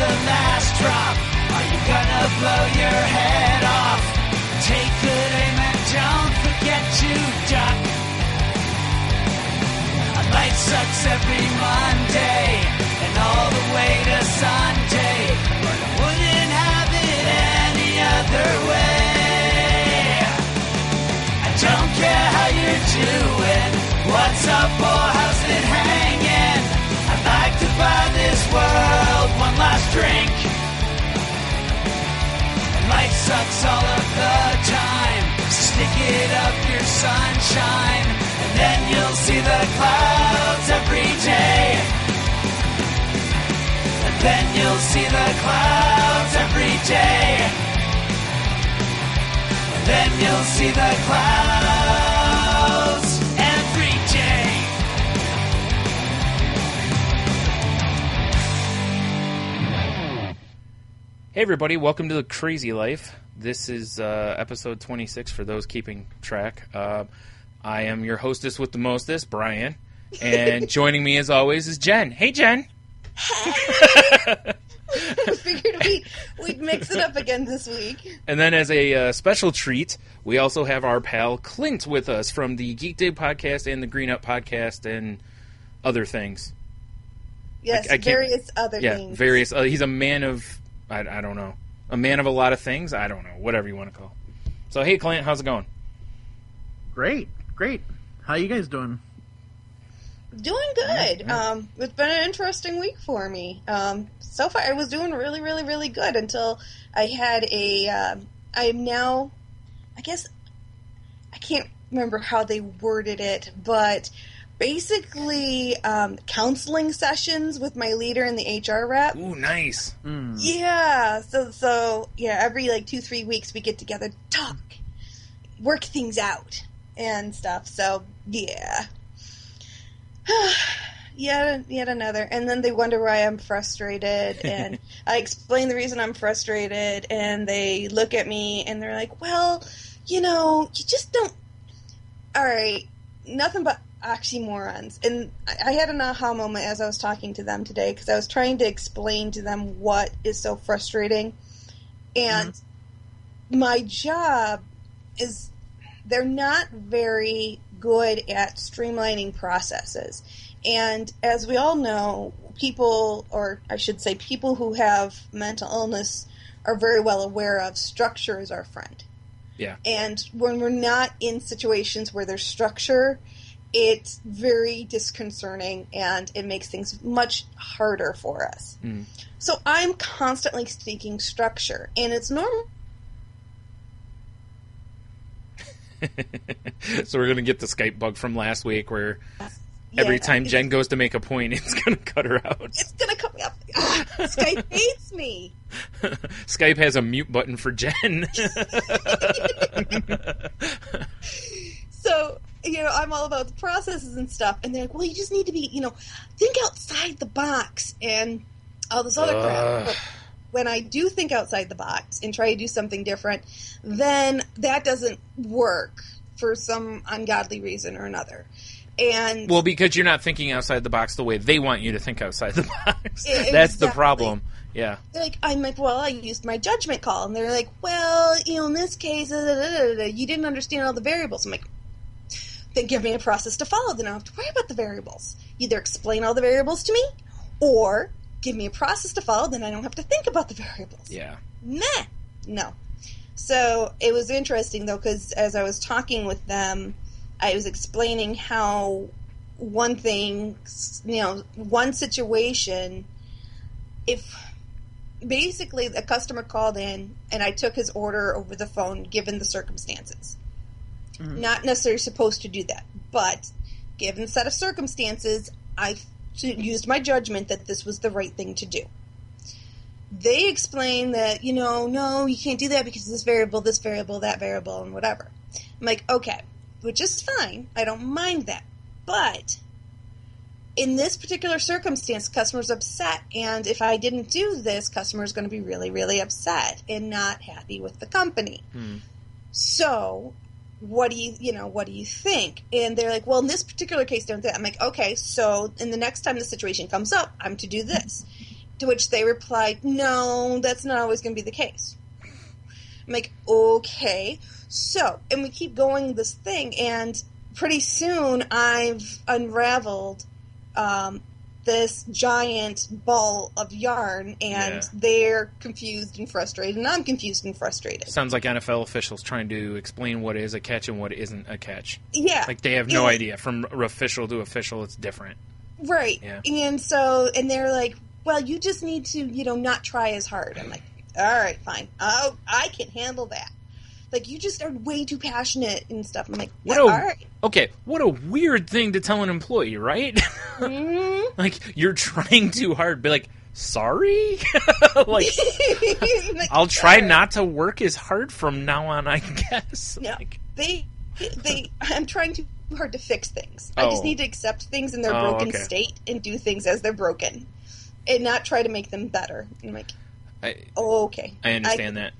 the last drop. Are you gonna blow your head off? Take good aim and don't forget to duck. Life sucks every Monday and all the way to Sunday, but I wouldn't have it any other way. I don't care how you're doing, what's up or how's it hanging. I'd like to buy this world one last drink. Life sucks all of the time, stick it up your sunshine, and then you'll see the clouds every day. And then you'll see the clouds every day. And then you'll see the clouds every day. Hey everybody, welcome to The Crazy Life. This is episode 26 for those keeping track. I am your hostess with the mostest, Bryan, and joining me as always is Jen. Hey Jen! Hey! I figured we'd mix it up again this week. And then as a special treat, we also have our pal Clint with us from the Geek Dig podcast and the Green Up podcast and other things. Yes, various other things. Yeah, various. He's a man of... I don't know. A man of a lot of things? I don't know. Whatever you want to call. So, hey, Clint, how's it going? Great. How you guys doing? Doing good. Yeah. It's been an interesting week for me. So far, I was doing really, really, really good until I had I'm now, I guess, I can't remember how they worded it, but basically counseling sessions with my leader and the HR rep. Ooh, nice. Mm. Yeah. So every 2-3 weeks we get together, talk, work things out and stuff. So yeah. Yet another. And then they wonder why I'm frustrated, and I explain the reason I'm frustrated, and they look at me and they're like, well, you just don't. All right, nothing but oxymorons. And I had an aha moment as I was talking to them today, because I was trying to explain to them what is so frustrating. And my job is, they're not very good at streamlining processes. And as we all know, people who have mental illness are very well aware of structure is our friend. Yeah. And when we're not in situations where there's structure, it's very disconcerting, and it makes things much harder for us. Mm. So I'm constantly seeking structure, and it's normal. So we're going to get the Skype bug from last week where every time Jen goes to make a point, it's going to cut her out. It's going to cut me up. Skype hates me. Skype has a mute button for Jen. So, I'm all about the processes and stuff, and they're like, well, you just need to be, think outside the box and all this other crap. But when I do think outside the box and try to do something different, then that doesn't work for some ungodly reason or another. And well, because you're not thinking outside the box the way they want you to think outside the box. That's the problem. Yeah. They're like, I'm like, well, I used my judgment call. And they're like, well, in this case, you didn't understand all the variables. I'm like, then give me a process to follow. Then I don't have to worry about the variables. Either explain all the variables to me, or give me a process to follow, then I don't have to think about the variables. Yeah. No. So it was interesting, though, because as I was talking with them, I was explaining how one situation, if basically a customer called in and I took his order over the phone given the circumstances. Mm-hmm. Not necessarily supposed to do that, but given the set of circumstances, I used my judgment that this was the right thing to do. They explained that, no, you can't do that because this variable, that variable, and whatever. I'm like, okay, which is fine. I don't mind that. But in this particular circumstance, customer's upset, and if I didn't do this, customer's going to be really, really upset and not happy with the company. So what do you think? And they're like, well, in this particular case, don't do that. I'm like, okay, so in the next time the situation comes up, I'm to do this. To which they replied, no, that's not always going to be the case. I'm like, okay. So, and we keep going this thing, and pretty soon I've unraveled this giant ball of yarn, and they're confused and frustrated, and I'm confused and frustrated. Sounds like NFL officials trying to explain what is a catch and what isn't a catch. Yeah. Like they have no idea. From official to official, it's different. Right. Yeah. And so, and they're like, well, you just need to, not try as hard. I'm like, all right, fine. Oh, I can handle that. Like, you just are way too passionate and stuff. I'm like, all right. Okay, what a weird thing to tell an employee, right? Mm-hmm. Like, you're trying too hard. Be like, sorry? Like, I'll try not to work as hard from now on, I guess. No, like, I'm trying too hard to fix things. I just need to accept things in their broken state and do things as they're broken. And not try to make them better. I'm like, okay. I understand that.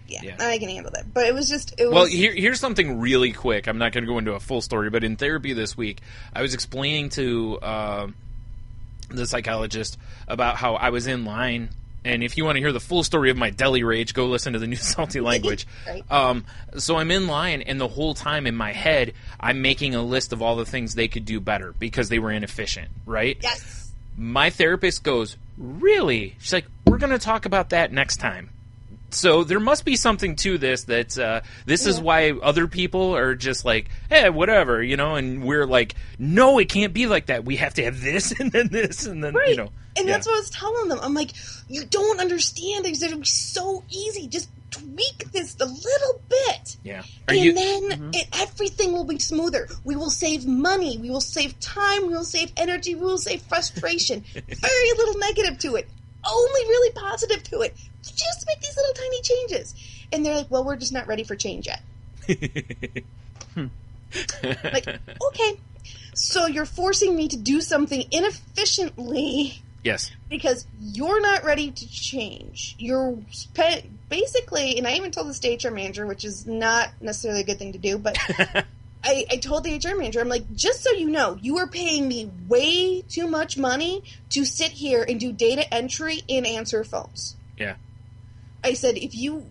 Yeah, I can handle that. But it was just... Well, here's something really quick. I'm not going to go into a full story, but in therapy this week, I was explaining to the psychologist about how I was in line. And if you want to hear the full story of my deli rage, go listen to the new Salty Language. Right. So I'm in line, and the whole time in my head, I'm making a list of all the things they could do better because they were inefficient, right? Yes. My therapist goes, really? She's like, we're going to talk about that next time. So there must be something to this that this is why other people are just like, hey, whatever, and we're like, no, it can't be like that. We have to have this and then this and then, right. And that's what I was telling them. I'm like, you don't understand. It would be so easy. Just tweak this a little bit. Yeah. Then everything will be smoother. We will save money. We will save time. We will save energy. We will save frustration. Very little negative to it. Only really positive to it. Just make these little tiny changes. And they're like, well, we're just not ready for change yet. Like, okay. So you're forcing me to do something inefficiently. Yes. Because you're not ready to change. You're basically, and I even told the HR manager, which is not necessarily a good thing to do, but I told the HR manager, I'm like, just so you know, you are paying me way too much money to sit here and do data entry and answer phones. Yeah. I said, if you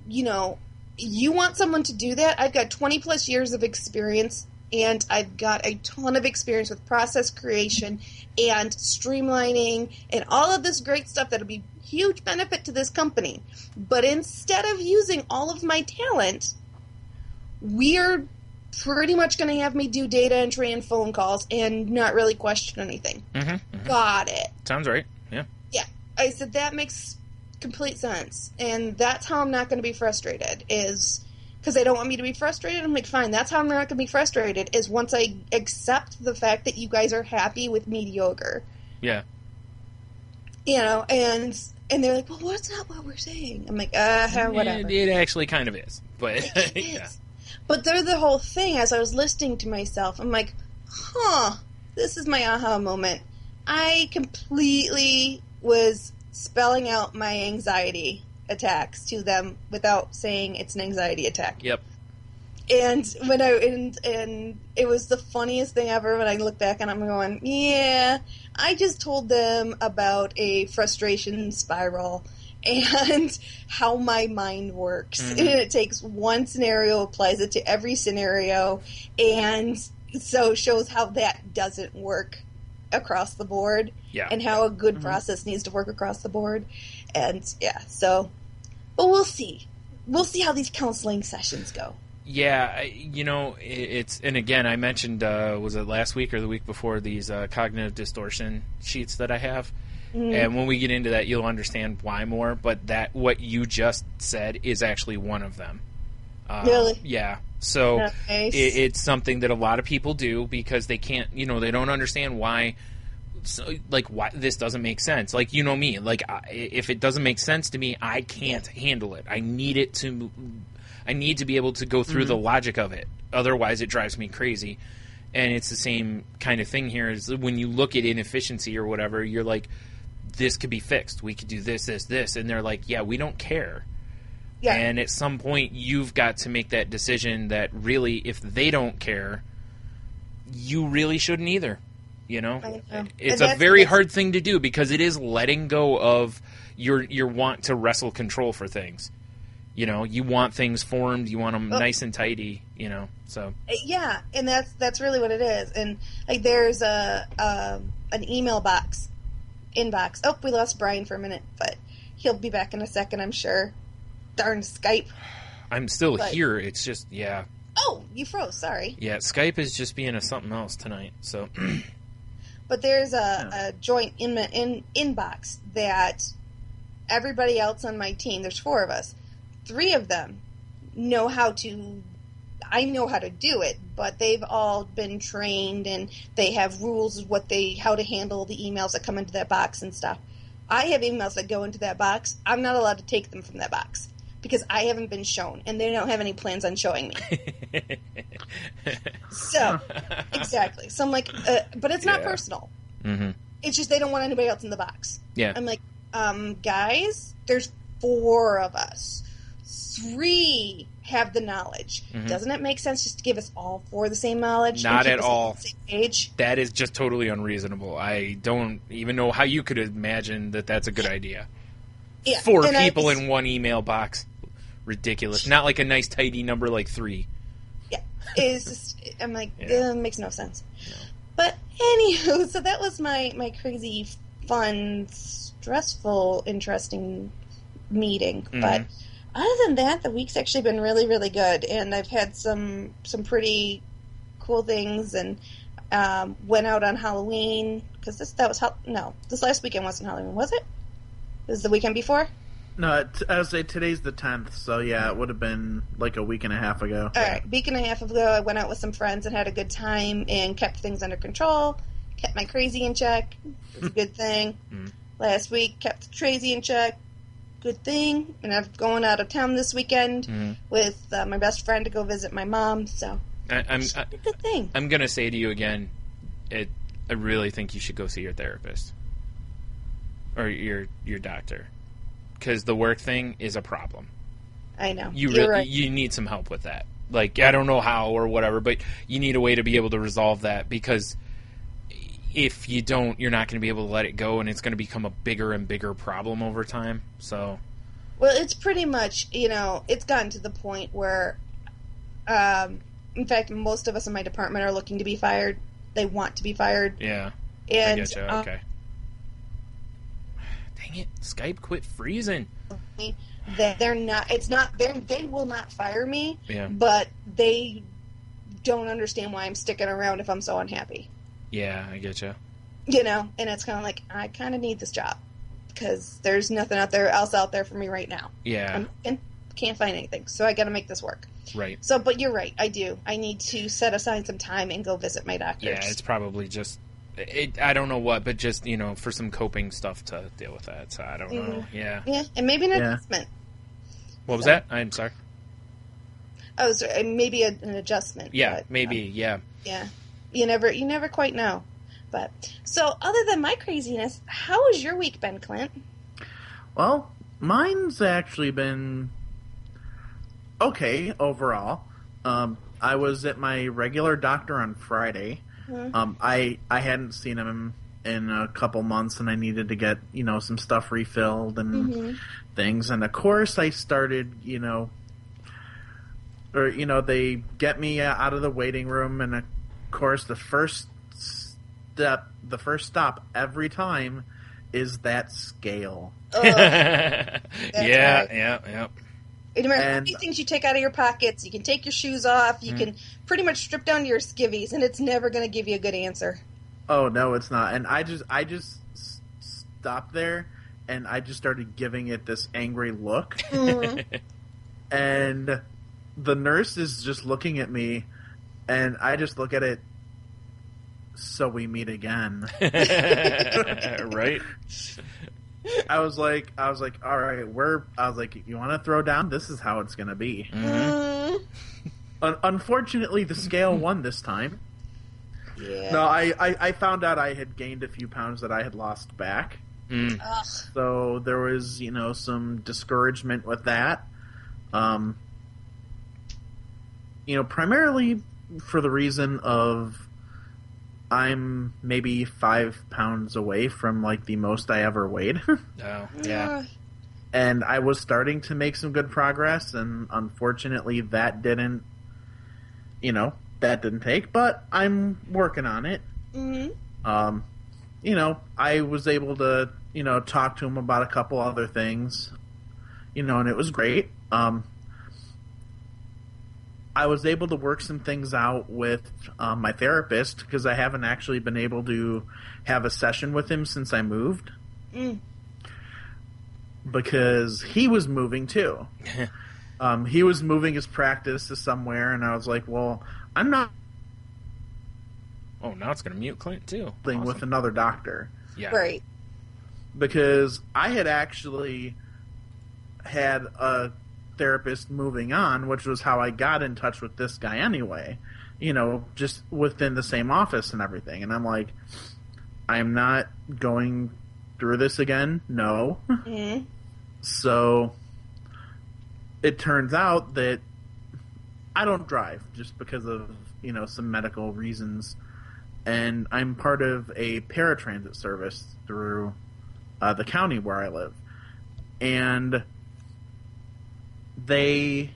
want someone to do that, I've got 20 plus years of experience, and I've got a ton of experience with process creation and streamlining and all of this great stuff that'll be huge benefit to this company. But instead of using all of my talent, we're pretty much going to have me do data entry and phone calls and not really question anything. Mm-hmm, mm-hmm. Got it. Sounds right. Yeah. Yeah. I said, that makes complete sense. And that's how I'm not going to be frustrated, is because they don't want me to be frustrated. I'm like, fine, that's how I'm not going to be frustrated, is once I accept the fact that you guys are happy with mediocre. Yeah. And they're like, well, what's not what we're saying? I'm like, whatever. It actually kind of is. But it yeah. is. But they're the whole thing. As I was listening to myself, I'm like, this is my aha moment. I completely was spelling out my anxiety attacks to them without saying it's an anxiety attack. Yep. And when and it was the funniest thing ever when I look back and I'm going, yeah, I just told them about a frustration spiral and how my mind works. Mm-hmm. And it takes one scenario, applies it to every scenario, and so shows how that doesn't work across the board. Yeah. And how a good process needs to work across the board. And so, but we'll see. We'll see how these counseling sessions go. Yeah, it's, and again, I mentioned, was it last week or the week before, these cognitive distortion sheets that I have. Mm-hmm. And when we get into that, you'll understand why more, but that, what you just said, is actually one of them. Really? Yeah. So nice. It's something that a lot of people do because they can't, they don't understand why, why this doesn't make sense. Like, me, if it doesn't make sense to me, I can't handle it. I need to be able to go through the logic of it. Otherwise, it drives me crazy. And it's the same kind of thing here. Is when you look at inefficiency or whatever, you're like, this could be fixed. We could do this, this, this. And they're like, yeah, we don't care. Yeah. And at some point, you've got to make that decision that really, if they don't care, you really shouldn't either. You know, I know. it's And a very that's- hard thing to do because it is letting go of your want to wrestle control for things. You know, you want things formed, you want them nice and tidy. You know, so Yeah, and that's really what it is. And like, there's an email inbox. Oh, we lost Bryan for a minute, but he'll be back in a second, I'm sure. Darn Skype. I'm still But- here. It's just Oh, you froze. Sorry. yeah. Skype is just being a something else tonight. So But there's a joint inbox that everybody else on my team, there's 4 of us, 3 of them know how to, I know how to do it, but they've all been trained and they have rules of how to handle the emails that come into that box and stuff. I have emails that go into that box. I'm not allowed to take them from that box because I haven't been shown and they don't have any plans on showing me. So, exactly. So I'm like, but it's not Yeah. personal. mm-hmm. It's just they don't want anybody else in the box. Yeah. I'm like, guys, there's 4 of us. 3 have the knowledge. Mhm. Doesn't it make sense just to give us all 4 the same knowledge? and Not keep at us on all. the same page? That is just totally unreasonable. I don't even know how you could imagine that that's a good idea. Yeah. 4 and people in one email box. Ridiculous. Not like a nice tidy number like 3. Yeah. It's just, I'm like, Yeah. it makes no sense. No. But anywho, so that was my crazy, fun, stressful, interesting meeting. Mhm. But other than that, the week's actually been really, really good, and I've had some pretty cool things, and went out on Halloween because this last weekend wasn't Halloween, was it? It was the weekend before. No, I would say today's the 10th, so yeah, it would have been like a week and a half ago. All right, week and a half ago, I went out with some friends and had a good time and kept things under control, kept my crazy in check. It's a good thing. Mm. Last week, kept the crazy in check. Good thing. And I'm going out of town this weekend Mhm. with my best friend to go visit my mom, so it's a good thing. I'm going to say to you again, I really think you should go see your therapist. Or your doctor. Because the work thing is a problem. I know. You right. you need some help with that. Like, I don't know how or whatever, but you need a way to be able to resolve that, because if you don't, you're not going to be able to let it go, and it's going to become a bigger and bigger problem over time. So, Well, it's pretty much, it's gotten to the point where, in fact, most of us in my department are looking to be fired. They want to be fired. yeah. And I get you. Okay. Dang it. Skype quit freezing. that they're not, they will not fire me, Yeah. but they don't understand why I'm sticking around if I'm so unhappy. Yeah, I get you. And it's kind of like, I kind of need this job because there's nothing else out there for me right now. Yeah. And can't find anything, so I got to make this work. Right. So, but you're right, I do. I need to set aside some time and go visit my doctors. Yeah, it's probably just, I don't know what, but just, for some coping stuff to deal with that. So I don't know. Yeah. Yeah, and maybe an Yeah. adjustment. What was that? I'm sorry. Oh, sorry, maybe an adjustment. Yeah, but, maybe. Yeah. Yeah, you never quite know. But so, other than my craziness, how has your week been, Clint? Well, mine's actually been okay overall. I was at my regular doctor on Friday. Mhm. I hadn't seen him in a couple months, and I needed to get some stuff refilled and Mhm. things. And of course, I started they get me out of the waiting room, and of course, the first stop every time is that scale. Ugh. yeah, right. yeah. No matter how And- many things you take out of your pockets, you can take your shoes off, you can pretty much strip down to your skivvies, and it's never going to give you a good answer. Oh no, it's not. And I just stopped there, and I just started giving it this angry look, Mhm. and the nurse is just looking at me, and I just look at it. So we meet again. Right? I was like, all right, you want to throw down? This is how it's gonna be. Mm. Unfortunately, the scale won this time. Yeah. No, I found out I had gained a few pounds that I had lost back. Mm. Ugh. So there was, some discouragement with that. Primarily for the reason of I'm maybe 5 pounds away from like the most I ever weighed. Oh, yeah. And I was starting to make some good progress, and unfortunately that didn't take, but I'm working on it. Mm-hmm. I was able to, talk to him about a couple other things, and it was great. I was able to work some things out with my therapist because I haven't actually been able to have a session with him since I moved. Because he was moving too. He was moving his practice to somewhere, and I was like, well, I'm not Oh, now it's going to mute Clint, too. Awesome. With another doctor. Yeah. Right. Because I had actually had a therapist moving on, which was how I got in touch with this guy anyway. Just within the same office and everything. And I'm like, I'm not going through this again. No. Mm-hmm. So it turns out that I don't drive just because of, some medical reasons. And I'm part of a paratransit service through the county where I live. And they,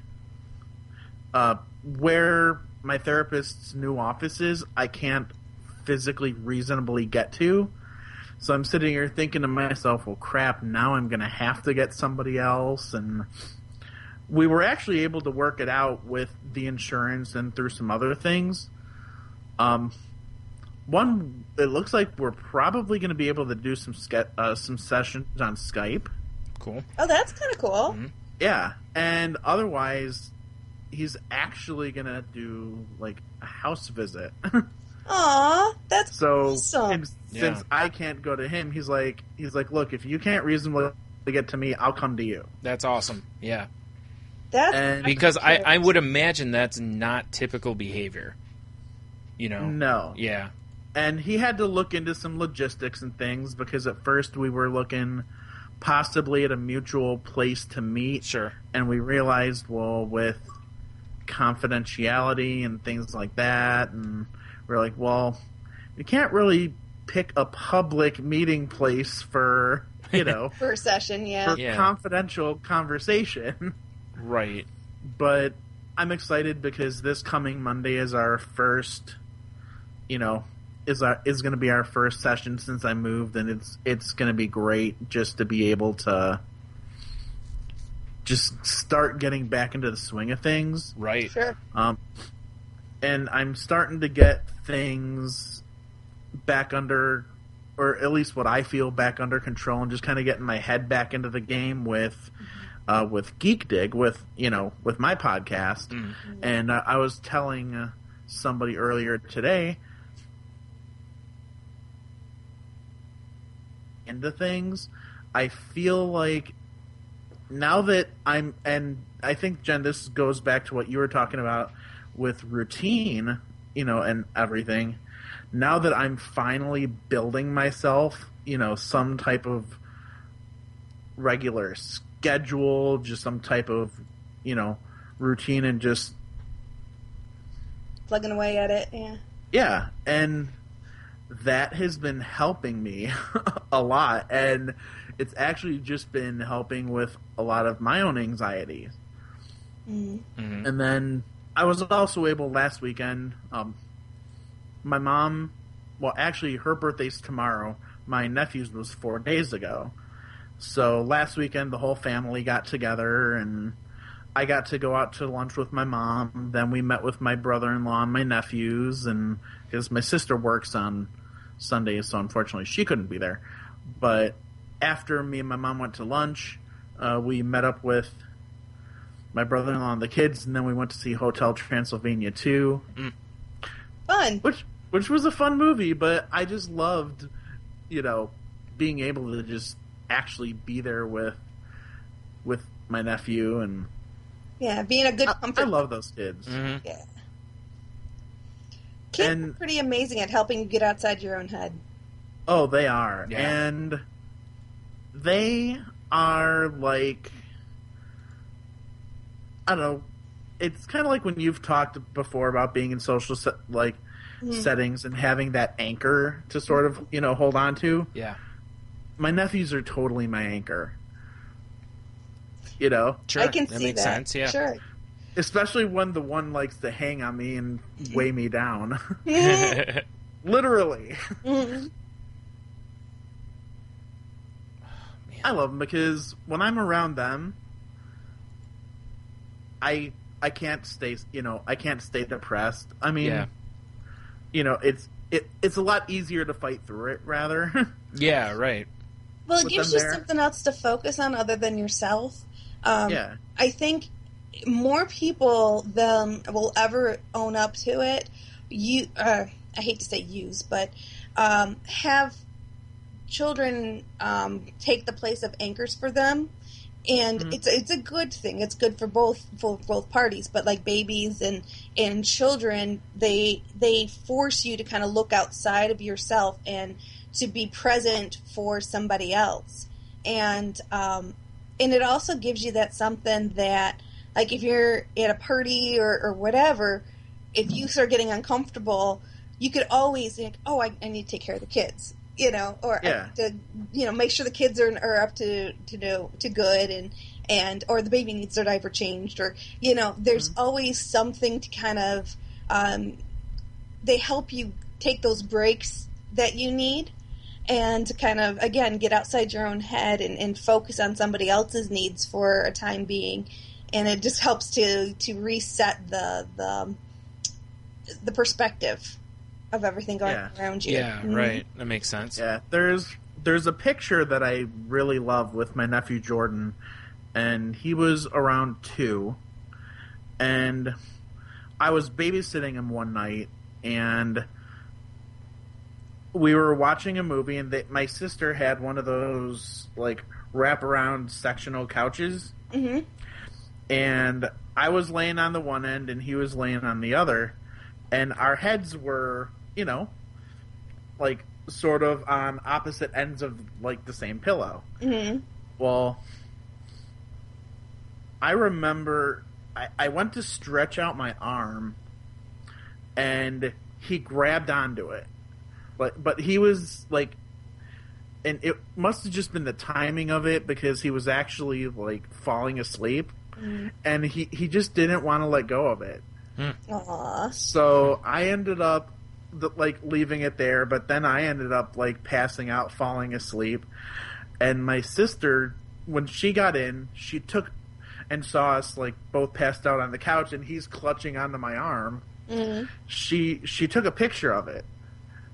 where my therapist's new office is, I can't physically reasonably get to. So I'm sitting here thinking to myself, well, crap, now I'm going to have to get somebody else. And we were actually able to work it out with the insurance and through some other things. One, it looks like we're probably going to be able to do some sessions on Skype. Cool. Oh, that's kind of cool. Mm-hmm. Yeah, and otherwise, he's actually going to do, like, a house visit. Aw, that's so awesome. Since I can't go to him, he's like, look, if you can't reasonably get to me, I'll come to you. That's awesome. Yeah. Because I would imagine that's not typical behavior. No. Yeah. And he had to look into some logistics and things because at first we were looking possibly at a mutual place to meet. Sure. And we realized, well, with confidentiality and things like that, and we're like, well, we can't really pick a public meeting place for, for a session, for confidential conversation. Right. But I'm excited because this coming Monday is our first, is going to be our first session since I moved, and it's going to be great just to be able to just start getting back into the swing of things. Right. Sure. And I'm starting to get things back under, or at least what I feel back under control, and just kind of getting my head back into the game with Geek Dig, with my podcast. Mm-hmm. And I was telling somebody earlier today, into things, I feel like now that and I think, Jen, this goes back to what you were talking about with routine, and everything. Now that I'm finally building myself, some type of regular schedule, just some type of, routine, and just plugging away at it, yeah. Yeah, and that has been helping me a lot, and it's actually just been helping with a lot of my own anxieties. Mm-hmm. Mm-hmm. And then I was also able last weekend, my mom, well, actually her birthday's tomorrow, my nephew's was 4 days ago. So last weekend the whole family got together, and I got to go out to lunch with my mom. Then we met with my brother-in-law and my nephews, and because my sister works on Sundays, so unfortunately she couldn't be there. But after me and my mom went to lunch, we met up with my brother-in-law and the kids, and then we went to see Hotel Transylvania 2. Fun. Which was a fun movie, but I just loved, being able to just actually be there with my nephew, and being a good comfort. I love those kids. Mm-hmm. Yeah. Kids are pretty amazing at helping you get outside your own head. Oh, they are. Yeah. And they are like, I don't know, it's kind of like when you've talked before about being in social, settings and having that anchor to sort of, hold on to. Yeah. My nephews are totally my anchor. Sure. I can that see makes that. sense, yeah. Sure. Especially when the one likes to hang on me and weigh me down. Literally. Mhm. I love them because when I'm around them, I can't stay, I can't stay depressed. I mean, it's a lot easier to fight through it, rather. Yeah, right. Well, it With gives them you there. something else to focus on other than yourself. Yeah. I think more people than will ever own up to it. I hate to say use, but have children take the place of anchors for them, and it's a good thing. It's good for both parties. But like babies and children, they force you to kind of look outside of yourself and to be present for somebody else, and it also gives you that something that, like, if you're at a party or whatever, if you start getting uncomfortable, you could always think, oh, I need to take care of the kids, or I need to, make sure the kids are up to good, and or the baby needs their diaper changed, or, there's always something to kind of, they help you take those breaks that you need, and to kind of, again, get outside your own head and focus on somebody else's needs for a time being. And it just helps to reset the perspective of everything going around you. Yeah, right. That makes sense. Yeah, there's a picture that I really love with my nephew Jordan, and he was around 2, and I was babysitting him one night, and we were watching a movie, and my sister had one of those, like, wraparound sectional couches. Mm-hmm. And I was laying on the one end, and he was laying on the other. And our heads were, like, sort of on opposite ends of, like, the same pillow. Mm-hmm. Well, I remember I went to stretch out my arm, and he grabbed onto it. But he was, like, and it must have just been the timing of it, because he was actually, like, falling asleep. Mm. And he just didn't want to let go of it. Aww. So I ended up, like, leaving it there, but then I ended up, like, passing out, falling asleep. And my sister, when she got in, she took and saw us, like, both passed out on the couch, and he's clutching onto my arm. Mm. She took a picture of it.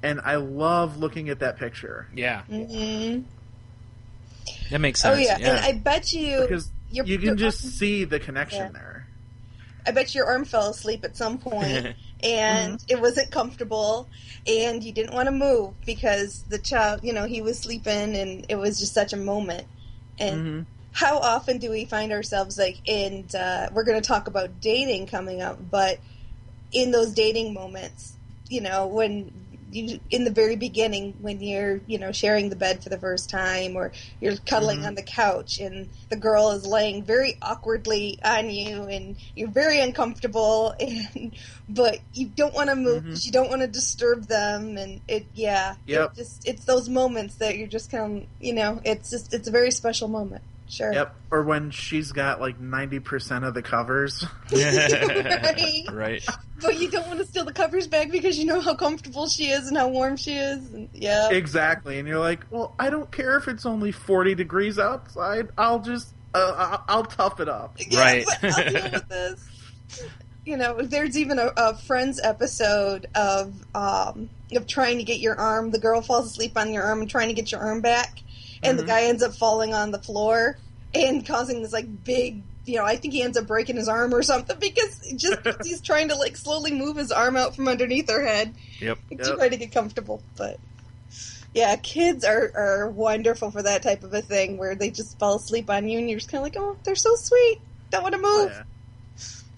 And I love looking at that picture. Yeah. Mm-hmm. That makes sense. Oh, yeah. And I bet you... Because you can just see the connection there. I bet your arm fell asleep at some point, and it wasn't comfortable, and you didn't want to move because the child, he was sleeping, and it was just such a moment. And how often do we find ourselves, like, we're going to talk about dating coming up, but in those dating moments, when... in the very beginning, when you're, sharing the bed for the first time, or you're cuddling on the couch and the girl is laying very awkwardly on you and you're very uncomfortable, but you don't want to move because you don't want to disturb them, and it's those moments that you're just kind of, it's a very special moment. Sure. Yep. Or when she's got like 90% of the covers. Right. Right. But you don't want to steal the covers back because you know how comfortable she is and how warm she is. And, Exactly. And you're like, well, I don't care if it's only 40 degrees outside. I'll just, I'll tough it up. Right. I'll deal with this. There's even a Friends episode of trying to get your arm. The girl falls asleep on your arm and trying to get your arm back. And the guy ends up falling on the floor and causing this, like, big, I think he ends up breaking his arm or something because he's trying to, like, slowly move his arm out from underneath her head. Yep. To try to get comfortable. But, yeah, kids are wonderful for that type of a thing where they just fall asleep on you and you're just kind of like, oh, they're so sweet. Don't want to move.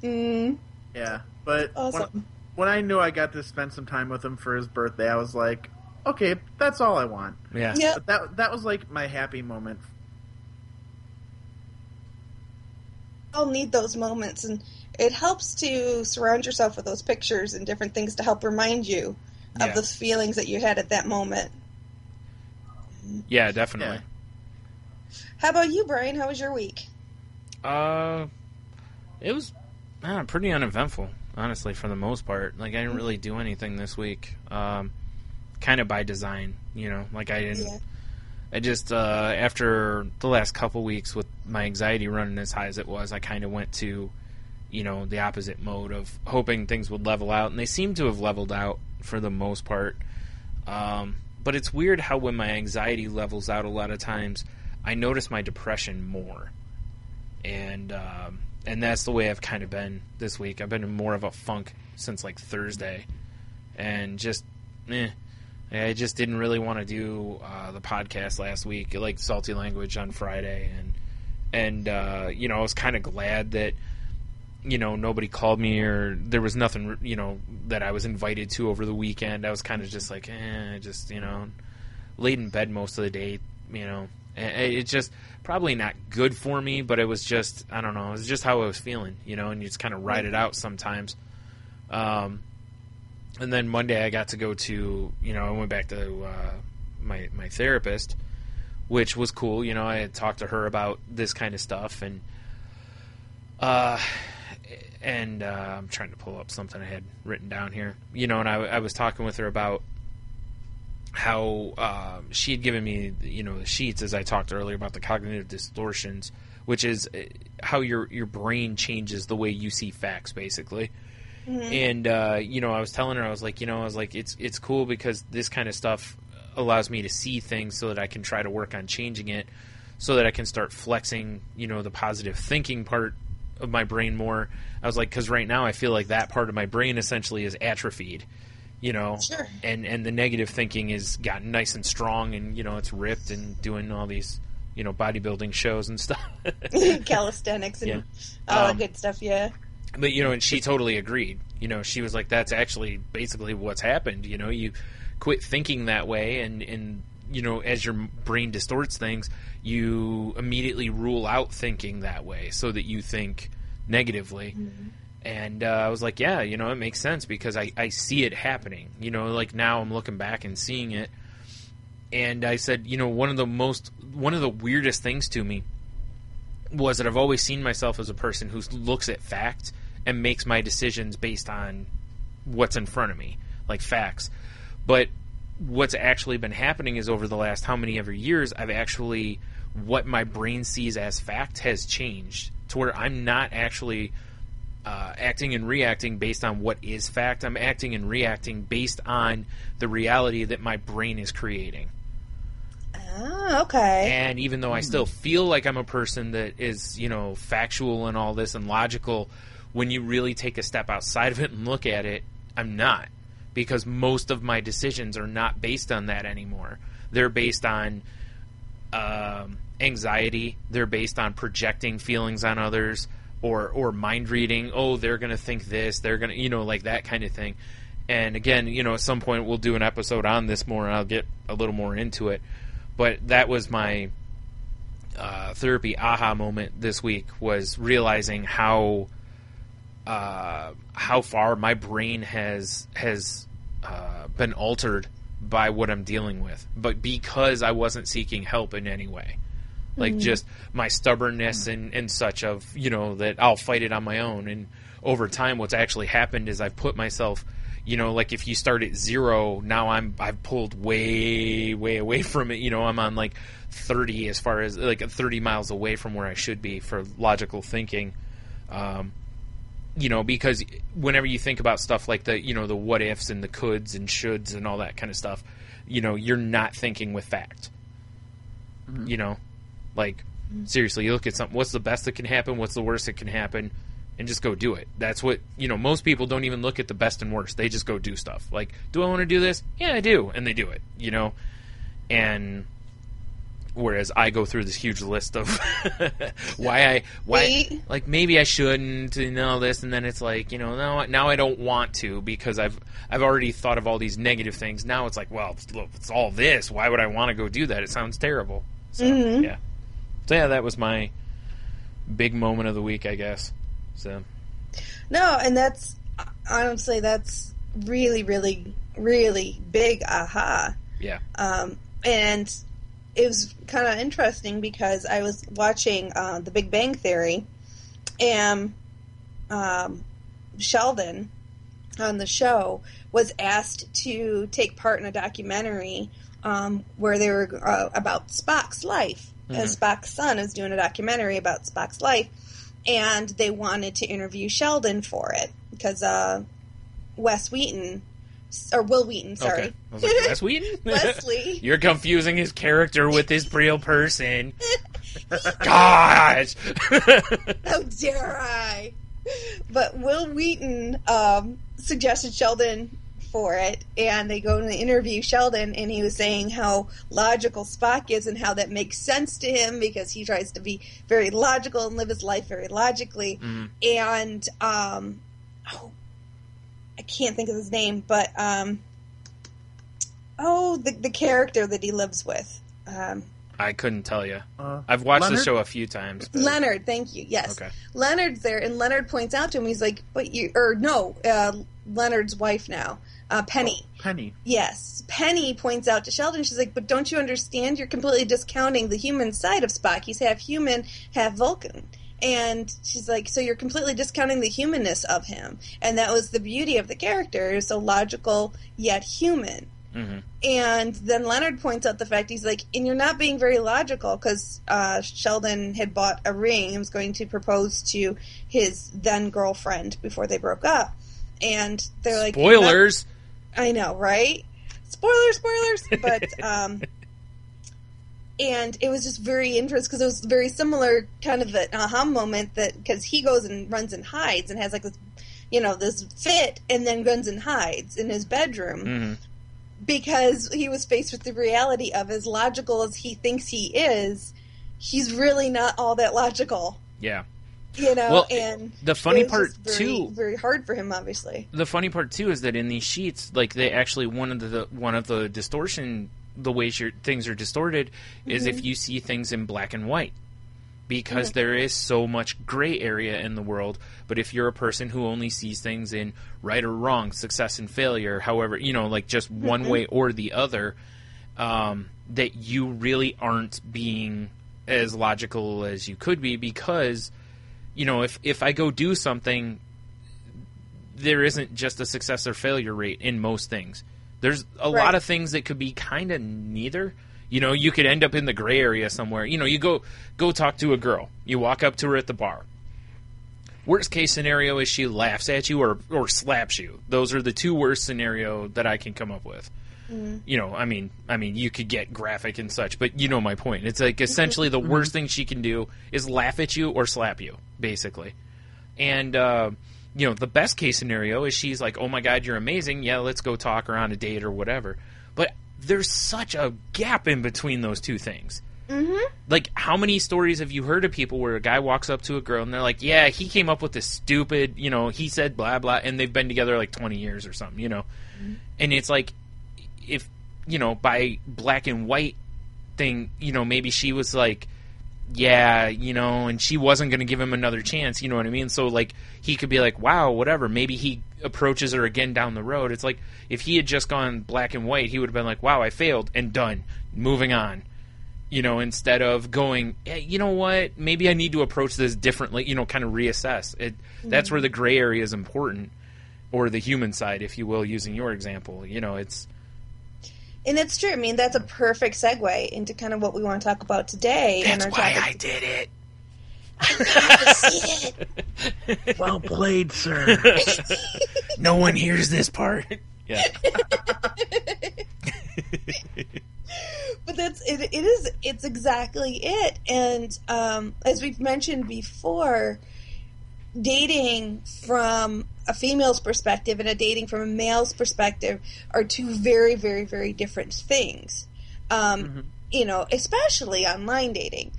Oh, yeah. Yeah. But awesome. when I knew I got to spend some time with him for his birthday, I was like, okay, that's all I want. Yeah. Yep. But that was like my happy moment. all need those moments, and it helps to surround yourself with those pictures and different things to help remind you of those feelings that you had at that moment. Yeah, definitely. Yeah. How about you, Brian? How was your week? It was pretty uneventful, honestly, for the most part. Like, I didn't really do anything this week. Kind of by design, you know. Like, I didn't... Yeah. I just, after the last couple weeks with my anxiety running as high as it was, I kind of went to, you know, the opposite mode of hoping things would level out. And they seem to have leveled out for the most part. But it's weird how when my anxiety levels out a lot of times, I notice my depression more. And that's the way I've kind of been this week. I've been in more of a funk since, like, Thursday. And just, I just didn't really want to do the podcast last week, like Salty Language on Friday. And you know, I was kind of glad that, you know, nobody called me or there was nothing, you know, that I was invited to over the weekend. I was kind of just like, just, you know, laid in bed most of the day, you know. It's just probably not good for me, but it was just, I don't know, it was just how I was feeling, you know, and you just kind of ride it out sometimes. And then Monday I got to go to, you know, I went back to my therapist, which was cool. You know, I had talked to her about this kind of stuff, and I'm trying to pull up something I had written down here. You know, and I was talking with her about how she had given me, you know, the sheets, as I talked earlier about the cognitive distortions, which is how your brain changes the way you see facts, basically. Mm-hmm. And, you know, I was telling her, I was like, it's cool because this kind of stuff allows me to see things so that I can try to work on changing it so that I can start flexing, you know, the positive thinking part of my brain more. I was like, because right now I feel like that part of my brain essentially is atrophied, you know, sure. and the negative thinking is gotten nice and strong and, you know, it's ripped and doing all these, you know, bodybuilding shows and stuff. Calisthenics and all that good stuff, yeah. But, you know, and she totally agreed. You know, she was like, that's actually basically what's happened. You know, you quit thinking that way and you know, as your brain distorts things, you immediately rule out thinking that way so that you think negatively. Mm-hmm. And I was like, yeah, you know, it makes sense because I see it happening. You know, like now I'm looking back and seeing it. And I said, you know, one of the weirdest things to me was that I've always seen myself as a person who looks at facts and makes my decisions based on what's in front of me, like facts. But what's actually been happening is over the last how many ever years, what my brain sees as fact has changed to where I'm not actually acting and reacting based on what is fact. I'm acting and reacting based on the reality that my brain is creating. Ah, okay. And even though I still feel like I'm a person that is, you know, factual and all this and logical, when you really take a step outside of it and look at it, I'm not. Because most of my decisions are not based on that anymore. They're based on anxiety. They're based on projecting feelings on others or mind reading. Oh, they're going to think this. They're going to, you know, like that kind of thing. And again, you know, at some point we'll do an episode on this more and I'll get a little more into it. But that was my therapy aha moment this week, was realizing how far my brain has been altered by what I'm dealing with, but because I wasn't seeking help in any way, like just my stubbornness and such of, you know, that I'll fight it on my own. And over time, what's actually happened is I've put myself, you know, like if you start at 0, now I've pulled way away from it. You know, I'm on like 30 as far as like 30 miles away from where I should be for logical thinking. You know, because whenever you think about stuff like the, you know, the what ifs and the coulds and shoulds and all that kind of stuff, you know, you're not thinking with fact. Mm-hmm. You know, like seriously, you look at something, what's the best that can happen? What's the worst that can happen? And just go do it. That's what, you know, most people don't even look at the best and worst. They just go do stuff. Like, do I want to do this? Yeah, I do. And they do it, you know? And whereas I go through this huge list of why like maybe I shouldn't and all this, and then it's like, you know, now I don't want to because I've already thought of all these negative things. Now it's like, well, look, it's all this. Why would I want to go do that? It sounds terrible. So yeah. So yeah, that was my big moment of the week, I guess. So No, and that's honestly that's really, really, really big aha. yeah. And it was kind of interesting because I was watching The Big Bang Theory, and Sheldon on the show was asked to take part in a documentary where they were about Spock's life. As Spock's son is doing a documentary about Spock's life, and they wanted to interview Sheldon for it because Will Wheaton, sorry. Okay. I was like, Wes Wheaton? Wesley. You're confusing his character with his real person. Gosh! How dare I? But Will Wheaton suggested Sheldon for it, and they go to interview Sheldon, and he was saying how logical Spock is and how that makes sense to him because he tries to be very logical and live his life very logically. And I can't think of his name, but the character that he lives with. I couldn't tell you. I've watched Leonard? the show a few times. But... Leonard, thank you. Yes, Okay. Leonard's there, and Leonard points out to him. He's like, Leonard's wife now, Penny. Oh, Penny. Yes, Penny points out to Sheldon. She's like, but don't you understand? You're completely discounting the human side of Spock. He's half human, half Vulcan. And she's like, so you're completely discounting the humanness of him. And that was the beauty of the character, so logical yet human. And then Leonard points out the fact, he's like, and you're not being very logical, because Sheldon had bought a ring and was going to propose to his then girlfriend before they broke up. And they're like, spoilers! I know, right? Spoilers! But, and it was just very interesting, because it was very similar kind of an aha moment, that because he goes and runs and hides and has like this, this fit, and then runs and hides in his bedroom. Because he was faced with the reality of, as logical as he thinks he is, he's really not all that logical. Yeah. Well, and the funny it was part just very, too, very hard for him, obviously. The funny part too is that in these sheets, like, they actually one of the distortion, the ways things are distorted is if you see things in black and white, because there is so much gray area in the world. But if you're a person who only sees things in right or wrong, success and failure, however, like just one way or the other, that you really aren't being as logical as you could be, because, if I go do something, there isn't just a success or failure rate in most things. There's a lot of things that could be kind of neither. You could end up in the gray area somewhere. You go talk to a girl. You walk up to her at the bar. Worst case scenario is she laughs at you or slaps you. Those are the two worst scenario that I can come up with. I mean, you could get graphic and such, but you know my point. It's like essentially the worst thing she can do is laugh at you or slap you, basically. And the best case scenario is she's like, "Oh my God, you're amazing. Yeah, let's go talk or on a date or whatever." But there's such a gap in between those two things. Like, how many stories have you heard of people where a guy walks up to a girl and they're like, yeah, he came up with this stupid, he said blah, blah, and they've been together like 20 years or something, And it's like, if, by black and white thing, maybe she was like, yeah, and she wasn't going to give him another chance, you know what I mean? So, like, he could be like, wow, whatever. Maybe he approaches her again down the road. It's like, if he had just gone black and white, he would have been like, wow, I failed, and done. Moving on. Instead of going, hey, you know what, maybe I need to approach this differently, kind of reassess. That's where the gray area is important, or the human side, if you will, using your example. It's... And it's true. I mean, that's a perfect segue into kind of what we want to talk about today. That's why topic. I did it. I got to see it. Well played, sir. No one hears this part. Yeah. But it's exactly it. And as we've mentioned before, dating from a female's perspective and dating from a male's perspective are two very, very, very different things. Especially online dating.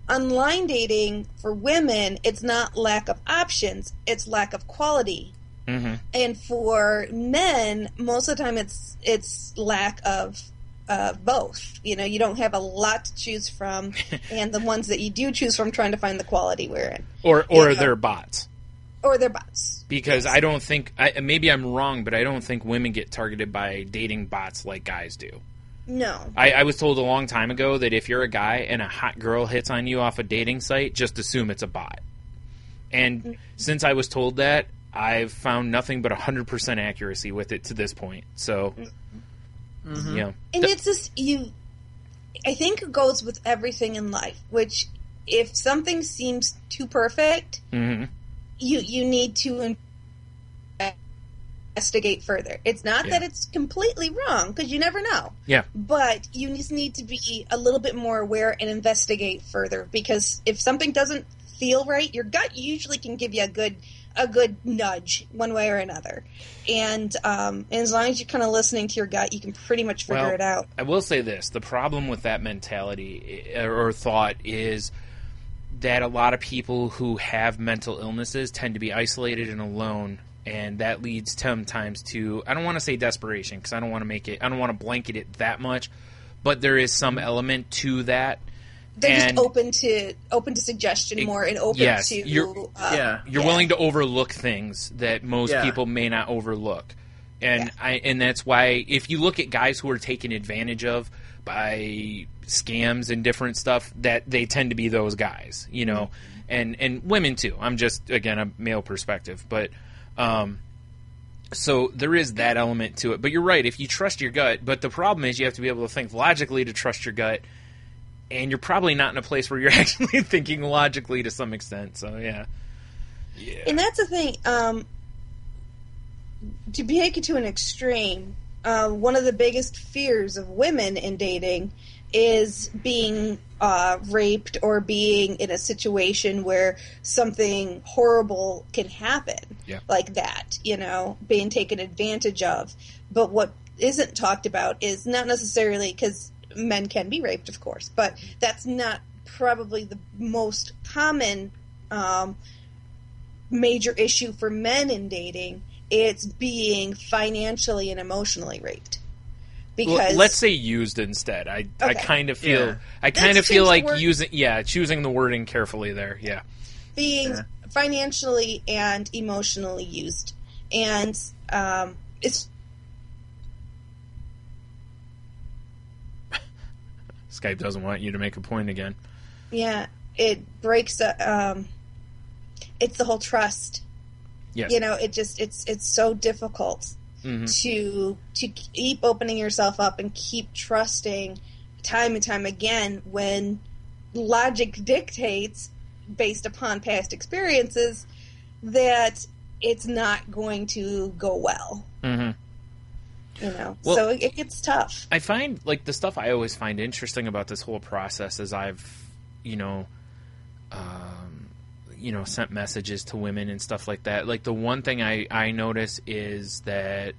Online dating for women, it's not lack of options, it's lack of quality. And for men, most of the time it's lack of both. You don't have a lot to choose from, and the ones that you do choose from, trying to find the quality we're in. Or they're bots. Or they're bots. Because yes. I don't think, maybe I'm wrong, but I don't think women get targeted by dating bots like guys do. No. I was told a long time ago that if you're a guy and a hot girl hits on you off a dating site, just assume it's a bot. And since I was told that, I've found nothing but 100% accuracy with it to this point. So, yeah. And it's just, I think it goes with everything in life, which if something seems too perfect, you need to investigate further. It's not that it's completely wrong, because you never know. Yeah. But you just need to be a little bit more aware and investigate further, because if something doesn't feel right, your gut usually can give you a good nudge one way or another. And as long as you're kind of listening to your gut, you can pretty much figure it out. I will say this. The problem with that mentality or thought is that a lot of people who have mental illnesses tend to be isolated and alone, and that leads sometimes to, I don't want to say desperation, because I don't want to blanket it that much, but there is some element to that. They're just open to suggestion more, and open to you're willing to overlook things that most people may not overlook, and and that's why if you look at guys who are taken advantage of by scams and different stuff, that they tend to be those guys, and women too. I'm just, again, a male perspective, but so there is that element to it. But you're right, if you trust your gut, but the problem is you have to be able to think logically to trust your gut. And you're probably not in a place where you're actually thinking logically to some extent. So, yeah. And that's the thing. To take it to an extreme, one of the biggest fears of women in dating is being raped or being in a situation where something horrible can happen like that, being taken advantage of. But what isn't talked about is not necessarily, because men can be raped, of course, but that's not probably the most common major issue for men in dating. It's being financially and emotionally raped. Because let's say used instead. I kind of feel like choosing the wording carefully there. Yeah, being financially and emotionally used, and it's. Skype doesn't want you to make a point again. Yeah, it breaks. It's the whole trust. Yes. It's so difficult to keep opening yourself up and keep trusting time and time again when logic dictates, based upon past experiences, that it's not going to go well. So it gets tough. I find, the stuff I always find interesting about this whole process is I've, sent messages to women and stuff like that. Like, the one thing I notice is that,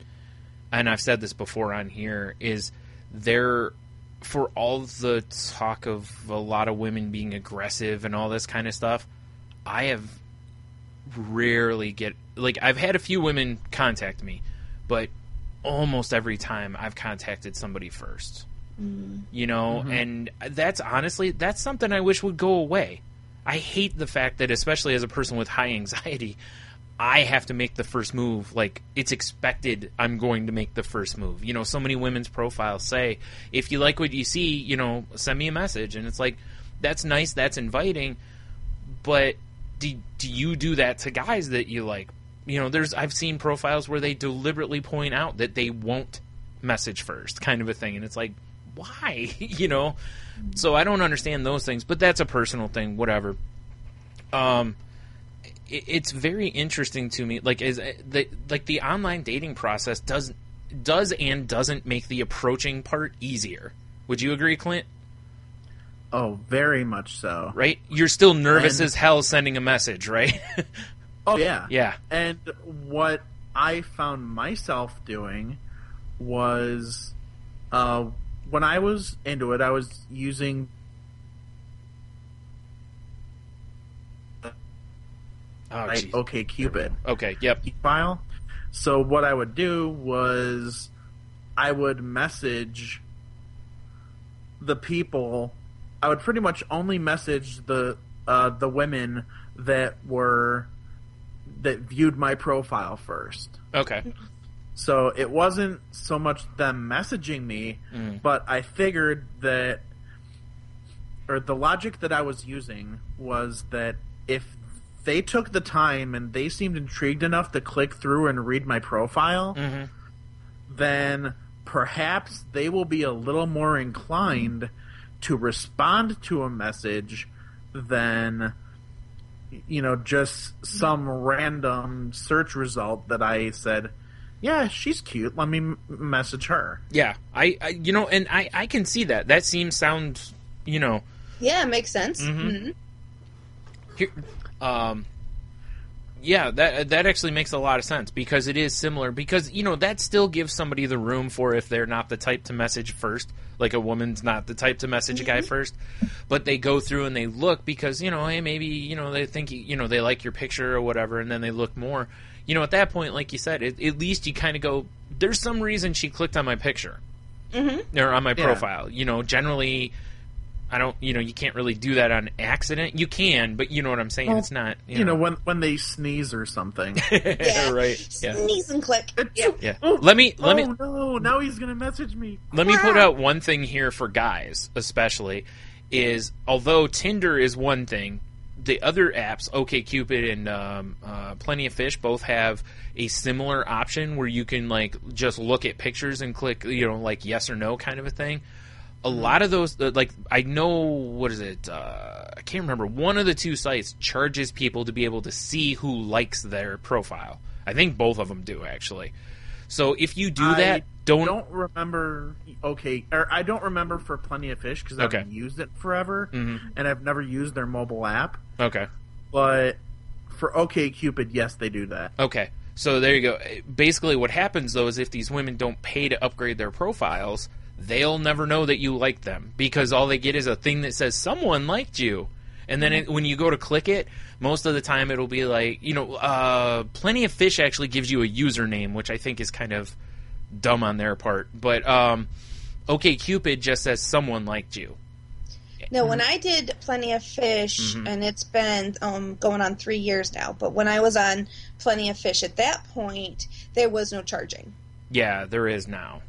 and I've said this before on here, is for all the talk of a lot of women being aggressive and all this kind of stuff, I have rarely I've had a few women contact me, but almost every time I've contacted somebody first, and that's something I wish would go away. I hate the fact that, especially as a person with high anxiety, I have to make the first move. Like, it's expected I'm going to make the first move. So many women's profiles say, if you like what you see, send me a message. And it's like, that's nice, that's inviting, but do you do that to guys that you like? I've seen profiles where they deliberately point out that they won't message first, kind of a thing. And it's like, why? So I don't understand those things, but that's a personal thing, whatever. It's very interesting to me, the online dating process does and doesn't make the approaching part easier. Would you agree, Clint? Oh, very much so. Right? You're still nervous as hell sending a message, right? Oh, yeah. Yeah. And what I found myself doing was, when I was into it, I was using OkCupid. Okay, yep. File. So what I would do was I would message the people, I would pretty much only message the women that viewed my profile first. Okay. So it wasn't so much them messaging me, but I figured that, or the logic that I was using was that if they took the time and they seemed intrigued enough to click through and read my profile, then perhaps they will be a little more inclined to respond to a message than, just some random search result that I said, yeah, she's cute, let me message her. Yeah, I can see that. That sounds, Yeah, it makes sense. Here, yeah, that actually makes a lot of sense because it is similar. Because that still gives somebody the room for if they're not the type to message first, like a woman's not the type to message a guy first, but they go through and they look because hey, maybe they think they like your picture or whatever, and then they look more. At that point, like you said, at least you kind of go, there's some reason she clicked on my picture or on my profile. Generally, I don't, you can't really do that on accident. You can, but you know what I'm saying. It's not, when they sneeze or something. Yeah. Right. Yeah. Sneeze and click. Yeah. Yeah. Let me. Oh no! Now he's gonna message me. Let me put out one thing here for guys, especially, is although Tinder is one thing, the other apps, OkCupid and Plenty of Fish, both have a similar option where you can just look at pictures and click, yes or no kind of a thing. A lot of those, I know, what is it? I can't remember. One of the two sites charges people to be able to see who likes their profile. I think both of them do, actually. So if you do that, don't remember. I don't remember for Plenty of Fish because I've used it forever, and I've never used their mobile app. Okay. But for OkCupid, yes, they do that. Okay. So there you go. Basically, what happens though is if these women don't pay to upgrade their profiles, they'll never know that you like them because all they get is a thing that says someone liked you. And then when you go to click it, most of the time it'll be like, Plenty of Fish actually gives you a username, which I think is kind of dumb on their part. But OkCupid just says someone liked you. No, when I did Plenty of Fish, and it's been going on 3 years now, but when I was on Plenty of Fish at that point, there was no charging. Yeah, there is now.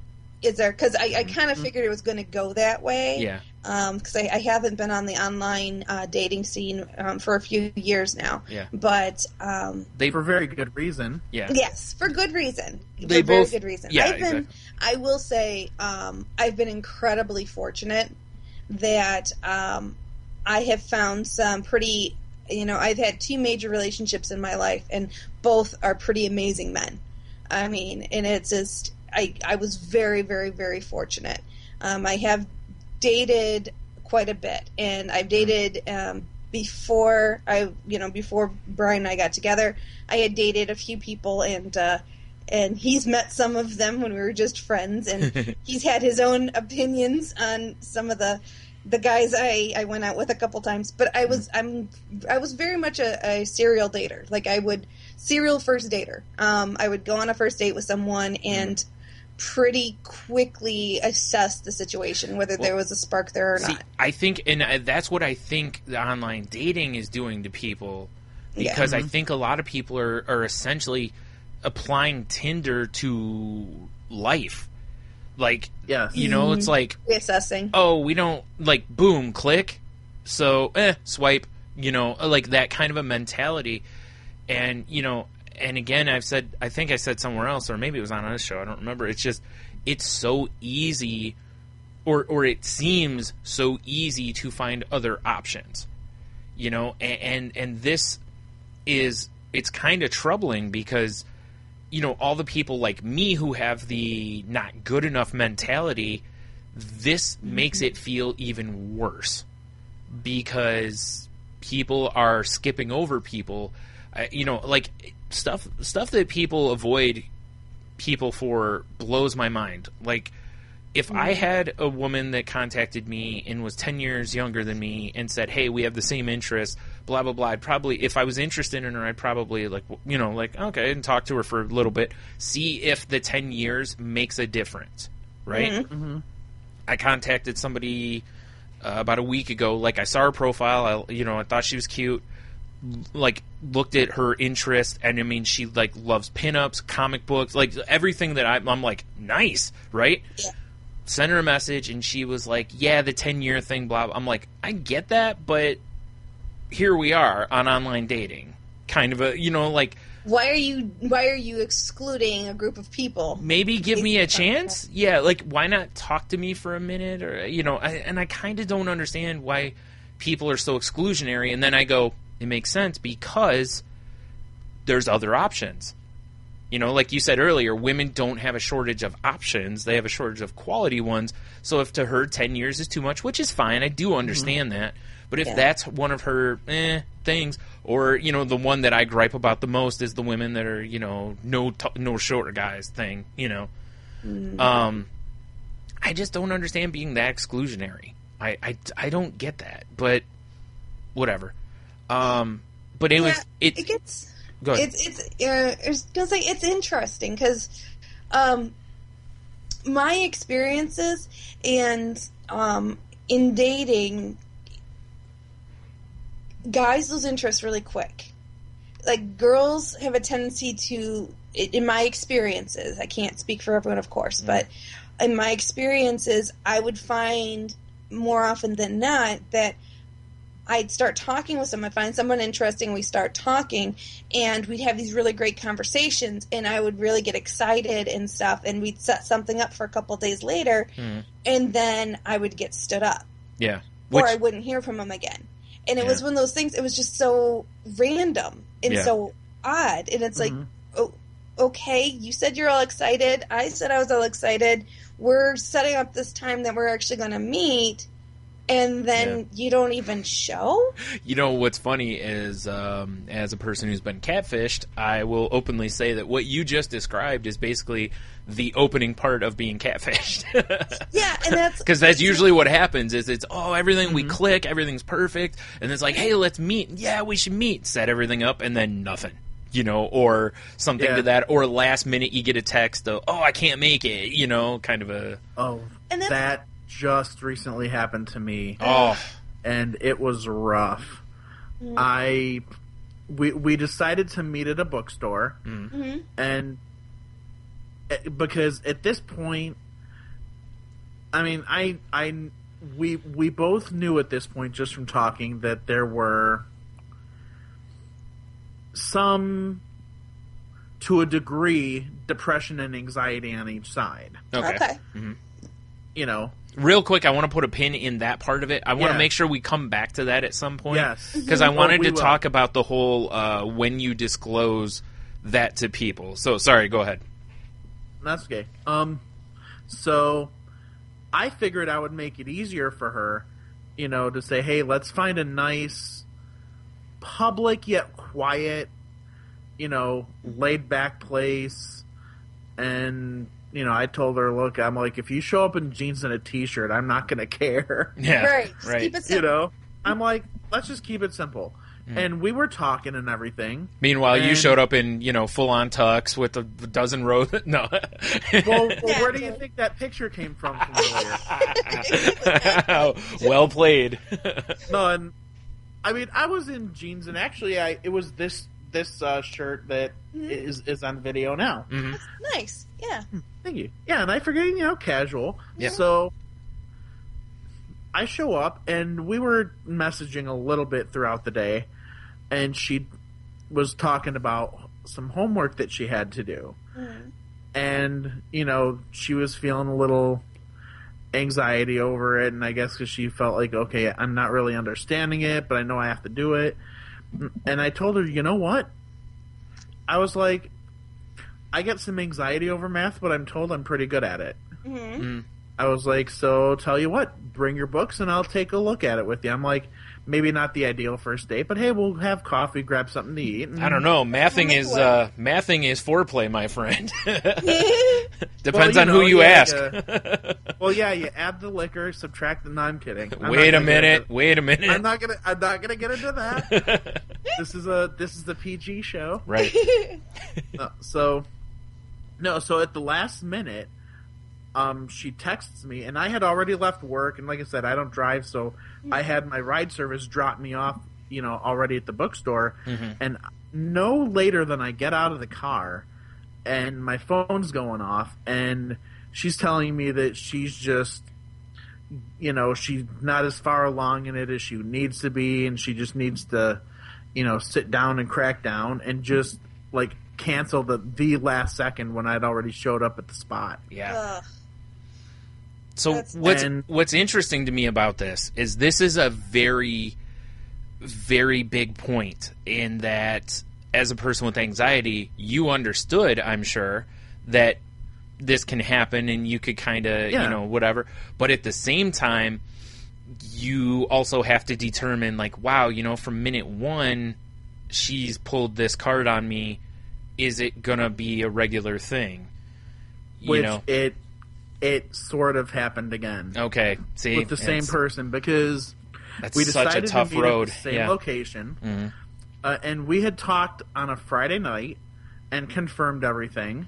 Is there? Because I kind of figured it was going to go that way. Yeah. Because I haven't been on the online dating scene for a few years now. Yeah. But for very good reason. Yeah. Yes, for good reason. They for both, very good reason. Yeah, exactly. I will say I've been incredibly fortunate that I have found some pretty. I've had 2 major relationships in my life, and both are pretty amazing men. I mean, and it's just. I was very, very, very fortunate. I have dated quite a bit, and I've dated before Bryan and I got together. I had dated a few people, and he's met some of them when we were just friends, and he's had his own opinions on some of the guys I went out with a couple times. But I was very much a serial dater. Serial first dater. I would go on a first date with someone and pretty quickly assess the situation, whether there was a spark there or not. I think, and that's what I think the online dating is doing to people, because I think a lot of people are essentially applying Tinder to life. It's like reassessing. Oh, we don't boom, click, so swipe. Like that kind of a mentality, and And again, I think I said somewhere else, or maybe it was on this show, I don't remember. It's just, it's so easy, or it seems so easy to find other options, and this is, it's kind of troubling because, all the people like me who have the not good enough mentality, this makes it feel even worse because people are skipping over people, stuff that people avoid people for blows my mind. Like, if I had a woman that contacted me and was 10 years younger than me and said, hey, we have the same interests, blah, blah, blah, I'd probably, if I was interested in her, I'd probably, okay, and talk to her for a little bit, see if the 10 years makes a difference, right? I contacted somebody about a week ago. Like, I saw her profile. I thought she was cute. Like, looked at her interest, and I mean, she like loves pinups, comic books, like everything that I'm like, nice, right? Yeah. Sent her a message, and she was like, yeah, the 10-year thing, blah, blah. I'm like, I get that, but here we are on online dating. Kind of a, like... Why are you excluding a group of people? Maybe give me a chance? Yeah, like, why not talk to me for a minute? Or, I kind of don't understand why people are so exclusionary. And then I go, it makes sense because there's other options. Like you said earlier, women don't have a shortage of options. They have a shortage of quality ones. So if to her 10 years is too much, which is fine, I do understand that. But if that's one of her things, or, the one that I gripe about the most is the women that are, no shorter guys thing, I just don't understand being that exclusionary. I don't get that, but whatever. But anyways, it gets... Go ahead. It's interesting because my experiences and in dating, guys lose interest really quick. Like, girls have a tendency to, in my experiences, I can't speak for everyone, of course, but in my experiences, I would find more often than not that I'd start talking with someone, find someone interesting, we start talking, and we'd have these really great conversations, and I would really get excited and stuff, and we'd set something up for a couple days later, and then I would get stood up. Yeah. Or I wouldn't hear from him again. And it was one of those things, it was just so random and so odd, and it's like, oh, okay, you said you're all excited, I said I was all excited, we're setting up this time that we're actually going to meet, and then you don't even show? What's funny is, as a person who's been catfished, I will openly say that what you just described is basically the opening part of being catfished. Yeah, and that's... Because that's usually what happens, is it's, everything, we click, everything's perfect, and it's like, hey, let's meet. Yeah, we should meet. Set everything up, and then nothing. Or something to that. Or last minute you get a text of, I can't make it, kind of a... Oh, and that just recently happened to me. Oh. And it was rough. We decided to meet at a bookstore. And because at this point, I mean, we both knew at this point, just from talking, that there were some, to a degree, depression and anxiety on each side. Okay. Real quick, I want to put a pin in that part of it. I want to make sure we come back to that at some point. Yes. Because I wanted to talk about the whole when you disclose that to people. So, sorry, go ahead. That's okay. So I figured I would make it easier for her, to say, hey, let's find a nice, public yet quiet, laid back place. And, I told her, look, I'm like, if you show up in jeans and a t-shirt, I'm not going to care. Yeah. Right. Right. Keep it simple. I'm like, let's just keep it simple. And we were talking and everything. Meanwhile, you showed up in, full-on tux with a dozen rows. No. Well, where do you think that picture came from earlier? Well played. No, and I mean, I was in jeans, and actually, it was this shirt that is on video now. That's nice. Yeah. Thank you. Yeah, and I forget, casual. Yeah. So I show up, and we were messaging a little bit throughout the day, and she was talking about some homework that she had to do. And, she was feeling a little anxiety over it, and I guess because she felt like, okay, I'm not really understanding it, but I know I have to do it. And I told her, you know what? I was like, I get some anxiety over math, but I'm told I'm pretty good at it. I was like, so tell you what, bring your books and I'll take a look at it with you. I'm like, maybe not the ideal first date, but hey, we'll have coffee, grab something to eat. I don't know. Mathing is foreplay, my friend. Depends on who you ask. Well, yeah, you add the liquor, subtract the. No, I'm kidding. Wait a minute. I'm not gonna get into that. This is the PG show, right? So at the last minute, she texts me, and I had already left work, and like I said, I don't drive, so I had my ride service drop me off, already at the bookstore, and no later than I get out of the car, and my phone's going off, and she's telling me that she's just, she's not as far along in it as she needs to be, and she just needs to, sit down and crack down, and just, like, cancel the last second when I'd already showed up at the spot. Yeah. Ugh. So what's interesting to me about this is a very, very big point in that as a person with anxiety, you understood, I'm sure, that this can happen and you could kind of, whatever. But at the same time, you also have to determine, like, wow, from minute one, she's pulled this card on me. Is it going to be a regular thing? It sort of happened again. Okay. See, with the same person, because that's we decided such a tough to meet road. at the same location. And we had talked on a Friday night and confirmed everything.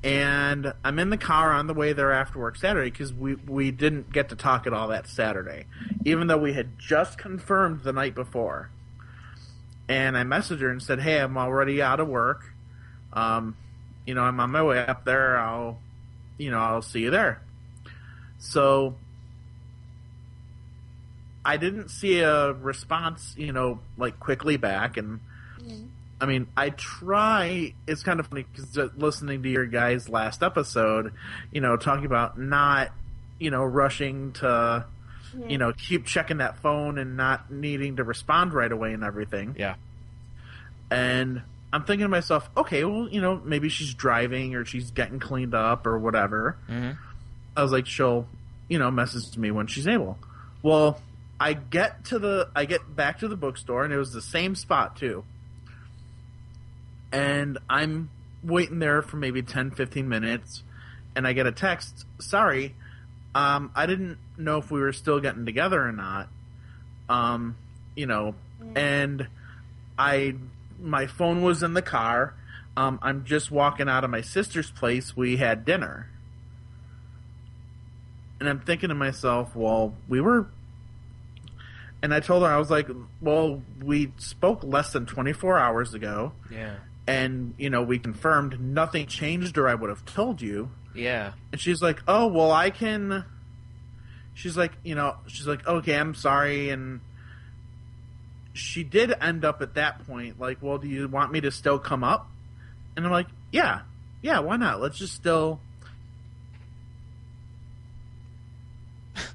And I'm in the car on the way there after work Saturday, because we didn't get to talk at all that Saturday, even though we had just confirmed the night before. And I messaged her and said, hey, I'm already out of work. I'm on my way up there. I'll see you there. So I didn't see a response, like quickly back. And I mean, I try. It's kind of funny because listening to your guys' last episode, talking about not, rushing to, keep checking that phone and not needing to respond right away and everything. Yeah. And I'm thinking to myself, okay, well, maybe she's driving or she's getting cleaned up or whatever. I was like, she'll, message me when she's able. Well, I get back to the bookstore, and it was the same spot too. And I'm waiting there for maybe 10, 15 minutes, and I get a text, sorry, I didn't know if we were still getting together or not. And my phone was in the car. I'm just walking out of my sister's place. We had dinner. And I'm thinking to myself, well, and I told her, I was like, well, we spoke less than 24 hours ago. Yeah. And, we confirmed nothing changed, or I would have told you. Yeah. And she's like, oh, well, I can... She's like, okay, I'm sorry. And she did end up at that point, like, well, do you want me to still come up? And I'm like, yeah, why not? Let's just still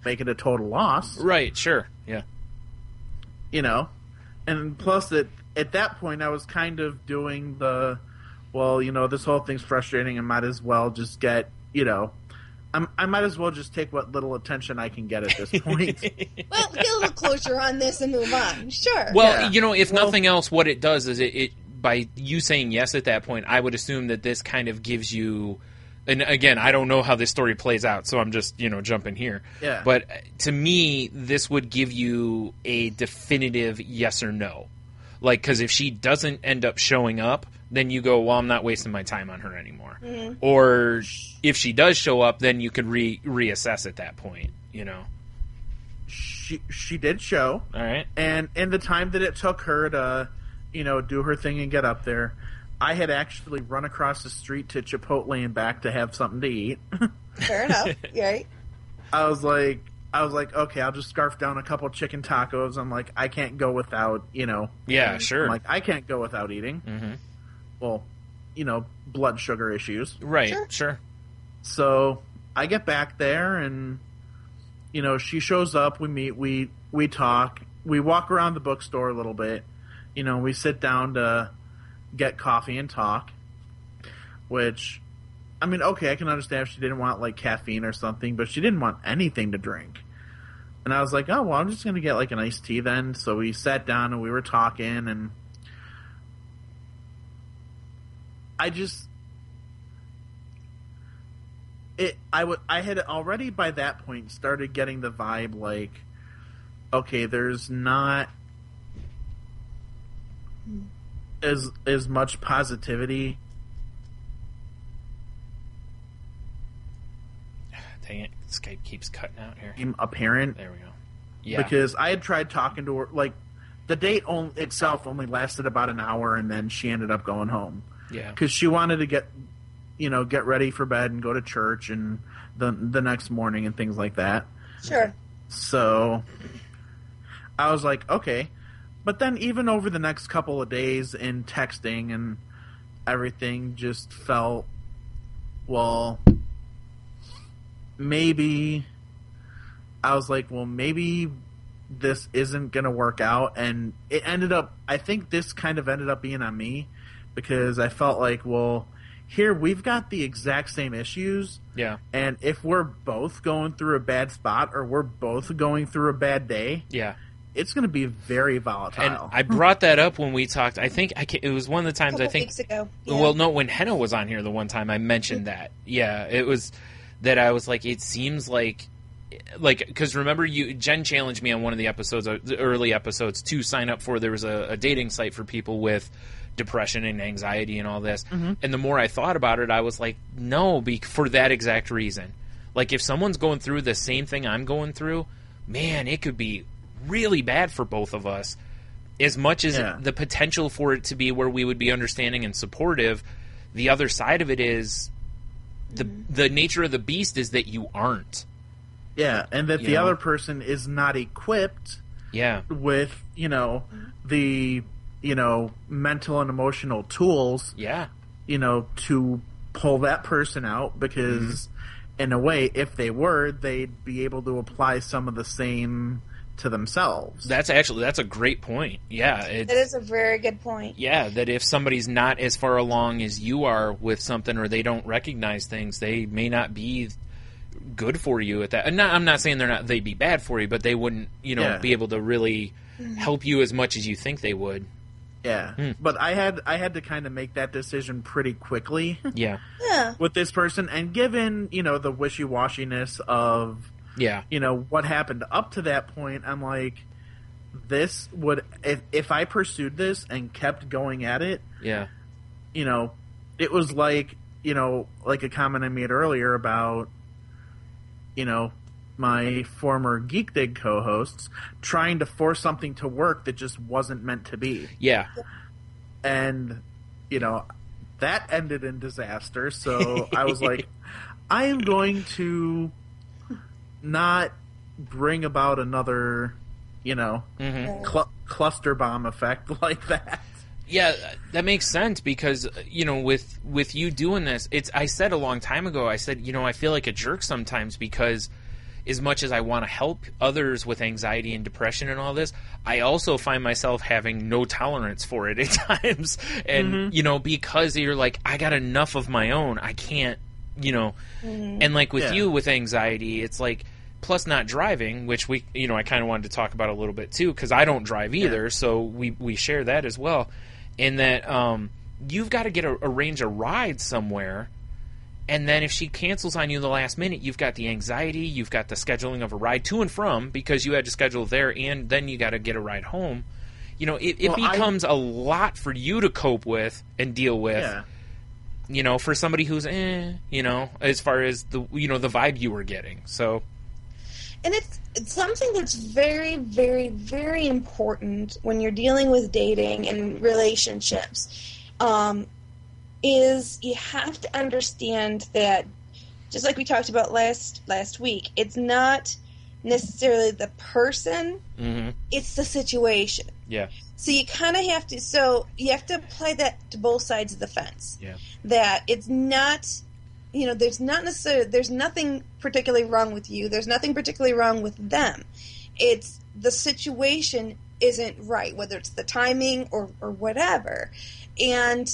make it a total loss. Right, sure, yeah. And plus, at that point, I was kind of doing this whole thing's frustrating, and might as well just get, I might as well just take what little attention I can get at this point. Well, get a little closure on this and move on. Sure. Well, if nothing else, what it does is it by you saying yes at that point, I would assume that this kind of gives you, and again, I don't know how this story plays out, so I'm just, jumping here. Yeah. But to me, this would give you a definitive yes or no. Like, because if she doesn't end up showing up, then you go, well, I'm not wasting my time on her anymore. Or if she does show up, then you could reassess at that point, She did show. All right. And in the time that it took her to, do her thing and get up there, I had actually run across the street to Chipotle and back to have something to eat. Fair enough. Right. I was like, okay, I'll just scarf down a couple chicken tacos. I'm like, I can't go without, Yeah, sure. I'm like, I can't go without eating. Well, blood sugar issues. Right, sure. So I get back there, and, she shows up. We meet. We talk. We walk around the bookstore a little bit. We sit down to get coffee and talk, which, I mean, okay, I can understand if she didn't want, like, caffeine or something, but she didn't want anything to drink. And I was like, oh, well, I'm just going to get, like, an iced tea then. So we sat down and we were talking, and I had already by that point started getting the vibe like, okay, there's not as much positivity Dang it, Skype keeps cutting out here. Apparent. There we go. Yeah. Because I had tried talking to her, like, the date itself only lasted about an hour, and then she ended up going home. Yeah. Because she wanted to get ready for bed and go to church and the next morning and things like that. Sure. So I was like, okay. But then even over the next couple of days in texting and everything just felt, well, maybe I was like, well, maybe this isn't going to work out. And it ended up, I think this kind of ended up being on me because I felt like, well, here we've got the exact same issues. Yeah. And if we're both going through a bad spot or we're both going through a bad day, Yeah. it's going to be very volatile. And I brought that up when we talked. I think it was one of the times, A couple weeks ago. Yeah. Well, no, when Henna was on here the one time, I mentioned that. Yeah, it was that I was like, it seems like, because remember, Jen challenged me on one of the episodes, the early episodes, to sign up for. There was a dating site for people with depression and anxiety and all this. Mm-hmm. And the more I thought about it, I was like, no, for that exact reason. Like, if someone's going through the same thing I'm going through, man, it could be really bad for both of us. As much as the potential for it to be where we would be understanding and supportive, the other side of it is the nature of the beast is that you aren't. Yeah, and that the other person is not equipped with, the, mental and emotional tools, to pull that person out because, in a way, if they were, they'd be able to apply some of the same to themselves. That's a great point. Yeah. That is a very good point. Yeah, that if somebody's not as far along as you are with something or they don't recognize things, they may not be good for you at that. And I'm not saying they'd be bad for you, but they wouldn't, be able to really help you as much as you think they would. Yeah. But I had to kind of make that decision pretty quickly. Yeah. With this person, and given, the wishy-washiness of what happened up to that point, I'm like, this would, if I pursued this and kept going at it, it was like a comment I made earlier about, my former Geek Dig co-hosts trying to force something to work that just wasn't meant to be. Yeah. And, that ended in disaster, so I was like, I am going to not bring about another, cluster bomb effect like that. Yeah, that makes sense because, with you doing this, I said a long time ago, I said, I feel like a jerk sometimes because as much as I want to help others with anxiety and depression and all this, I also find myself having no tolerance for it at times. And, because you're like, I got enough of my own, I can't, and like with you with anxiety, it's like, plus not driving, which we, I kind of wanted to talk about a little bit too, because I don't drive either, so we share that as well. In that you've got to arrange a ride somewhere, and then if she cancels on you the last minute, you've got the anxiety, you've got the scheduling of a ride to and from because you had to schedule there, and then you got to get a ride home. It becomes a lot for you to cope with and deal with. Yeah. For somebody who's as far as the the vibe you were getting. So. And it's something that's very, very, very important when you're dealing with dating and relationships, is you have to understand that, just like we talked about last week, it's not necessarily the person, it's the situation. Yeah. So you kind of have to, apply that to both sides of the fence. Yeah. That it's not... there's nothing particularly wrong with you. There's nothing particularly wrong with them. It's the situation isn't right, whether it's the timing or whatever. And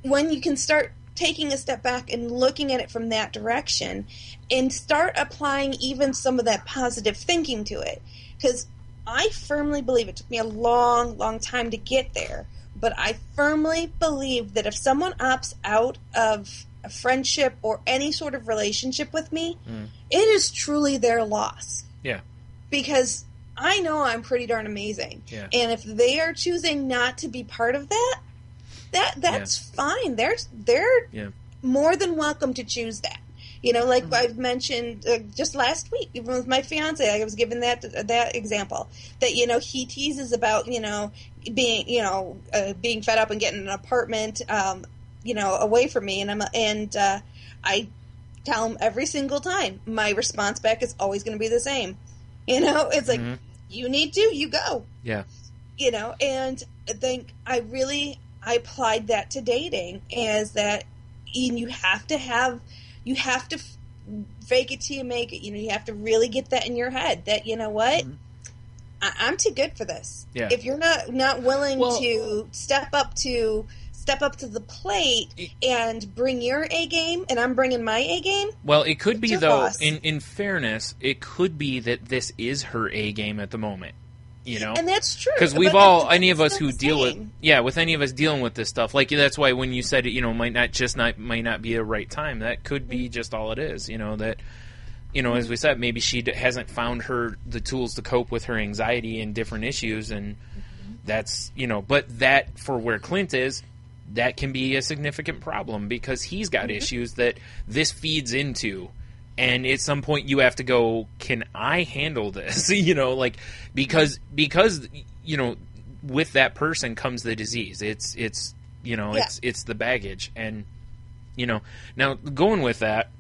when you can start taking a step back and looking at it from that direction and start applying even some of that positive thinking to it. Because I firmly believe, it took me a long, long time to get there, but I firmly believe that if someone opts out of a friendship or any sort of relationship with me, it is truly their loss. Yeah. Because I know I'm pretty darn amazing. Yeah. And if they are choosing not to be part of that's fine. They're more than welcome to choose that. You know, like I've mentioned just last week, even with my fiance, I was given that example that, you know, he teases about, you know, being fed up and getting an apartment, you know, away from me, and I tell him every single time, my response back is always going to be the same. You know, it's like, you need to, you go. Yeah. You know, and I think I applied that to dating, is that you have to fake it till you make it. You know, you have to really get that in your head that, you know what, I'm too good for this. Yeah. If you're not willing to step up to the plate and bring your A game, and I'm bringing my A game. Well, it could be, though, boss. in fairness, it could be that this is her A game at the moment. You know, and that's true, because we've any of us who deal with any of us dealing with this stuff, like, that's why when you said it, you know, might not be a right time, that could be just all it is. You know, that, you know, as we said, maybe she hasn't found the tools to cope with her anxiety and different issues, and that's, you know, but that, for where Clint is, that can be a significant problem, because he's got issues that this feeds into. And at some point you have to go, can I handle this? You know, like, because, you know, with that person comes the disease. It's you know, it's the baggage. And, you know, now going with that,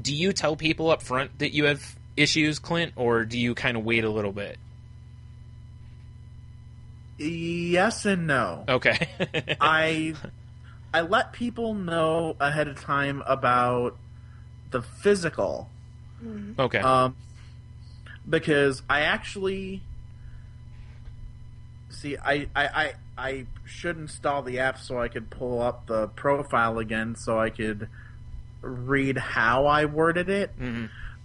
do you tell people up front that you have issues, Clint, or do you kind of wait a little bit? Yes and no. Okay. I let people know ahead of time about the physical. Okay. Because I actually see. I should install the app so I could pull up the profile again so I could read how I worded it.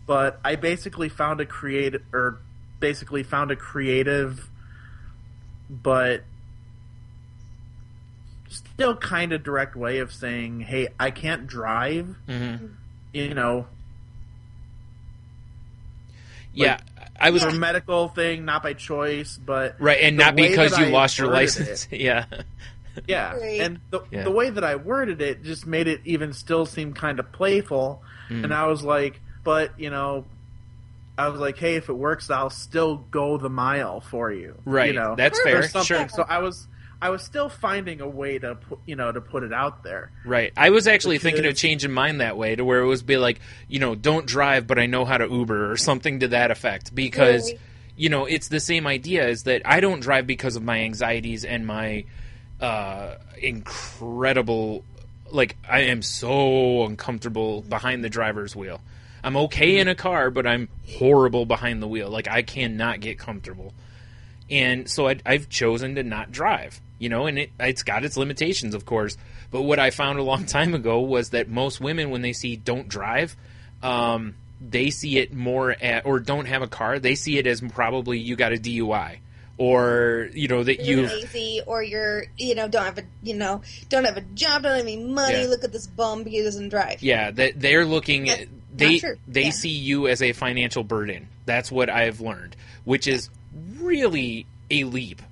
But I basically found a creative, but still kind of direct way of saying, "Hey, I can't drive." You know, yeah, I was a medical thing, not by choice, but right, and not because you lost your license. Yeah, Right. And the way that I worded it just made it even still seem kind of playful. And I was like, but, you know, I was like, hey, if it works, I'll still go the mile for you. Right, you know, that's fair. Sure. So I was still finding a way to put it out there. Right. I was actually thinking of changing mine that way to where it was be like, you know, don't drive, but I know how to Uber or something to that effect, because, you know, it's the same idea, is that I don't drive because of my anxieties and my incredible, like, I am so uncomfortable behind the driver's wheel. I'm okay in a car, but I'm horrible behind the wheel. Like, I cannot get comfortable. And so I've chosen to not drive, you know, and it's got its limitations, of course. But what I found a long time ago was that most women, when they see don't drive, they see it more or don't have a car, they see it as probably you got a DUI. Or, you know, that you're lazy, or you're, you know, don't have a job, don't have any money. Look at this bum because he doesn't drive. Yeah, that they're looking at, they see you as a financial burden. That's what I've learned, which is really a leap.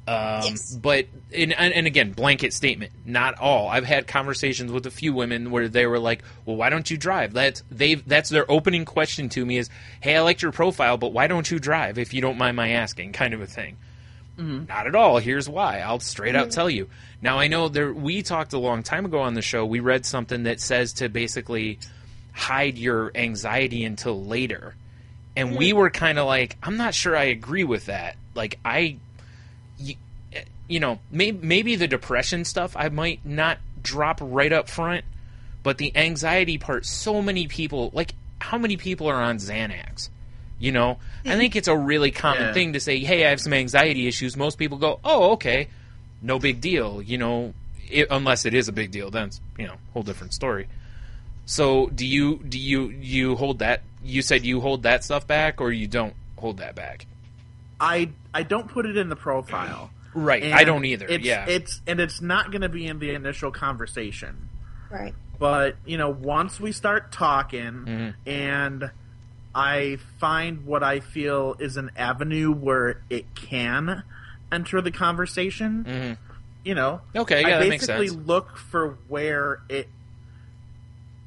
But and again, blanket statement, not all. I've had conversations with a few women where they were like, well, why don't you drive? That's their opening question to me is, hey, I liked your profile, but why don't you drive, if you don't mind my asking, kind of a thing. Not at all. Here's why. I'll straight out tell you. Now, I know we talked a long time ago on the show, we read something that says to basically hide your anxiety until later. And we were kind of like, I'm not sure I agree with that. Like, you know, maybe the depression stuff I might not drop right up front, but the anxiety part, so many people, like, how many people are on Xanax? You know, I think it's a really common thing to say, hey, I have some anxiety issues. Most people go, oh, okay, no big deal, you know, unless it is a big deal, then it's, you know, a whole different story. So do you hold that? You said you hold that stuff back, or you don't hold that back? I don't put it in the profile. Right, I don't either. It's not going to be in the initial conversation. Right. But, you know, once we start talking and I find what I feel is an avenue where it can enter the conversation, you know, okay, yeah, I that makes basically sense. look for where it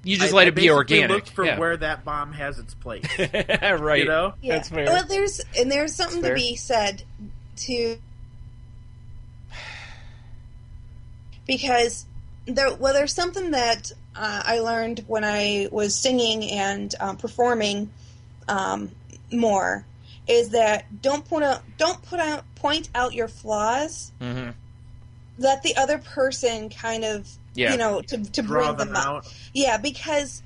You just let it be organic. Look for where that bomb has its place. Right. You know? Yeah. That's fair. Well, there's something to be said to, because there's something that I learned when I was singing and performing more, is that don't point out your flaws. Mm-hmm. Let the other person kind of to bring them out. Yeah, because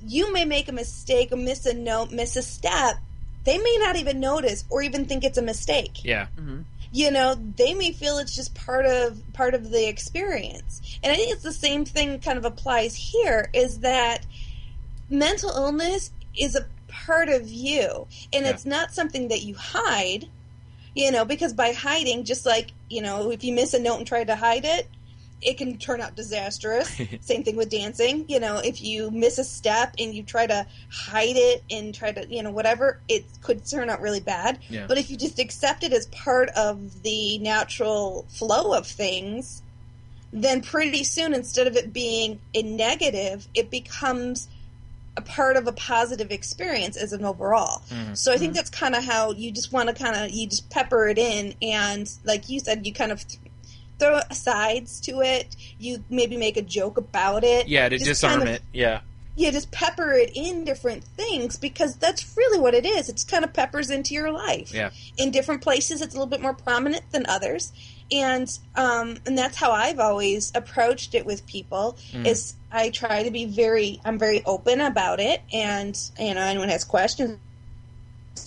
you may make a mistake, or miss a note, miss a step. They may not even notice or even think it's a mistake. Yeah. Mm-hmm. You know, they may feel it's just part of the experience. And I think it's the same thing kind of applies here, is that mental illness is a part of you, and it's not something that you hide, you know, because by hiding, just like, you know, if you miss a note and try to hide it, it can turn out disastrous. Same thing with dancing. You know, if you miss a step and you try to hide it and try to, you know, whatever, it could turn out really bad. Yeah. But if you just accept it as part of the natural flow of things, then pretty soon, instead of it being a negative, it becomes a part of a positive experience as an overall. Mm-hmm. So I think that's kind of how you just want to you just pepper it in, and like you said, you kind of throw sides to it. You maybe make a joke about it. Yeah, to disarm it. Yeah. Yeah, just pepper it in different things, because that's really what it is. It's kind of peppers into your life. Yeah. In different places, it's a little bit more prominent than others. And that's how I've always approached it with people, is I try to be I'm very open about it. And, you know, anyone has questions,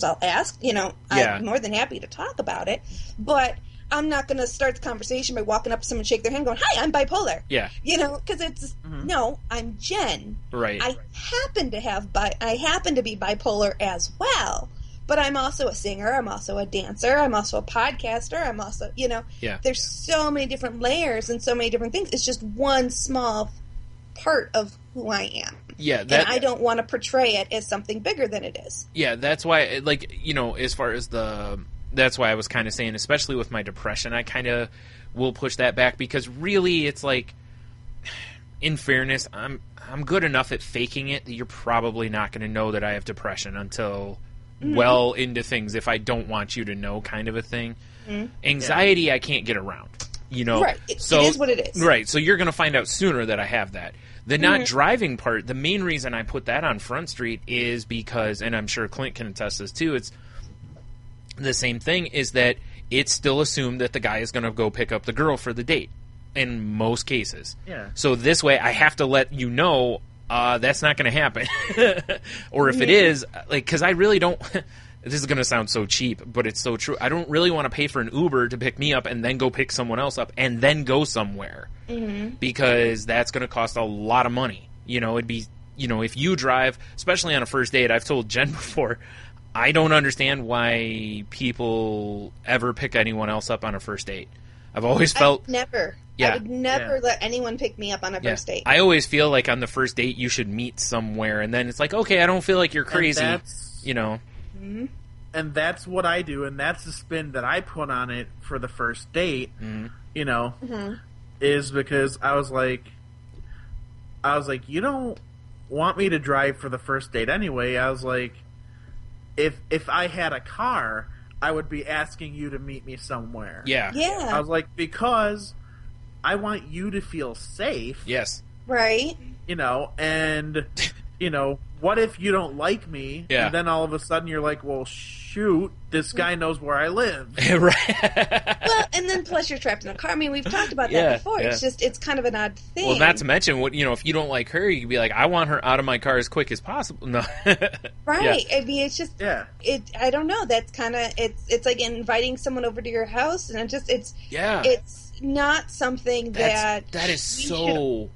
I'll ask, you know, I'm more than happy to talk about it. But I'm not going to start the conversation by walking up to someone, shake their hand, going, "Hi, I'm bipolar." Yeah. You know, because it's no, I'm Jen. Right. I happen to be bipolar as well, but I'm also a singer. I'm also a dancer. I'm also a podcaster. I'm also, you know, there's so many different layers and so many different things. It's just one small part of who I am. Yeah, and I don't want to portray it as something bigger than it is. Yeah, that's why, like, you know, as far as that's why I was kind of saying, especially with my depression, I kind of will push that back, because really it's like, in fairness, I'm good enough at faking it that you're probably not going to know that I have depression until well into things, if I don't want you to know, kind of a thing. Anxiety, I can't get around, you know. Right. It is what it is. Right. So you're going to find out sooner that I have that. The not driving part, the main reason I put that on Front Street is because, and I'm sure Clint can attest this too, it's the same thing, is that it's still assumed that the guy is going to go pick up the girl for the date in most cases. Yeah. So this way I have to let you know that's not going to happen. Or if it is, like, because I really don't this is going to sound so cheap, but it's so true. I don't really want to pay for an Uber to pick me up and then go pick someone else up and then go somewhere. Because that's going to cost a lot of money. You know, it'd be, you know, if you drive, especially on a first date, I've told Jen before, I don't understand why people ever pick anyone else up on a first date. I've always felt... I would never let anyone pick me up on a first date. I always feel like on the first date you should meet somewhere, and then it's like, okay, I don't feel like you're crazy, you know. And that's what I do, and that's the spin that I put on it for the first date, you know, is because I was like, you don't want me to drive for the first date anyway. I was like, if I had a car, I would be asking you to meet me somewhere. Yeah. I was like, because I want you to feel safe. Yes. Right. You know, and, you know, what if you don't like me? Yeah. And then all of a sudden you're like, well, shoot, this guy knows where I live. Right. Well, and then plus you're trapped in a car. I mean, we've talked about that before. It's just, it's kind of an odd thing. Well, not to mention, what, you know, if you don't like her, you could be like, I want her out of my car as quick as possible. No. Right. I mean, it's just, I don't know. That's kind of, it's like inviting someone over to your house, and it's not something that is so...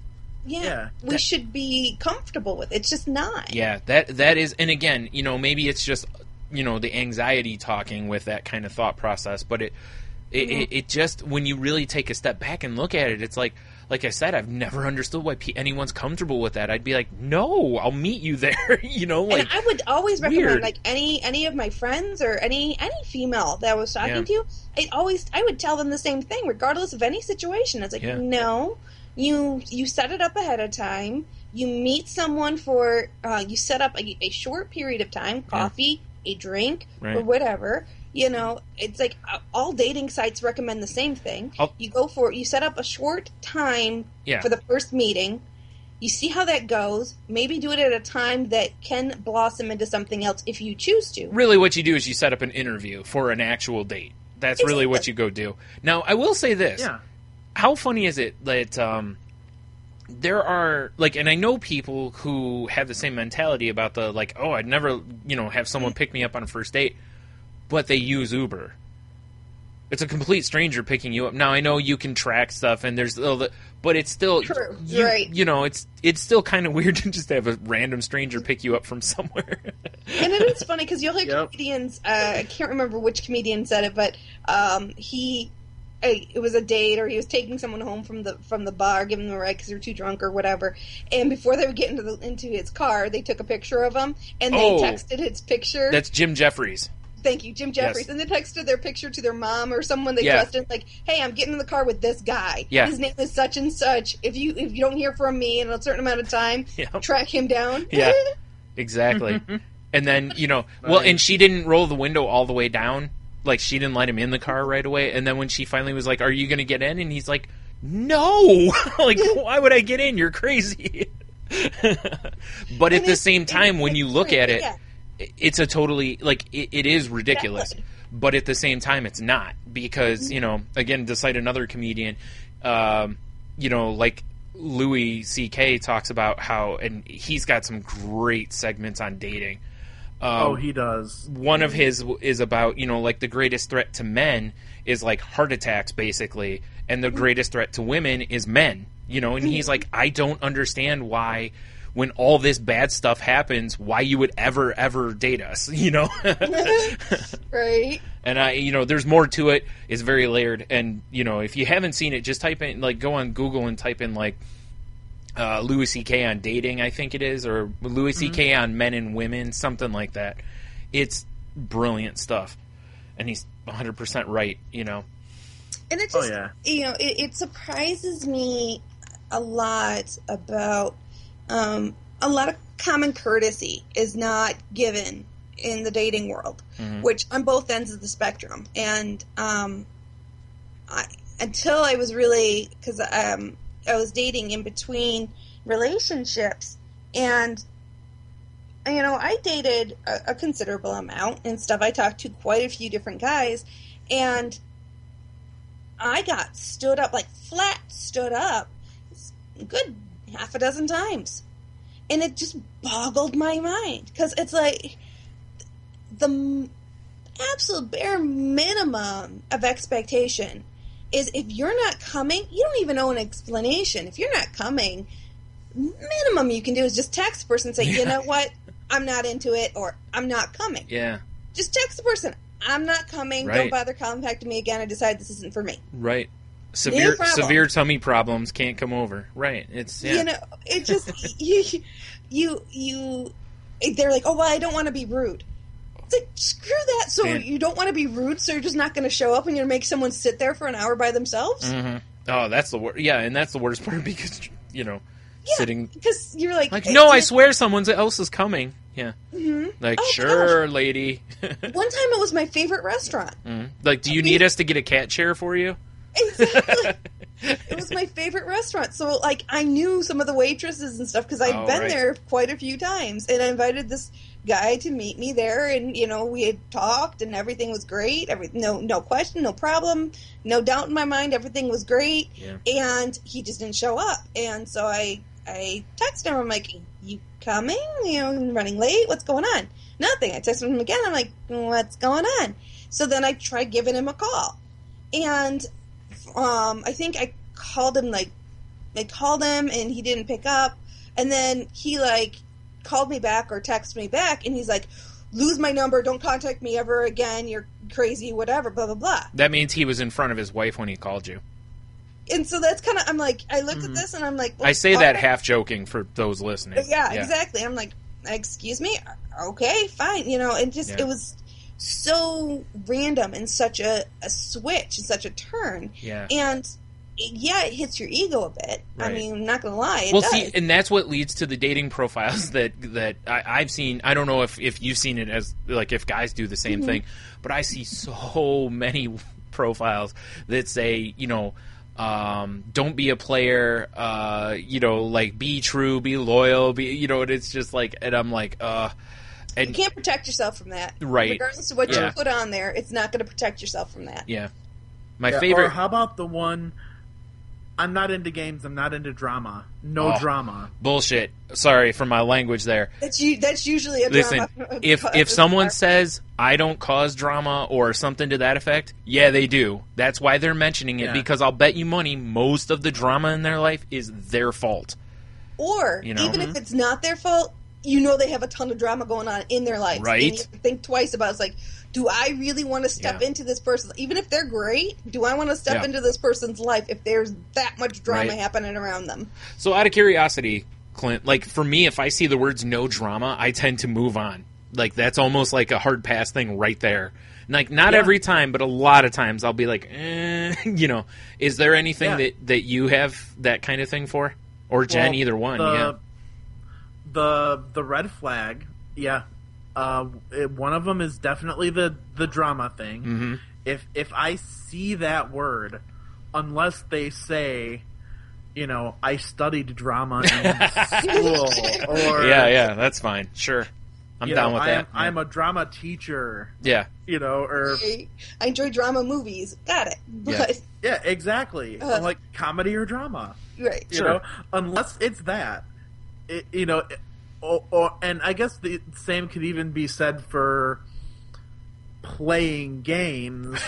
we should be comfortable with. It's just not. Yeah, that is, and again, you know, maybe it's just, you know, the anxiety talking with that kind of thought process, but it just, when you really take a step back and look at it, it's like I said, I've never understood why anyone's comfortable with that. I'd be like, no, I'll meet you there, you know, like. And I would always recommend, like, any of my friends or any female that I was talking to, I would tell them the same thing, regardless of any situation. It's like, no. You set it up ahead of time. You meet someone for, you set up a short period of time, coffee, a drink, or whatever. You know, it's like all dating sites recommend the same thing. You set up a short time for the first meeting. You see how that goes. Maybe do it at a time that can blossom into something else if you choose to. Really what you do is you set up an interview for an actual date. That's really what you go do. Now, I will say this. Yeah. How funny is it that there are, like, and I know people who have the same mentality about the, like, oh, I'd never, have someone pick me up on a first date, but they use Uber. It's a complete stranger picking you up. Now, I know you can track stuff, and there's, but it's still, true, right? It's still kind of weird to just have a random stranger pick you up from somewhere. And it is funny because you'll hear comedians. I can't remember which comedian said it, but it was a date, or he was taking someone home from the bar, giving them a ride because they're too drunk or whatever. And before they would get into his car, they took a picture of him and they texted his picture. That's Jim Jeffries. Thank you, Jim Jeffries. Yes. And they texted their picture to their mom or someone they trusted, like, "Hey, I'm getting in the car with this guy. Yeah. His name is such and such. If you don't hear from me in a certain amount of time, track him down." Yeah, exactly. And then and she didn't roll the window all the way down. Like, she didn't let him in the car right away. And then when she finally was like, "Are you going to get in?" and he's like, "No." Like, why would I get in? You're crazy. But at the same time, when you look at it. Yeah. It's a totally, like, it is ridiculous, but at the same time, it's not, because, again, to cite another comedian, like Louis C.K. talks about how, and he's got some great segments on dating. He does. One of his is about, like, the greatest threat to men is, like, heart attacks, basically, and the greatest threat to women is men, and he's like, I don't understand why, when all this bad stuff happens, why you would ever date us, Right. And there's more to it. It's very layered. And, if you haven't seen it, just type in, like, go on Google and type in, like, Louis C.K. on dating, I think it is, or Louis C.K. on men and women, something like that. It's brilliant stuff. And he's 100% right, And it just, it surprises me a lot about... a lot of common courtesy is not given in the dating world, which on both ends of the spectrum. And until I was really, because I was dating in between relationships, and I dated a considerable amount and stuff. I talked to quite a few different guys, and I got stood up, like flat stood up, good half a dozen times. And it just boggled my mind, because it's like the absolute bare minimum of expectation is, if you're not coming, you don't even owe an explanation. If you're not coming, minimum you can do is just text the person and say, you know what, I'm not into it, or I'm not coming. Yeah. Just text the person, I'm not coming, don't bother contacting me again, I decide this isn't for me. Right. Severe tummy problems, can't come over. Right. It's it just you they're like, oh well, I don't want to be rude. It's like, screw that. So you don't want to be rude, so you're just not going to show up and you're going to make someone sit there for an hour by themselves? Mm-hmm. Oh, that's the worst. Yeah, and that's the worst part, because sitting, because you're like no, I swear someone else is coming. Yeah. Mm-hmm. Like, sure, lady. One time it was my favorite restaurant. Mm-hmm. Like, do you need us to get a cat chair for you? Exactly. It was my favorite restaurant. So, like, I knew some of the waitresses and stuff because I'd been there quite a few times. And I invited this guy to meet me there. And, we had talked and everything was great. No question, no problem, no doubt in my mind. Everything was great. Yeah. And he just didn't show up. And so I texted him. I'm like, you coming? I'm running late. What's going on? Nothing. I texted him again. I'm like, what's going on? So then I tried giving him a call. And... I think I called him, I called him and he didn't pick up, and then he called me back or texted me back, and he's like, lose my number, don't contact me ever again, you're crazy, whatever, blah, blah, blah. That means he was in front of his wife when he called you. And so that's kind of, I'm like, I looked at this and I'm like, well, I say that half joking for those listening. Yeah, exactly. I'm like, excuse me? Okay, fine. And just, it was so random and such a switch and such a turn. Yeah. And it hits your ego a bit. Right. I mean, I'm not gonna lie. It Well, does. see, and that's what leads to the dating profiles that I've seen. I don't know if you've seen it as, like, if guys do the same thing, but I see so many profiles that say, don't be a player, like, be true, be loyal, and it's just like, and I'm like, and you can't protect yourself from that. Right. Regardless of what you put on there, it's not going to protect yourself from that. Yeah. My favorite. Or how about the one, I'm not into games, I'm not into drama. No drama. Bullshit. Sorry for my language there. That's usually a Listen, drama. if someone says, I don't cause drama or something to that effect, yeah, they do. That's why they're mentioning it, because I'll bet you money most of the drama in their life is their fault. Or, even if it's not their fault, they have a ton of drama going on in their lives. Right. And you have to think twice about it. It's like, do I really want to step into this person? Even if they're great, do I want to step into this person's life if there's that much drama happening around them? So out of curiosity, Clint, like, for me, if I see the words no drama, I tend to move on. Like, that's almost like a hard pass thing right there. Like, not every time, but a lot of times I'll be like, is there anything that you have that kind of thing for? Or Jen, either one, The red flag, one of them is definitely the drama thing. Mm-hmm. If I see that word, unless they say, I studied drama in school, or that's fine. Sure, I'm down with that. I'm a drama teacher. Yeah, or I enjoy drama movies. Got it. But exactly. Like comedy or drama, right? Sure. Unless it's that, and I guess the same could even be said for playing games,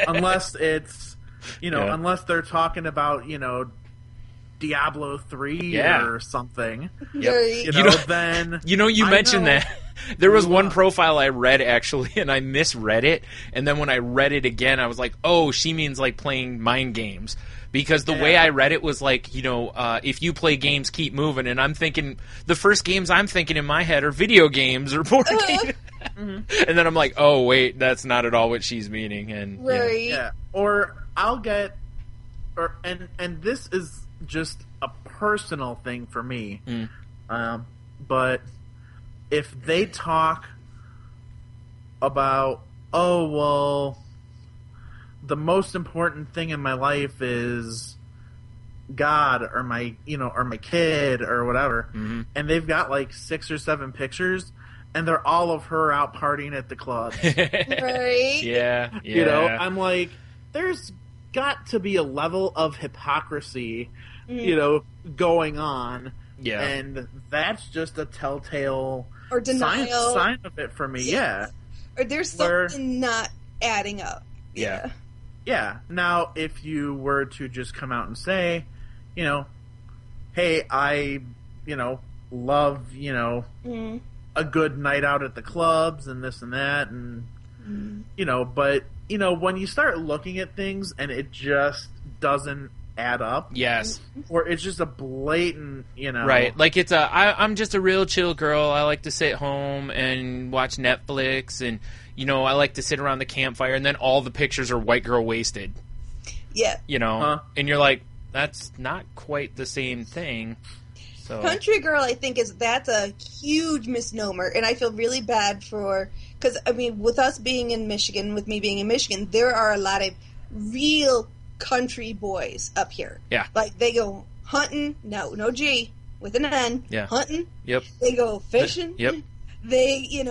unless it's, unless they're talking about, Diablo 3 or something. Yep. Then... You mentioned that. There was one profile I read, actually, and I misread it, and then when I read it again, I was like, oh, she means, like, playing mind games. Because the way I read it was like, if you play games, keep moving. And I'm thinking, the first games I'm thinking in my head are video games or board games. And then I'm like, oh, wait, that's not at all what she's meaning. And right. Yeah. Or I'll get, and this is just a personal thing for me. But if they talk about, oh, well, the most important thing in my life is God or my kid or whatever, and they've got like 6 or 7 pictures, and they're all of her out partying at the club. Right? Yeah. I'm like, there's got to be a level of hypocrisy, going on. Yeah. And that's just a telltale or denial sign of it for me. Yeah. Or there's something not adding up. Yeah. Yeah. Now, if you were to just come out and say, hey, I, love, a good night out at the clubs and this and that, and, but, when you start looking at things and it just doesn't add up. Yes. Or it's just a blatant, Right. Like it's I'm just a real chill girl. I like to sit home and watch Netflix, and, I like to sit around the campfire, and then all the pictures are white girl wasted. Yeah. And you're like, that's not quite the same thing. So country girl, I think, that's a huge misnomer, and I feel really bad because, I mean, with us being in Michigan, with me being in Michigan, there are a lot of real country boys up here. Yeah. Like, they go hunting, no G, with an N, hunting. Yep. They go fishing. Yep. They,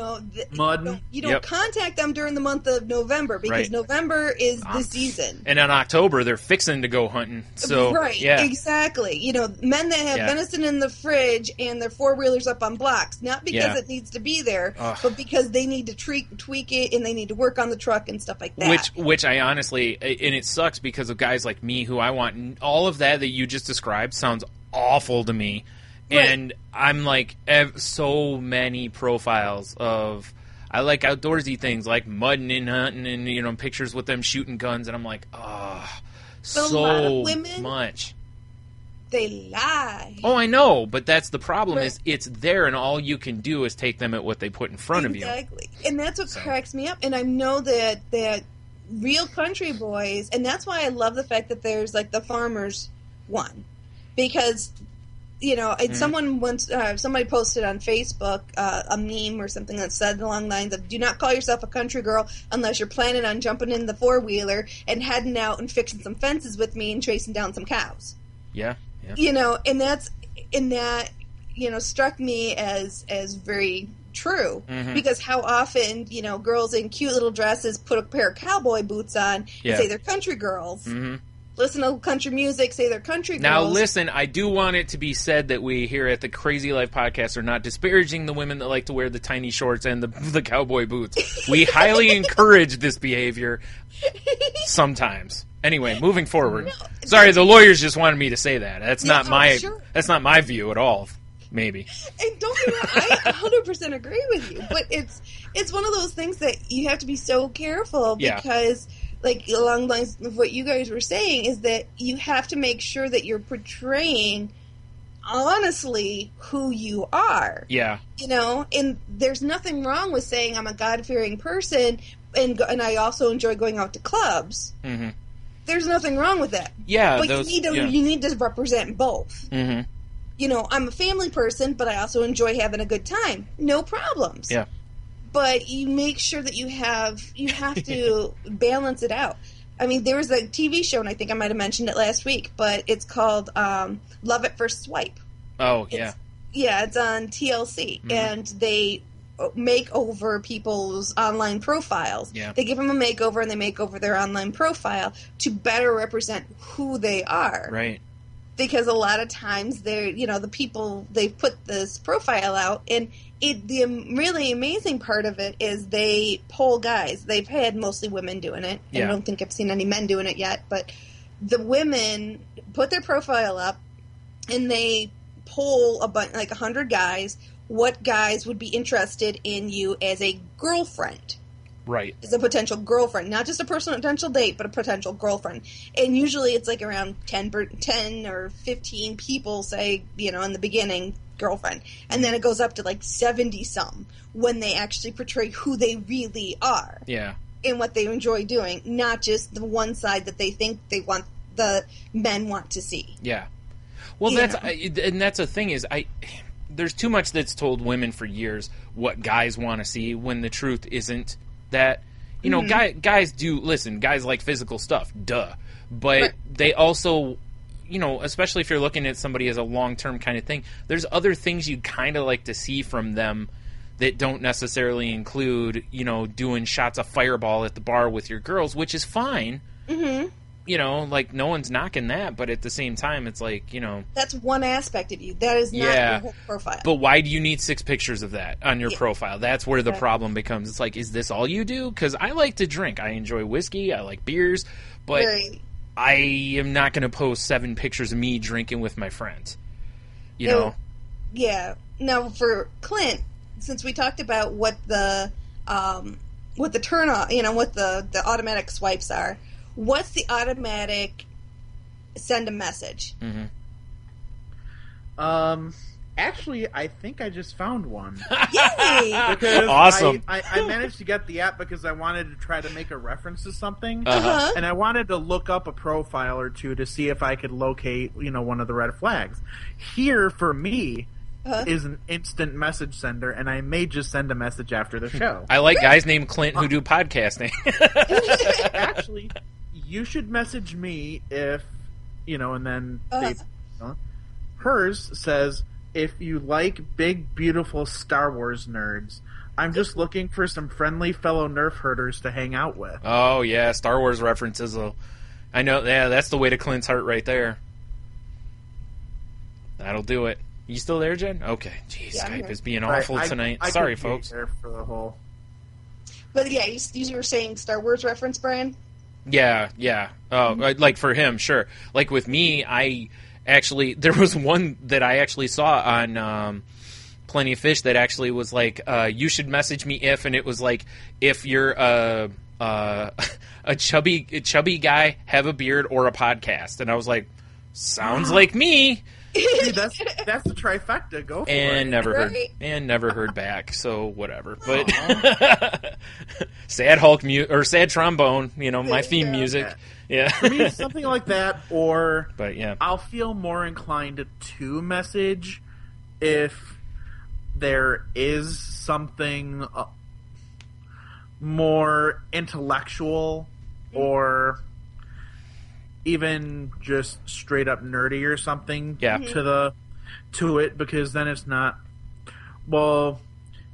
mudding. You don't contact them during the month of November because November is the season. And in October, they're fixing to go hunting. So right, exactly. Men that have venison in the fridge and their 4-wheelers up on blocks, not because it needs to be there, but because they need to tweak it and they need to work on the truck and stuff like that. Which I honestly, and it sucks because of guys like me who I want all of that you just described sounds awful to me. Right. And I'm like, so many profiles of, I like outdoorsy things like mudding and hunting and, pictures with them shooting guns. And I'm like, so a lot of women, much. They lie. Oh, I know. But that's the problem is it's there and all you can do is take them at what they put in front of you. Exactly. And that's what cracks me up. And I know that real country boys, and that's why I love the fact that there's like the farmers one, because someone once somebody posted on Facebook a meme or something that said along the lines of, "Do not call yourself a country girl unless you're planning on jumping in the 4-wheeler and heading out and fixing some fences with me and chasing down some cows." Yeah. And that struck me as very true, because how often girls in cute little dresses put a pair of cowboy boots on and say they're country girls, listen to country music, say they're country girls. Now listen, I do want it to be said that we here at the Crazy Life Podcast are not disparaging the women that like to wear the tiny shorts and the cowboy boots. We highly encourage this behavior sometimes. Anyway, moving forward. Sorry, the lawyers just wanted me to say that. That's not my view at all. Maybe. And don't get me wrong, I 100% agree with you. But it's one of those things that you have to be so careful, because, like, along the lines of what you guys were saying, is that you have to make sure that you're portraying honestly who you are. Yeah. And there's nothing wrong with saying I'm a God-fearing person, and I also enjoy going out to clubs. Mm-hmm. There's nothing wrong with that. Yeah. But you need to represent both. Mm-hmm. I'm a family person, but I also enjoy having a good time. No problems. Yeah. But you make sure that you have to balance it out. I mean, there was a TV show, and I think I might have mentioned it last week, but it's called Love at First Swipe. Oh, yeah. It's on TLC, and they make over people's online profiles. Yeah. They give them a makeover, and they make over their online profile to better represent who they are. Right. Because a lot of times they're, the people, they've put this profile out, and the really amazing part of it is they poll guys. They've had mostly women doing it. Yeah. I don't think I've seen any men doing it yet, but the women put their profile up, and they poll like 100 guys. What guys would be interested in you as a girlfriend? Right. As a potential girlfriend. Not just a potential date, but a potential girlfriend. And usually it's like around 10 or 15 people say, in the beginning, girlfriend. And then it goes up to like 70-some when they actually portray who they really are. Yeah. And what they enjoy doing. Not just the one side that they think the men want to see. Yeah. Well, that's the thing is, there's too much that's told women for years what guys want to see, when the truth isn't that. Guys do listen. Guys like physical stuff, duh. But they also, especially if you're looking at somebody as a long-term kind of thing, there's other things you'd kind of like to see from them that don't necessarily include, doing shots of Fireball at the bar with your girls, which is fine. Mm-hmm. Like, no one's knocking that, but at the same time, it's like, That's one aspect of you. That is not your whole profile. But why do you need 6 pictures of that on your profile? That's where the problem becomes. It's like, is this all you do? Because I like to drink. I enjoy whiskey. I like beers. But I am not going to post 7 pictures of me drinking with my friends. Yeah. Now, for Clint, since we talked about what the turn on, what the automatic swipes are, what's the automatic send a message? Mm-hmm. Actually, I think I just found one. Yay! Because awesome. I managed to get the app because I wanted to try to make a reference to something. Uh-huh. And I wanted to look up a profile or two to see if I could locate, one of the red flags. Here, for me, is an instant message sender, and I may just send a message after the show. I like guys named Clint who do podcasting. Actually, you should message me if, and then hers says, if you like big, beautiful Star Wars nerds, I'm just looking for some friendly fellow nerf herders to hang out with. Oh, yeah, Star Wars references. I know, that's the way to Clint's heart right there. That'll do it. You still there, Jen? Okay. Jeez, Skype is being awful tonight. Sorry, folks. There for the whole... But yeah, you were saying Star Wars reference, Brian? Yeah. Oh, like for him, sure. Like with me, there was one that I actually saw on Plenty of Fish that actually was like, you should message me if, and it was like, if you're a chubby guy, have a beard, or a podcast. And I was like, sounds like me. See, that's the trifecta. Go for it. And never heard back. So whatever. But sad Hulk or sad trombone, my theme music. Yeah. For me, it's something like that, or but yeah, I'll feel more inclined to message if there is something more intellectual or even just straight up nerdy or something to it, because then it's not, well,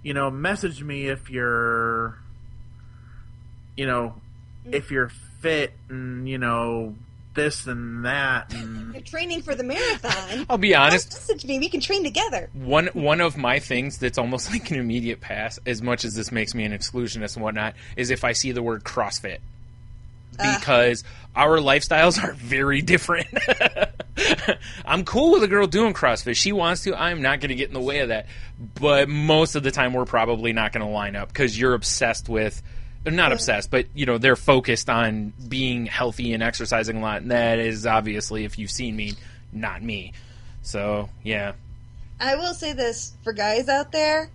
message me if you're if you're fit and this and that and you're training for the marathon. I'll be honest, message me, we can train together. One of my things that's almost like an immediate pass, as much as this makes me an exclusionist and whatnot, is if I see the word CrossFit, because our lifestyles are very different. I'm cool with a girl doing CrossFit. She wants to. I'm not going to get in the way of that. But most of the time, we're probably not going to line up because you're obsessed with, not obsessed, but they're focused on being healthy and exercising a lot. And that is obviously, if you've seen me, not me. So yeah. I will say this for guys out there: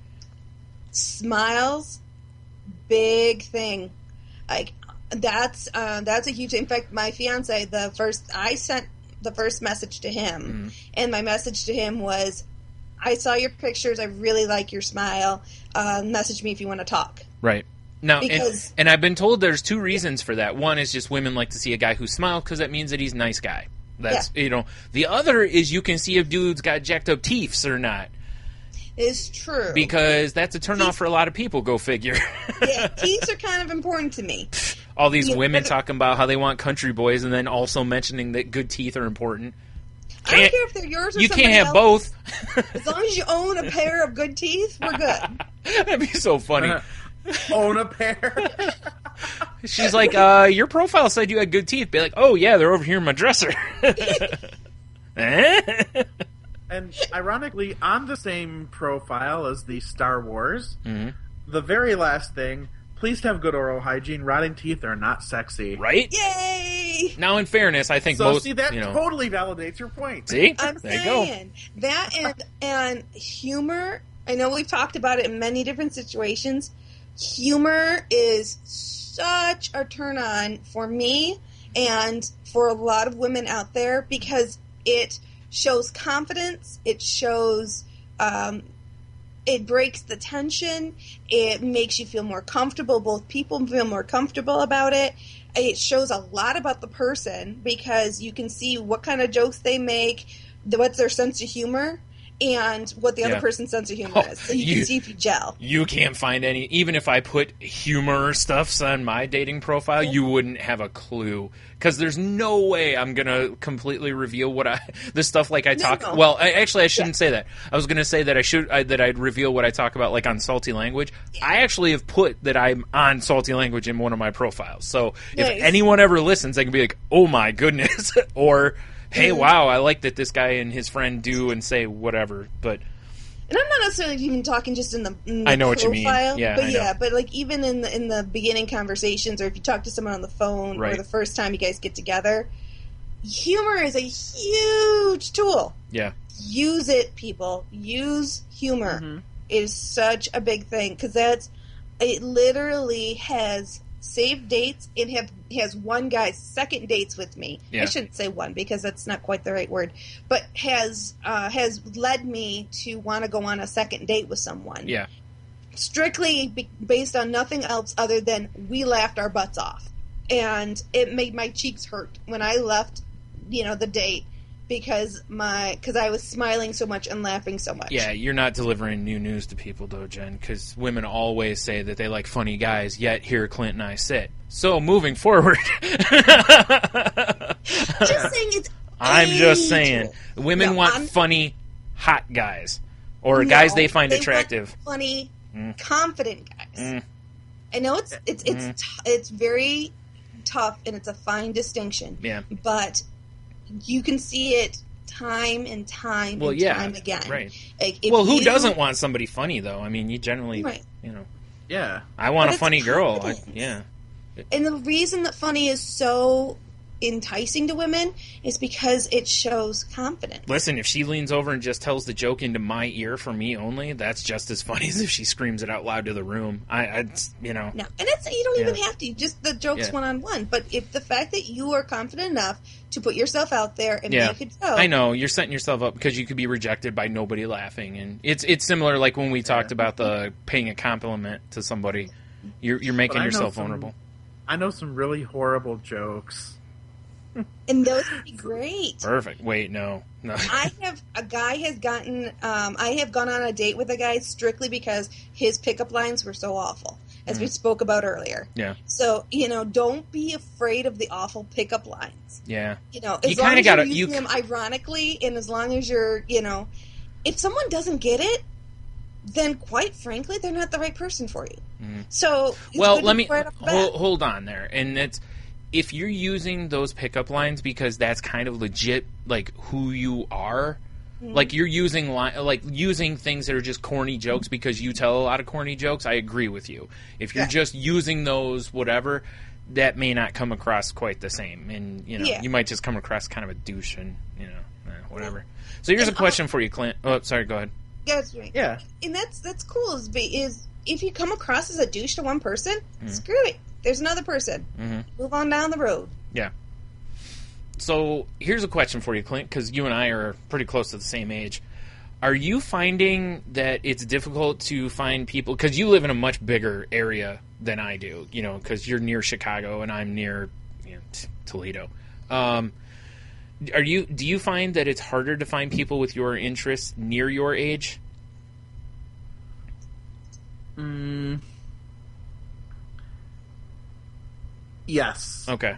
smiles, big thing. Like that's a huge. In fact, my fiance, I sent the first message to him, and my message to him was, I saw your pictures, I really like your smile, message me if you want to talk. Right. Now, and I've been told there's two reasons for that. One is just women like to see a guy who smiles because that means that he's a nice guy. That's The other is you can see if dude's got jacked up teeths or not. It's true. Because that's a turnoff for a lot of people, go figure. Yeah, teeth are kind of important to me. All these women talking about how they want country boys and then also mentioning that good teeth are important. I don't care if they're yours or you can't have both. As long as you own a pair of good teeth, we're good. That'd be so funny. Own a pair? She's like, your profile said you had good teeth. Be like, oh yeah, they're over here in my dresser. And ironically, on the same profile as the Star Wars, the very last thing, please have good oral hygiene. Rotting teeth are not sexy. Right? Yay! Now, in fairness, I think so see, that totally validates your point. See? I'm there saying, you go. That and humor, I know we've talked about it in many different situations. Humor is such a turn on for me and for a lot of women out there because it shows confidence, it shows, it breaks the tension, it makes you feel more comfortable, both people feel more comfortable about it. It shows a lot about the person because you can see what kind of jokes they make, what's their sense of humor, and what the other person's sense of humor is. So you can see if you gel. You can't find any, even if I put humor stuffs on my dating profile, you wouldn't have a clue. Because there's no way I'm going to completely reveal the stuff like I talk. No. Well, I shouldn't say that. I was going to say that I'd reveal what I talk about like on Salty Language. Yeah. I actually have put that I'm on Salty Language in one of my profiles. So if anyone ever listens, they can be like, oh my goodness. Or, hey, wow, I like that this guy and his friend do and say whatever. But and I'm not necessarily even talking just in the I know profile, what you mean. Yeah, but like even in the beginning conversations, or if you talk to someone on the phone, or the first time you guys get together, humor is a huge tool. Yeah, use it, people. Use humor. Mm-hmm. It is such a big thing because it literally has saved dates. It has one guy's second dates with me. Yeah. I shouldn't say one because that's not quite the right word, but has led me to want to go on a second date with someone. Yeah, strictly based on nothing else other than we laughed our butts off, and it made my cheeks hurt when I left, the date. Because I was smiling so much and laughing so much. Yeah, you're not delivering new news to people, though, Jen, because women always say that they like funny guys, yet here Clint and I sit. So, moving forward. I'm just saying. Women want funny, hot guys. Or guys they find attractive. Want funny, confident guys. I know it's very tough, and it's a fine distinction. Yeah. But you can see it time and time time again. Right. Like, who doesn't want somebody funny, though? I mean, you generally, Yeah. I want a funny girl. And the reason that funny is so enticing to women is because it shows confidence. Listen, if she leans over and just tells the joke into my ear for me only, that's just as funny as if she screams it out loud to the room. You know. No, and it's, you don't even have to. Just the joke's one-on-one. But if the fact that you are confident enough to put yourself out there and make a joke. I know, you're setting yourself up because you could be rejected by nobody laughing. And it's similar like when we talked about the paying a compliment to somebody. You're making yourself vulnerable. I know some really horrible jokes. And those would be great. Perfect. Wait, no. I have gone on a date with a guy strictly because his pickup lines were so awful, as we spoke about earlier. Yeah. So, don't be afraid of the awful pickup lines. Yeah. As long as you're using them ironically, and as long as you're, if someone doesn't get it, then quite frankly, they're not the right person for you. Mm. So, let me hold on there. And it's, if you're using those pickup lines because that's kind of legit, like, who you are, like, you're using using things that are just corny jokes because you tell a lot of corny jokes, I agree with you. If you're just using those, whatever, that may not come across quite the same. And, you might just come across kind of a douche and, whatever. So here's a question for you, Clint. Oh, sorry, go ahead. Yeah, that's right. Yeah. And that's cool, is if you come across as a douche to one person, screw it. There's another person. Mm-hmm. Move on down the road. Yeah. So here's a question for you, Clint, because you and I are pretty close to the same age. Are you finding that it's difficult to find people, because you live in a much bigger area than I do, because you're near Chicago and I'm near Toledo. Do you find that it's harder to find people with your interests near your age? Yes. Okay.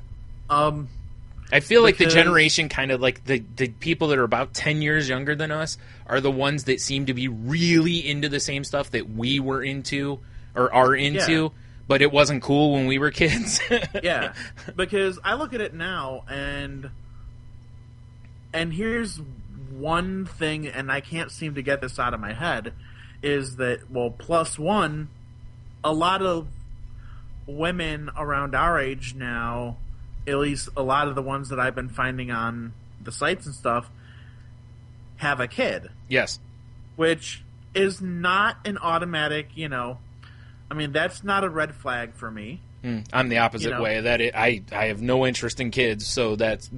I feel like the generation kind of like the people that are about 10 years younger than us are the ones that seem to be really into the same stuff that we were into or are into, but it wasn't cool when we were kids. Yeah. Because I look at it now and here's one thing, and I can't seem to get this out of my head, is that, plus one, a lot of women around our age now, at least a lot of the ones that I've been finding on the sites and stuff, have a kid. Yes. Which is not an automatic, that's not a red flag for me. I'm the opposite way. I have no interest in kids, so that's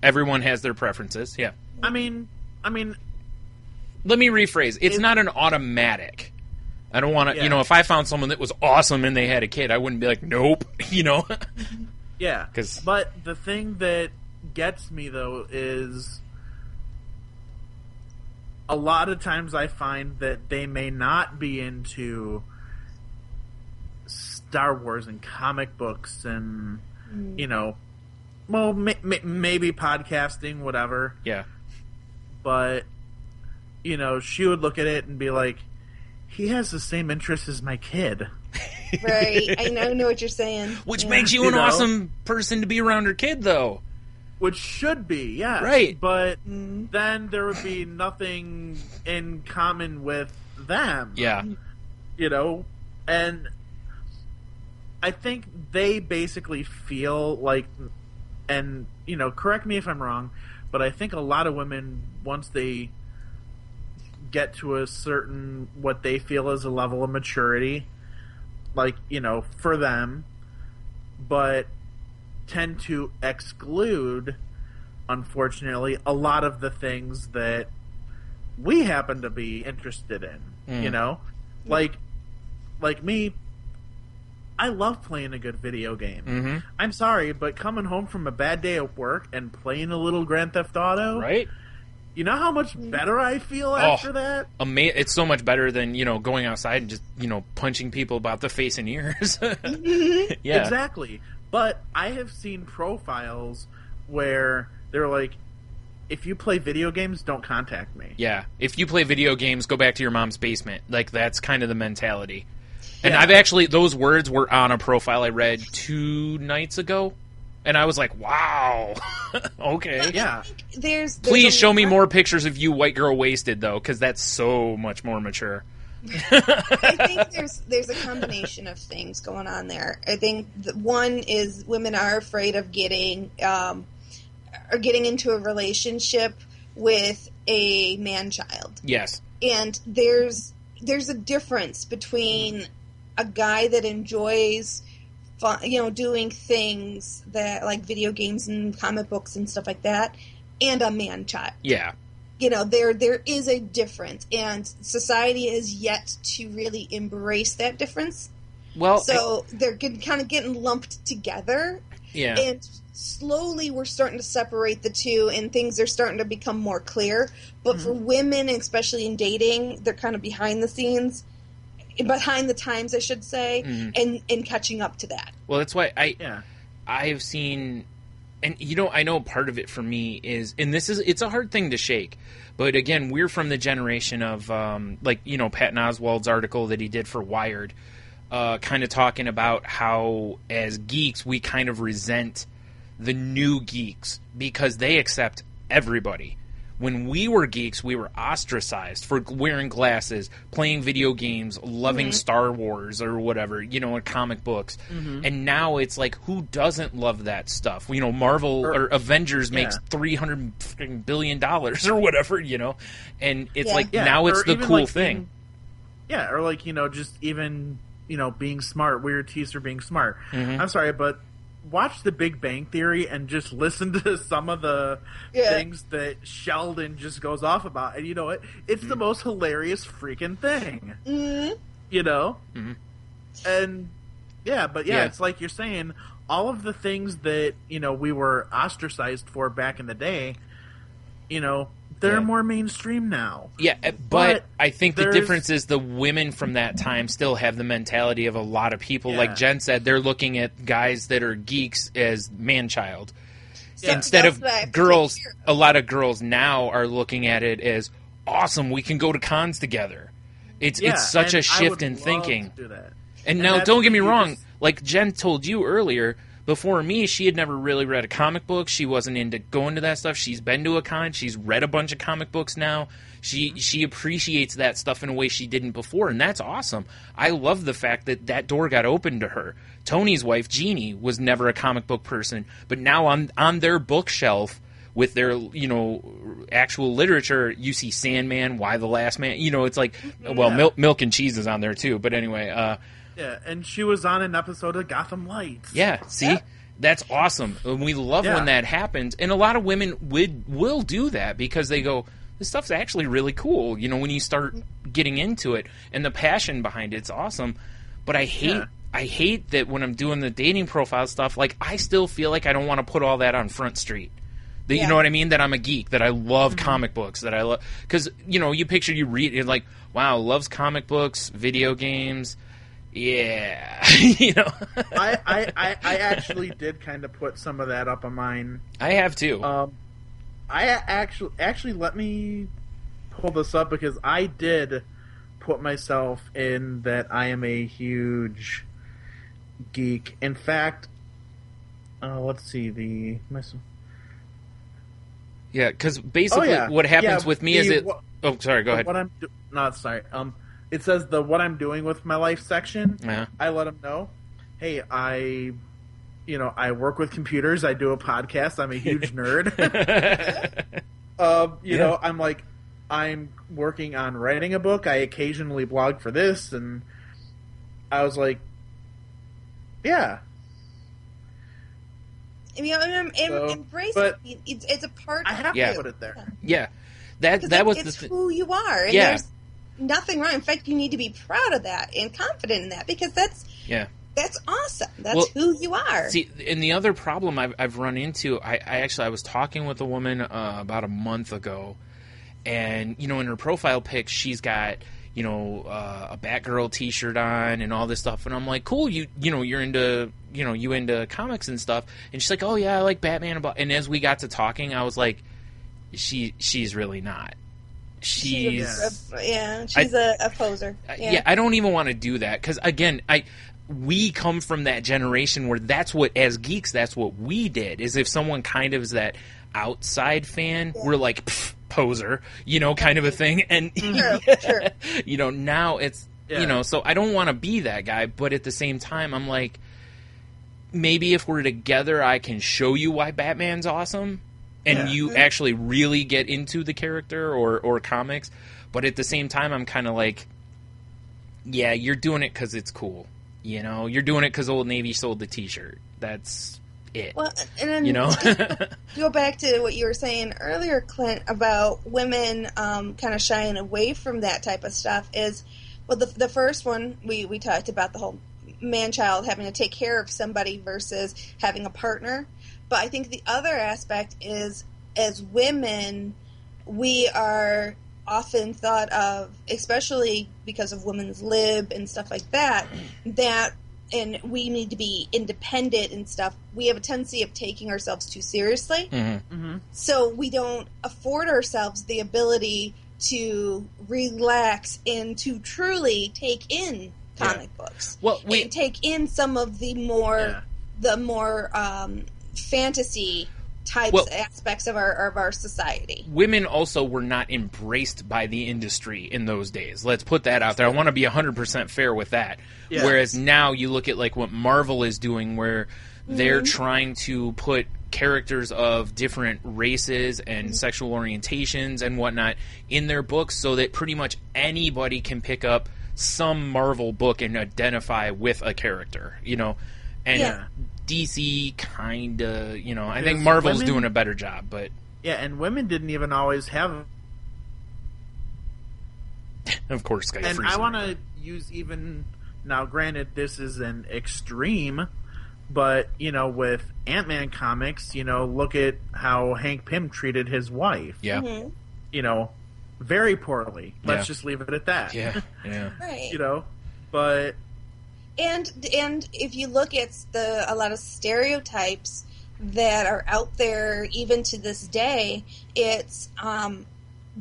everyone has their preferences. Yeah. I mean, let me rephrase. It's not an automatic. I don't want to, if I found someone that was awesome and they had a kid, I wouldn't be like, nope, Yeah. But the thing that gets me, though, is a lot of times I find that they may not be into Star Wars and comic books and, maybe podcasting, whatever. Yeah. But, she would look at it and be like, he has the same interests as my kid. Right. I know what you're saying. Which makes you an awesome person to be around your kid, though. Which should be, yeah. Right. But then there would be nothing in common with them. Yeah. And I think they basically feel like, and, correct me if I'm wrong, but I think a lot of women, once they get to a certain, what they feel is a level of maturity, like, for them, but tend to exclude, unfortunately, a lot of the things that we happen to be interested in, like me, I love playing a good video game. Mm-hmm. I'm sorry, but coming home from a bad day at work and playing a little Grand Theft Auto, right? You know how much better I feel after that? It's so much better than, going outside and just, punching people about the face and ears. Yeah. Exactly. But I have seen profiles where they're like, if you play video games, don't contact me. Yeah. If you play video games, go back to your mom's basement. Like, that's kind of the mentality. And Yeah. those words were on a profile I read 2 nights ago. And I was like, wow. Okay. Yeah. There's Please show me more pictures of you white girl wasted, though, because that's so much more mature. I think there's a combination of things going on there. I think one is women are afraid of getting into a relationship with a man-child. Yes. And there's a difference between a guy that enjoys doing things that like video games and comic books and stuff like that, and a man-child. Yeah. There is a difference, and society is yet to really embrace that difference. Well, so they're kind of getting lumped together. Yeah. And slowly we're starting to separate the two, and things are starting to become more clear. But for women, especially in dating, they're kind of behind the scenes, behind the times, I should say, and catching up to that. Well, that's why I have seen, and I know part of it for me is, and it's a hard thing to shake, but again, we're from the generation of Patton Oswalt's article that he did for Wired, kind of talking about how as geeks we kind of resent the new geeks because they accept everybody. When we were geeks, we were ostracized for wearing glasses, playing video games, loving Star Wars or whatever, comic books. And now it's like, who doesn't love that stuff? Marvel or Avengers makes $300 billion or whatever, and it's now it's the cool thing. Just even, being smart. Weird tease for being smart. I'm sorry, but watch The Big Bang Theory and just listen to some of the things that Sheldon just goes off about. And you know what? It's the most hilarious freaking thing. And, it's like you're saying, all of the things that, we were ostracized for back in the day, they're more mainstream now. Yeah, but I think the difference is the women from that time still have the mentality of a lot of people. Yeah. Like Jen said, they're looking at guys that are geeks as man-child. Instead of girls, a lot of girls now are looking at it as, awesome, we can go to cons together. It's such a shift in thinking. To do that. And now, don't get me wrong, like Jen told you earlier, before me, she had never really read a comic book. She wasn't into going to that stuff. She's been to a con. She's read a bunch of comic books now. She appreciates that stuff in a way she didn't before, and that's awesome. I love the fact that door got opened to her. Tony's wife, Jeannie, was never a comic book person, but now on their bookshelf with their, actual literature, you see Sandman, Why the Last Man. It's like, Milk and Cheese is on there too, but anyway. Yeah, and she was on an episode of Gotham Lights. Yeah, see? That's awesome. And we love when that happens. And a lot of women will do that because they go, this stuff's actually really cool, when you start getting into it. And the passion behind it's awesome. But I hate that when I'm doing the dating profile stuff, like, I still feel like I don't want to put all that on Front Street. You know what I mean? That I'm a geek, that I love comic books, that I love... Because, you picture, you read, it's like, wow, loves comic books, video games... Yeah, I actually did kind of put some of that up on mine. I have too. I actually let me pull this up because I did put myself in that I am a huge geek. In fact, let's see Yeah, because basically what happens with me is it. Oh, sorry. Go ahead. It says the what I'm doing with my life section. Yeah. I let them know, hey, I work with computers. I do a podcast. I'm a huge nerd. I'm like, I'm working on writing a book. I occasionally blog for this, and I was like, yeah. Embrace it. It's a part. I have to put it there. Yeah, that was it's who you are. And there's nothing wrong. In fact, you need to be proud of that and confident in that because that's awesome. That's who you are. See, and the other problem I've run into, I was talking with a woman about a month ago, and in her profile pic, she's got a Batgirl T-shirt on and all this stuff, and I'm like, cool, you're into you into comics and stuff, and she's like, oh yeah, I like Batman. And as we got to talking, I was like, she's really not. She's a poser. Yeah, I don't even want to do that because again, we come from that generation where that's what, as geeks, that's what we did. Is if someone kind of is that outside fan, we're like, poser, kind of a thing. And, Sure. Now it's, so I don't want to be that guy, but at the same time, I'm like, maybe if we're together, I can show you why Batman's awesome, and you actually really get into the character or comics. But at the same time, I'm kind of like, yeah, you're doing it because it's cool. You're doing it because Old Navy sold the T-shirt. That's it. Well, and then go back to what you were saying earlier, Clint, about women kind of shying away from that type of stuff is, well, the first one, we talked about the whole man-child having to take care of somebody versus having a partner. But I think the other aspect is, as women, we are often thought of, especially because of women's lib and stuff like that, and we need to be independent and stuff, we have a tendency of taking ourselves too seriously. Mm-hmm. Mm-hmm. So we don't afford ourselves the ability to relax and to truly take in comic books. Well, and take in some of the more fantasy types aspects of our society. Women also were not embraced by the industry in those days. Let's put that out there. I want to be 100% fair with that. Yeah. Whereas now you look at like what Marvel is doing, where they're trying to put characters of different races and sexual orientations and whatnot in their books, so that pretty much anybody can pick up some Marvel book and identify with a character, and DC kind of, I think Marvel's doing a better job, but and women didn't even always have. Of course, and I want to use even now. Granted, this is an extreme, but with Ant-Man comics, look at how Hank Pym treated his wife. Yeah, very poorly. Let's just leave it at that. Yeah, right. But. And if you look at a lot of stereotypes that are out there even to this day, it's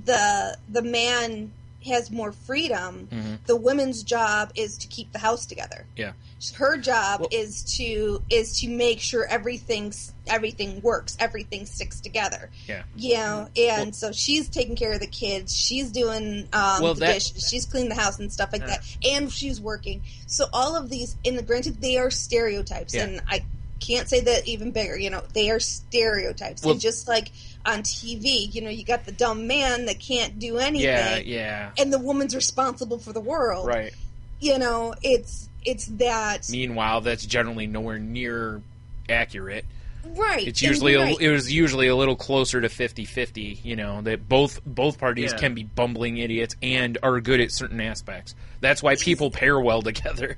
the man has more freedom. Mm-hmm. The woman's job is to keep the house together. Yeah. Her job is to make sure everything works, everything sticks together. Yeah. So she's taking care of the kids, she's doing the dishes, she's cleaning the house and stuff like that, and she's working. So all of these, granted, they are stereotypes, and I can't say that even bigger. They are stereotypes, and just like on TV, you got the dumb man that can't do anything, and the woman's responsible for the world, right? It's that. Meanwhile, that's generally nowhere near accurate. Right. It's usually it was usually a little closer to 50-50, that both parties can be bumbling idiots and are good at certain aspects. That's why people pair well together.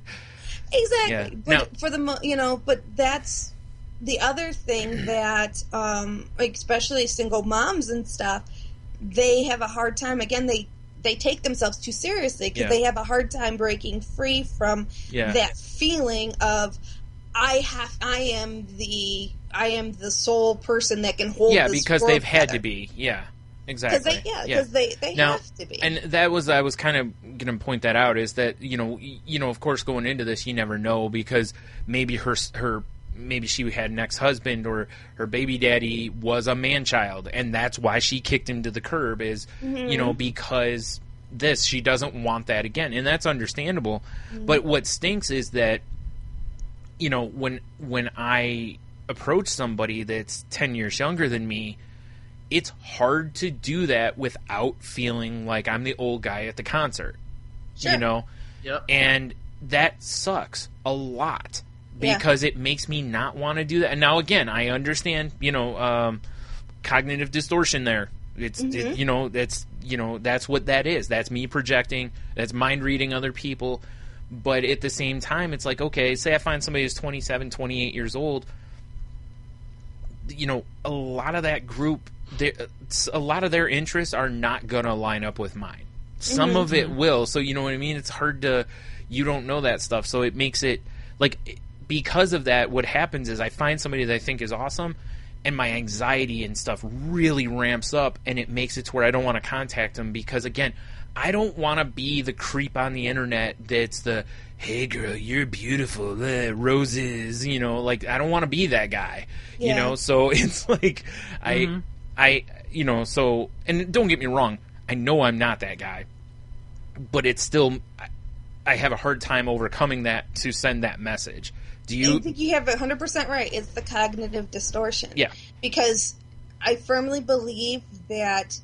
Exactly. Yeah. But that's the other thing that especially single moms and stuff, they have a hard time. Again, they take themselves too seriously because they have a hard time breaking free from that feeling of I am the sole person that can hold this because world they've had together. to be. Yeah, exactly. Because they have to be. And that was, I was kind of going to point that out, is that, of course, going into this, you never know, because maybe maybe she had an ex-husband, or her baby daddy was a man-child, and that's why she kicked him to the curb, is, because she doesn't want that again. And that's understandable. Mm-hmm. But what stinks is that, when I approach somebody that's 10 years younger than me, it's hard to do that without feeling like I'm the old guy at the concert. Sure. Yep. And that sucks a lot, because it makes me not want to do that. And now, again, I understand, cognitive distortion there. It's, that's what that is. That's me projecting. That's mind reading other people. But at the same time, it's like, okay, say I find somebody who's 27, 28 years old, a lot of that group, a lot of their interests are not going to line up with mine. Some of it will. So, you know what I mean? It's hard to, you don't know that stuff. So it makes it, like, because of that, what happens is I find somebody that I think is awesome, and my anxiety and stuff really ramps up, and it makes it to where I don't want to contact them, because, again, I don't want to be the creep on the internet that's the, hey girl, you're beautiful, roses, I don't want to be that guy, so it's like, I so, and don't get me wrong, I know I'm not that guy, but it's still, I have a hard time overcoming that to send that message. I think you have 100% right. It's the cognitive distortion. Yeah. Because I firmly believe that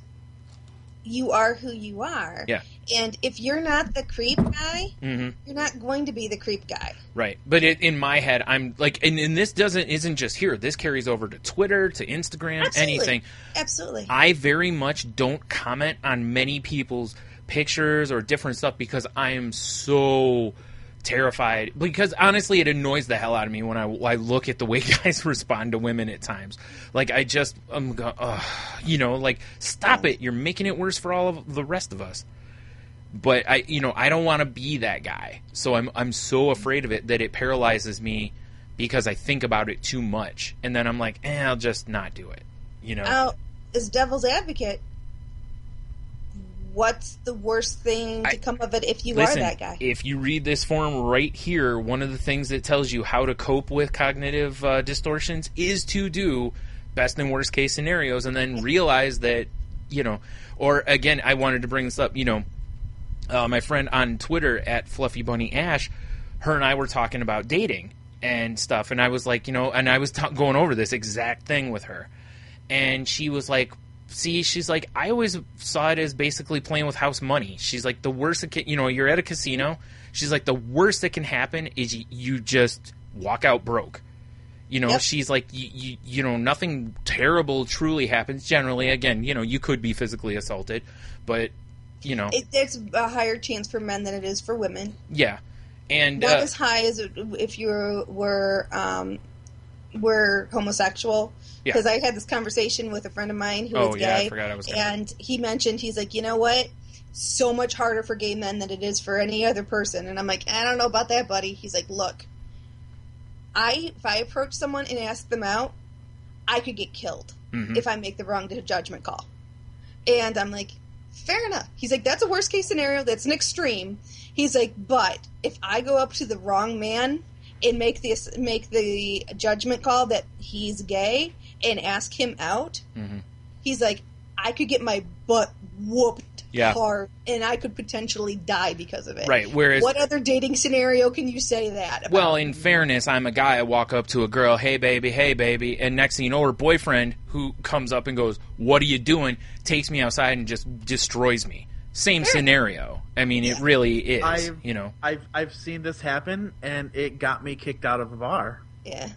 you are who you are. Yeah. And if you're not the creep guy, Mm-hmm. you're not going to be the creep guy. Right. But in my head, I'm like, and this isn't just here. This carries over to Twitter, to Instagram, Absolutely. anything. Absolutely. I very much don't comment on many people's pictures or different stuff because I am so terrified. Because honestly, it annoys the hell out of me when I look at the way guys respond to women at times. Like, I'm going, like, stop it. You're making it worse for all of the rest of us. But I don't want to be that guy. So I'm so afraid of it that it paralyzes me because I think about it too much. And then I'm like, I'll just not do it. As devil's advocate, what's the worst thing to come of it if you are that guy? If you read this form right here, one of the things that tells you how to cope with cognitive distortions is to do best and worst case scenarios and then realize that, or again, I wanted to bring this up, my friend on Twitter at Fluffy Bunny Ash, her and I were talking about dating and stuff, and I was like, and I was going over this exact thing with her, and she was like, she's like, I always saw it as basically playing with house money. She's like, the worst that can, you're at a casino. She's like, the worst that can happen is you just walk out broke. Yep. She's like, nothing terrible truly happens. Generally, again, you could be physically assaulted, but it's a higher chance for men than it is for women. Yeah, and not as high as if you were homosexual. Because I had this conversation with a friend of mine who was gay, I forgot I was gonna... and he mentioned, he's like, you know what? So much harder for gay men than it is for any other person. And I'm like, I don't know about that, buddy. He's like, look, if I approach someone and ask them out, I could get killed if I make the wrong judgment call. And I'm like, fair enough. He's like, that's a worst case scenario. That's an extreme. He's like, but if I go up to the wrong man and make the judgment call that he's gay and ask him out, he's like, I could get my butt whooped hard, and I could potentially die because of it. Right. Whereas, what other dating scenario can you say that about? Well, in fairness, I'm a guy. I walk up to a girl, hey baby, and next thing you know, her boyfriend, who comes up and goes, what are you doing, takes me outside and just destroys me. Same scenario. I mean, it really is. I've seen this happen, and it got me kicked out of a bar. Yeah.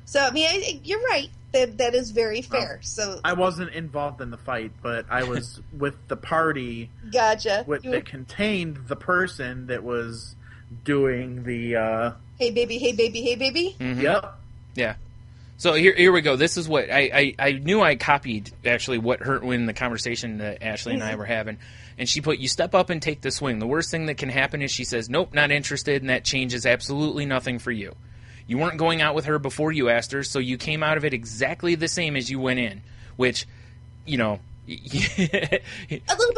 So I mean, you're right. That is very fair. Well, so I wasn't involved in the fight, but I was with the party. Gotcha. That contained the person that was doing the. Hey baby. Mm-hmm. Yep. Yeah. So here we go. This is what I knew. I copied actually what her in the conversation that Ashley and I were having, and she put, you step up and take the swing. The worst thing that can happen is she says, nope, not interested, and that changes absolutely nothing for you. You weren't going out with her before you asked her, so you came out of it exactly the same as you went in, which, a little bit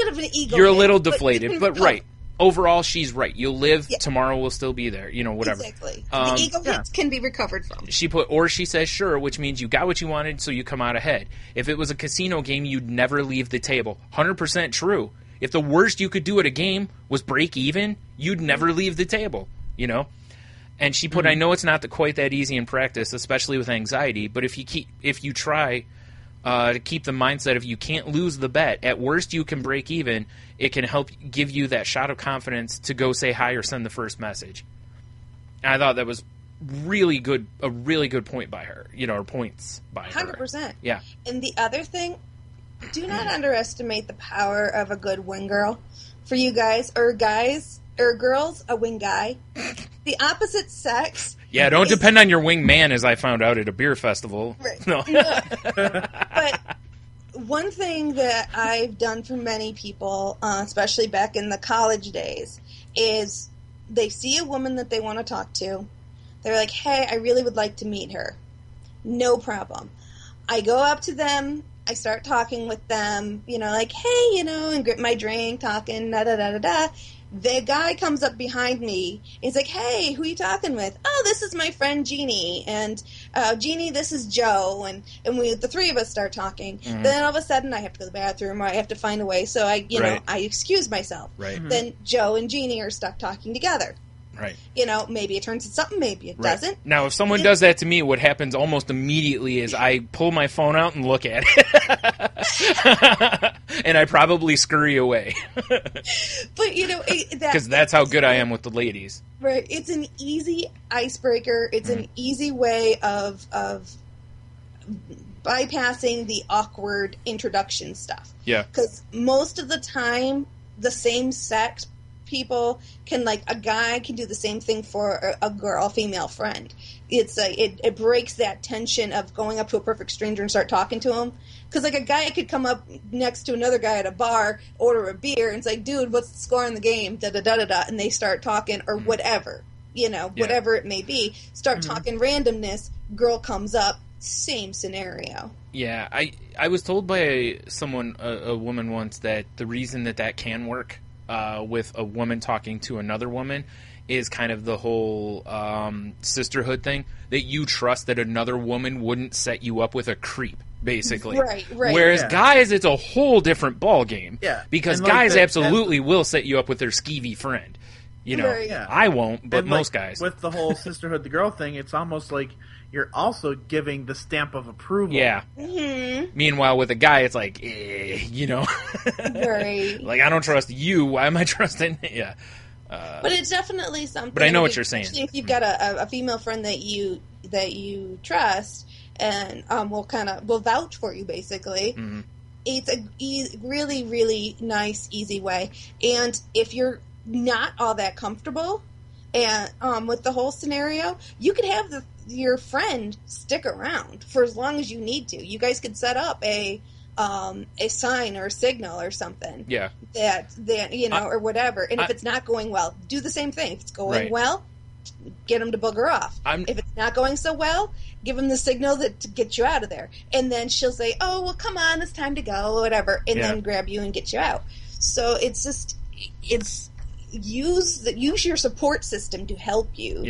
of an ego. You're a little deflated, but right. Overall, she's right. You'll live. Yeah. Tomorrow will still be there. Whatever. Exactly. The ego hits can be recovered from. She says sure, which means you got what you wanted, so you come out ahead. If it was a casino game, you'd never leave the table. 100% true. If the worst you could do at a game was break even, you'd never leave the table. And she put, I know it's not quite that easy in practice, especially with anxiety, but if you try to keep the mindset of you can't lose the bet, at worst you can break even, it can help give you that shot of confidence to go say hi or send the first message. And I thought that was a really good point by her, or points by her. 100%. Yeah. And the other thing, do not underestimate the power of a good wing girl. For you guys, or girls, a wing guy. The opposite sex. Yeah, don't depend on your wing man, as I found out at a beer festival. Right. No. But one thing that I've done for many people, especially back in the college days, is they see a woman that they want to talk to. They're like, hey, I really would like to meet her. No problem. I go up to them. I start talking with them, like, hey, and grip my drink, talking, da-da-da-da-da. The guy comes up behind me. He's like, hey, who are you talking with? Oh, this is my friend Jeannie. And Jeannie, this is Joe, and the three of us start talking. Then all of a sudden, I have to go to the bathroom, or I have to find a way, so I excuse myself. Right. Then Joe and Jeannie are stuck talking together. Right. Maybe it turns into something, maybe it doesn't. Now, if someone does that to me, what happens almost immediately is I pull my phone out and look at it. And I probably scurry away. But, because that's how good I am with the ladies. Right. It's an easy icebreaker. It's an easy way of bypassing the awkward introduction stuff. Yeah. Because most of the time, the same sex people can, like, a guy can do the same thing for a girl, a female friend. It's it breaks that tension of going up to a perfect stranger and start talking to him. Because, like, a guy could come up next to another guy at a bar, order a beer, and it's like, dude, what's the score in the game? Da-da-da-da-da. And they start talking, or whatever, whatever it may be. Start talking randomness, girl comes up, same scenario. Yeah, I was told by someone, a woman once, that the reason that can work with a woman talking to another woman is kind of the whole sisterhood thing, that you trust that another woman wouldn't set you up with a creep, basically. Right. Whereas guys, it's a whole different ball game. Yeah. Because guys absolutely will set you up with their skeevy friend. I won't, but most guys. With the whole sisterhood the girl thing, it's almost like you're also giving the stamp of approval. Yeah. Meanwhile, with a guy, it's like, Right. Like, I don't trust you. Why am I trusting? Yeah. But it's definitely something. But I know what you're saying. If you've got a female friend that you trust and will vouch for you, basically. It's a really, really nice, easy way. And if you're not all that comfortable and with the whole scenario, you could have your friend stick around for as long as you need to. You guys could set up a sign or a signal or something. Yeah. That or whatever. And if it's not going well, do the same thing. If it's going well, get them to booger off. If it's not going so well, give them the signal to get you out of there. And then she'll say, "Oh, well, come on, it's time to go," or whatever, and then grab you and get you out. So it's use your support system to help you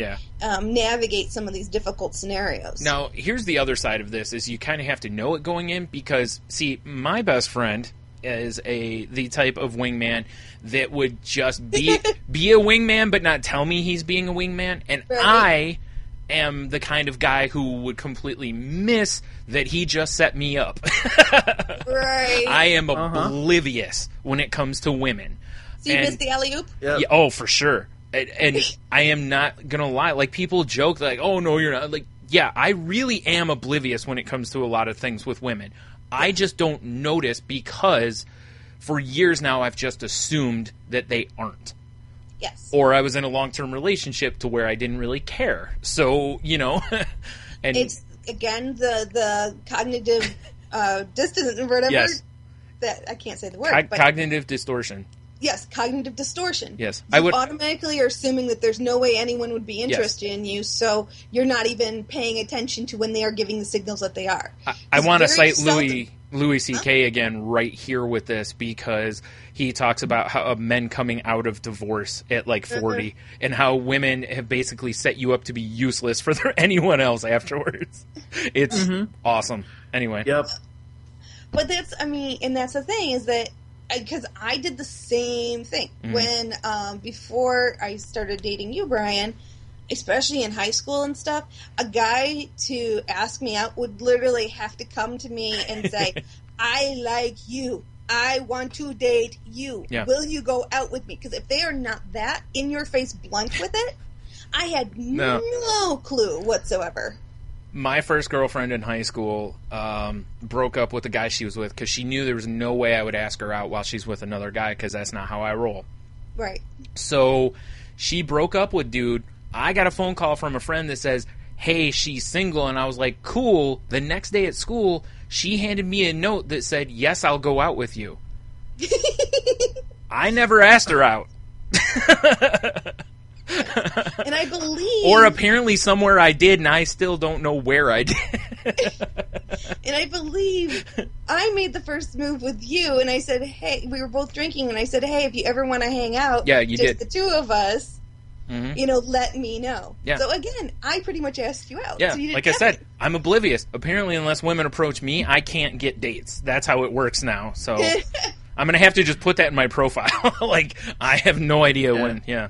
navigate some of these difficult scenarios. Now, here's the other side of this, is you kind of have to know it going in, because, see, my best friend is the type of wingman that would just be a wingman but not tell me he's being a wingman, and I am the kind of guy who would completely miss that he just set me up. I am oblivious when it comes to women. So you missed the alley-oop? Yep. Yeah, oh, for sure. And I am not going to lie. Like, people joke, like, oh, no, you're not. Like, yeah, I really am oblivious when it comes to a lot of things with women. I just don't notice because for years now I've just assumed that they aren't. Yes. Or I was in a long-term relationship to where I didn't really care. So, and it's, again, the cognitive distance or whatever. Yes. That I can't say the word. But cognitive distortion. Yes, cognitive distortion. Yes. You automatically are assuming that there's no way anyone would be interested in you, so you're not even paying attention to when they are giving the signals that they are. I want to cite Louis C.K. again right here with this, because he talks about how men coming out of divorce at like 40 and how women have basically set you up to be useless for anyone else afterwards. It's awesome. Anyway. Yep. But that's the thing, is that because I did the same thing when before I started dating you, Brian, especially in high school and stuff. A guy to ask me out would literally have to come to me and say, "I like you. I want to date you. Yeah. Will you go out with me?" Because if they are not that in your face blunt with it, I had no clue whatsoever. My first girlfriend in high school broke up with the guy she was with because she knew there was no way I would ask her out while she's with another guy, because that's not how I roll. Right. So she broke up with dude. I got a phone call from a friend that says, "Hey, she's single," and I was like, "Cool." The next day at school, she handed me a note that said, "Yes, I'll go out with you." I never asked her out. And I believe... Or apparently somewhere I did, and I still don't know where I did. And I believe I made the first move with you, and I said, "Hey," we were both drinking, and I said, "Hey, if you ever want to hang out, yeah, you just did. The two of us, let me know. Yeah. So again, I pretty much asked you out. Yeah, So you didn't like I get said, me. I'm oblivious. Apparently, unless women approach me, I can't get dates. That's how it works now. So I'm going to have to just put that in my profile. Like, I have no idea when. Yeah.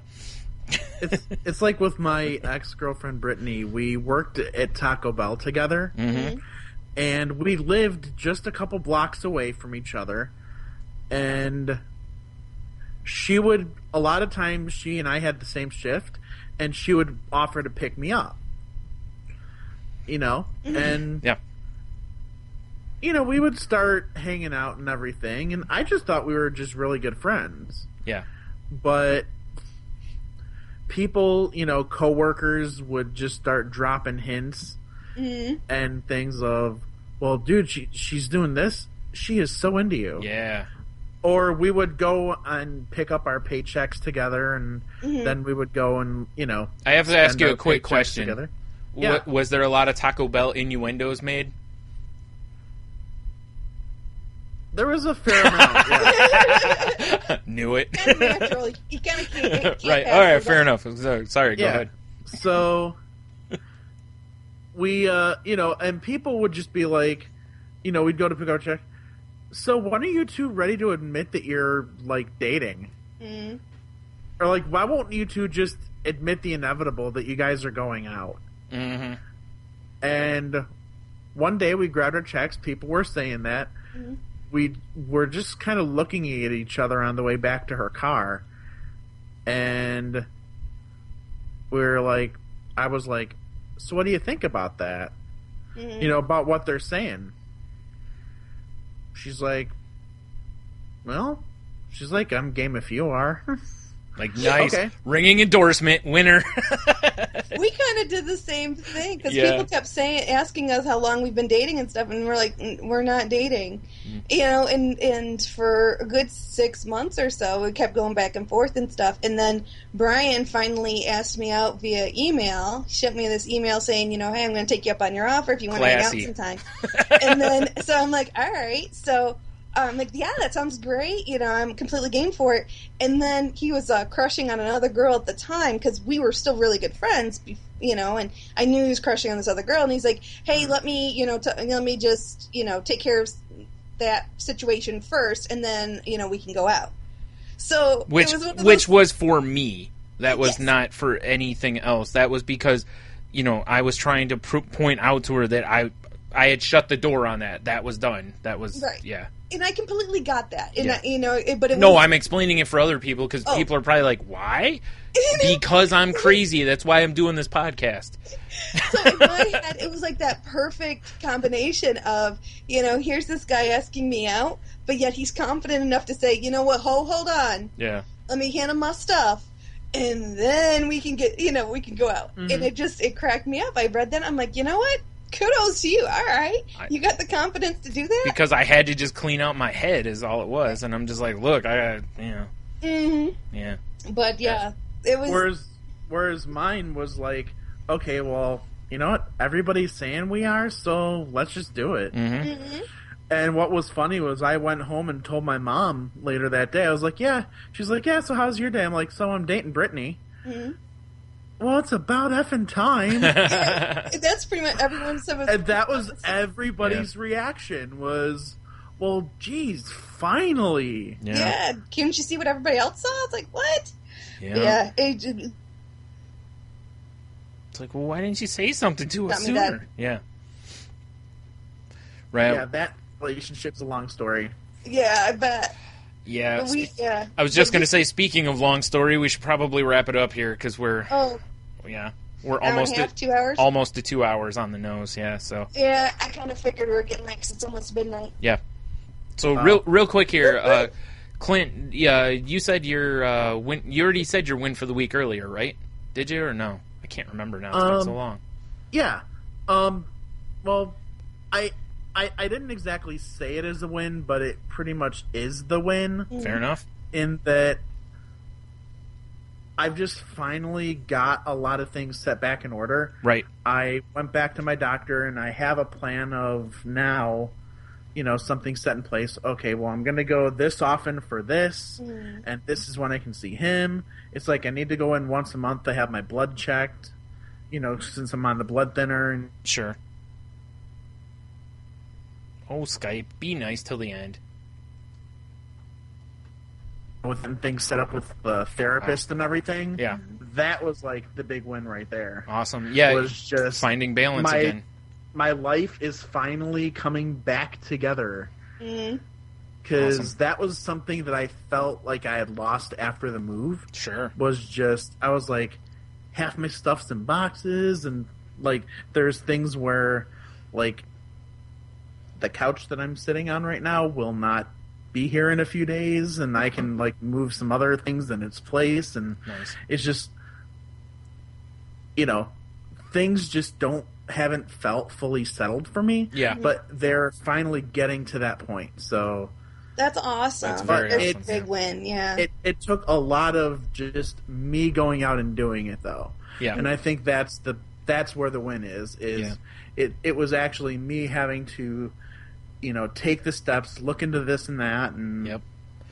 It's like with my ex-girlfriend Brittany. We worked at Taco Bell together, and we lived just a couple blocks away from each other. And she would, a lot of times, she and I had the same shift, and she would offer to pick me up. And Yeah. We would start hanging out and everything, and I just thought we were just really good friends. Yeah. But people, coworkers would just start dropping hints and things of, well, dude, she's doing this. She is so into you. Yeah. Or we would go and pick up our paychecks together, and then we would go and, I have to ask spend you our a quick paychecks question. together. Yeah. Was there a lot of Taco Bell innuendos made? There was a fair amount, yeah. Knew it. Kind of natural. You kind of can't Right. pass All right. it Fair by. enough. Sorry. Go Yeah. ahead. So we, and people would just be like, we'd go to pick up our check. So when are you two ready to admit that you're, like, dating? Or, like, why won't you two just admit the inevitable that you guys are going out? Mm-hmm. And one day we grabbed our checks. People were saying that. We were just kind of looking at each other on the way back to her car. And we were like, I was like, so what do you think about that? About what they're saying. She's like, well, I'm game if you are. Like, nice. Okay. Ringing endorsement. Winner. We kind of did the same thing because Yeah. people kept asking us how long we've been dating and stuff, and we're like, we're not dating, and for a good 6 months or so, we kept going back and forth and stuff, and then Bryan finally asked me out via email. He sent me this email saying, hey, I'm going to take you up on your offer if you want to hang out Classy. sometime, and then so I'm like, all right, so. I'm like, yeah, that sounds great. I'm completely game for it. And then he was crushing on another girl at the time because we were still really good friends, and I knew he was crushing on this other girl. And he's like, hey, let me, let me just, take care of that situation first, and then, we can go out. So Which it was one of those, was for me. That was Yes. not for anything else. That was because, I was trying to point out to her that I had shut the door on that. That was done. That was Right. Yeah. and I completely got that. And Yeah. but it No, was, I'm explaining it for other people because Oh. people are probably like, why? Because I'm crazy. That's why I'm doing this podcast. So in my head, it was like that perfect combination of, here's this guy asking me out, but yet he's confident enough to say, you know what, hold on, Yeah. let me hand him my stuff, and then we can get, we can go out. And it cracked me up. I read that, I'm like, you know what? Kudos to you. All right. You got the confidence to do that? Because I had to just clean out my head is all it was. And I'm just like, look, I got, Yeah. But yeah, it was. Whereas mine was like, okay, well, you know what? Everybody's saying we are, so let's just do it. And what was funny was I went home and told my mom later that day. I was like, yeah. She's like, yeah, so how's your day? I'm like, so I'm dating Brittany. Well, it's about effing time. That's pretty much everyone's. And that was everybody's reaction was, well, geez, finally. Yeah. Can't you see what everybody else saw? It's like, what? Yeah. It's like, well, why didn't you say something to us Got me that. sooner? Yeah. Right. Yeah, that relationship's a long story. yeah, I bet. Yeah. Yeah. I was just going to say, speaking of long story, we should probably wrap it up here because we're Hour almost and a half, at 2 hours. almost to 2 hours on the nose. Yeah. So Yeah, I kind of figured we were getting there 'cause it's almost midnight. yeah. So real quick here, Clint. Yeah, you said your win. You already said your win for the week earlier, right? Did you or no? I can't remember now. It's been so long. Yeah. Well, I didn't exactly say it as a win, but it pretty much is the win. Fair enough. In that I've just finally got a lot of things set back in order. Right. I went back to my doctor, and I have a plan of now something set in place. Okay, well, I'm going to go this often for this, and this is when I can see him. It's like I need to go in once a month to have my blood checked, since I'm on the blood thinner. And Sure. Oh, Skype, be nice till the end. with things set up with the therapist and everything. Yeah. That was like the big win right there. Awesome. Yeah, was just finding balance again. My life is finally coming back together. Mm-hmm. Because Awesome. that was something that I felt like I had lost after the move. Sure. I was like, half my stuff's in boxes, and like there's things where like the couch that I'm sitting on right now will not be here in a few days, and I can like move some other things in its place, and Nice. it's just things just haven't felt fully settled for me. Yeah. But they're finally getting to that point. So That's awesome. That's very That's awesome, a big yeah. win, yeah. it took a lot of just me going out and doing it though. Yeah. And I think that's where the win is Yeah. it was actually me having to take the steps, look into this and that, and Yep.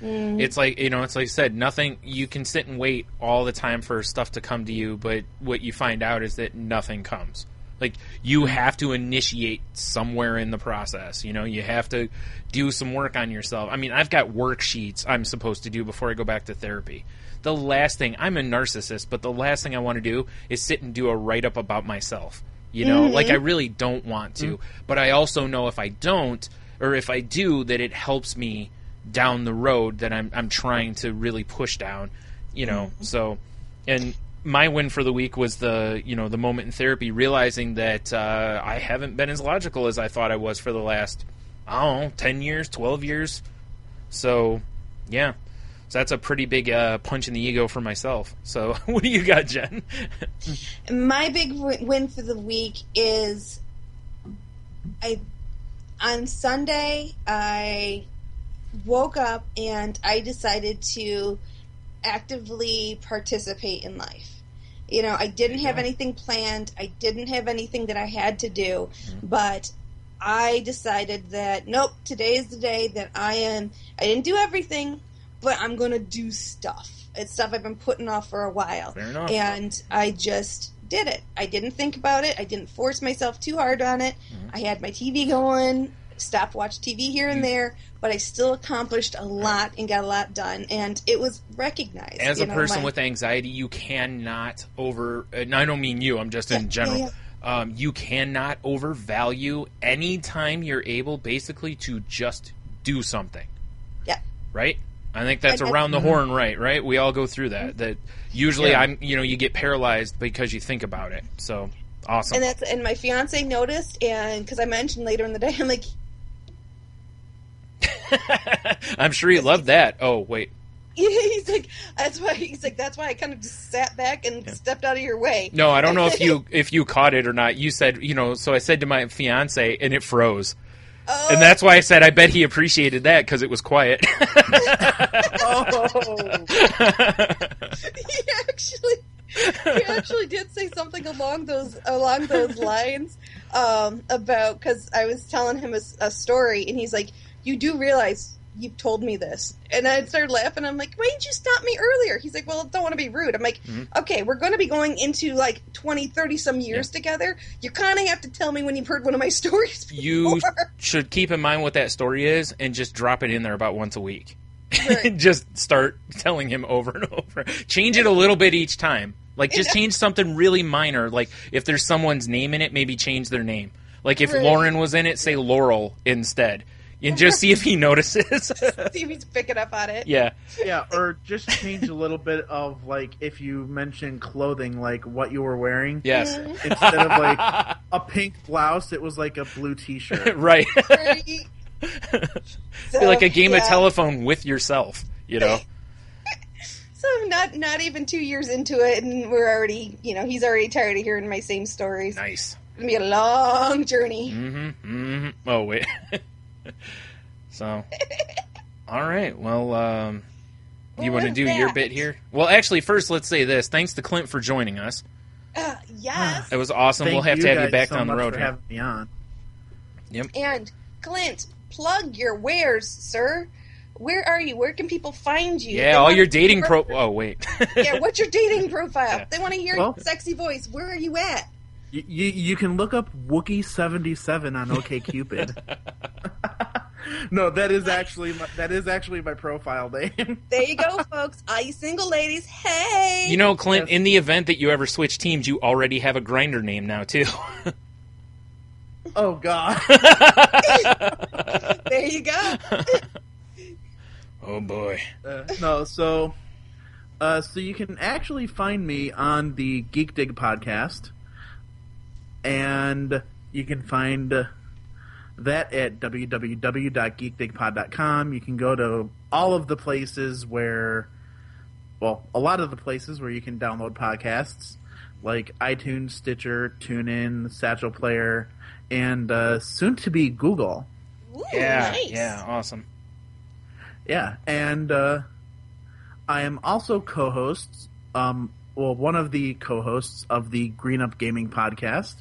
It's like, it's like I said, nothing, you can sit and wait all the time for stuff to come to you, but what you find out is that nothing comes. Like, you have to initiate somewhere in the process, you have to do some work on yourself. I mean, I've got worksheets I'm supposed to do before I go back to therapy. The last thing, I'm a narcissist, but the last thing I want to do is sit and do a write-up about myself. Like, I really don't want to, but I also know if I don't, or if I do, that it helps me down the road that I'm trying to really push down, so, and my win for the week was the moment in therapy, realizing that I haven't been as logical as I thought I was for the last, 10 years, 12 years. So, yeah. So that's a pretty big punch in the ego for myself. So what do you got, Jen? My big win for the week is on Sunday, I woke up and I decided to actively participate in life. I didn't have anything planned. I didn't have anything that I had to do, but I decided that, nope, today is the day that I didn't do everything, but I'm going to do stuff. It's stuff I've been putting off for a while. Fair enough. And I just did it. I didn't think about it. I didn't force myself too hard on it. I had my TV going, stopped watch TV here and there, but I still accomplished a lot and got a lot done, and it was recognized. As a person with anxiety, you cannot and I don't mean you, I'm just in general. Yeah. You cannot overvalue any time you're able basically to just do something. Yeah. Right? I think that's around the horn, right? We all go through that. That usually you get paralyzed because you think about it. So, awesome. And my fiance noticed, and because I mentioned later in the day, I'm like, I'm sure he loved that. Oh, wait. he's like, that's why I kind of just sat back and stepped out of your way. No, I don't know if you caught it or not. You said, so I said to my fiance, and it froze. Oh. And that's why I said I bet he appreciated that because it was quiet. He actually did say something along those lines about, because I was telling him a story, and he's like, "You do realize you've told me this?" And I started laughing. I'm like, "Why didn't you stop me earlier?" He's like, "Well, I don't want to be rude." I'm like, "Okay, we're going to be going into like 20, 30 some years together. You kind of have to tell me when you've heard one of my stories before." You should keep in mind what that story is and just drop it in there about once a week. Right. Just start telling him over and over. Change it a little bit each time. Like, just change something really minor. Like, if there's someone's name in it, maybe change their name. Like, if Lauren was in it, say Laurel instead. And just see if he notices. See if he's picking up on it. Yeah. Yeah, or just change a little bit of, like, if you mention clothing, like, what you were wearing. Yes. Instead of, like, a pink blouse, it was, like, a blue t-shirt. Right. Right. Be like a game of telephone with yourself, So I'm not even 2 years into it, and we're already, he's already tired of hearing my same stories. Nice. It's going to be a long journey. Oh, wait. So, all right. Well, you want to do your bit here? Well, actually, first, let's say this. Thanks to Clint for joining us. Yes. It was awesome. We'll have to have you back down the road. Having me on. Yep. And Clint, plug your wares, sir. Where are you? Where can people find you? Yeah, all your dating Oh, wait. Yeah, what's your dating profile? Yeah. They want to hear your sexy voice. Where are you at? You can look up Wookie77 on OkCupid. No, that is actually my profile name. There you go, folks. All you single ladies, hey! You know, Clint, in the event that you ever switch teams, you already have a Grindr name now, too. Oh, God. There you go. Oh, boy. No, so you can actually find me on the Geek Dig podcast, and you can find that at www.geekdigpod.com. You can go to all of the places a lot of the places where you can download podcasts, like iTunes, Stitcher, TuneIn, Satchel Player, and soon to be Google. Ooh, Yeah, nice. yeah, awesome. Yeah, and I am also one of the co-hosts of the Green Up Gaming podcast,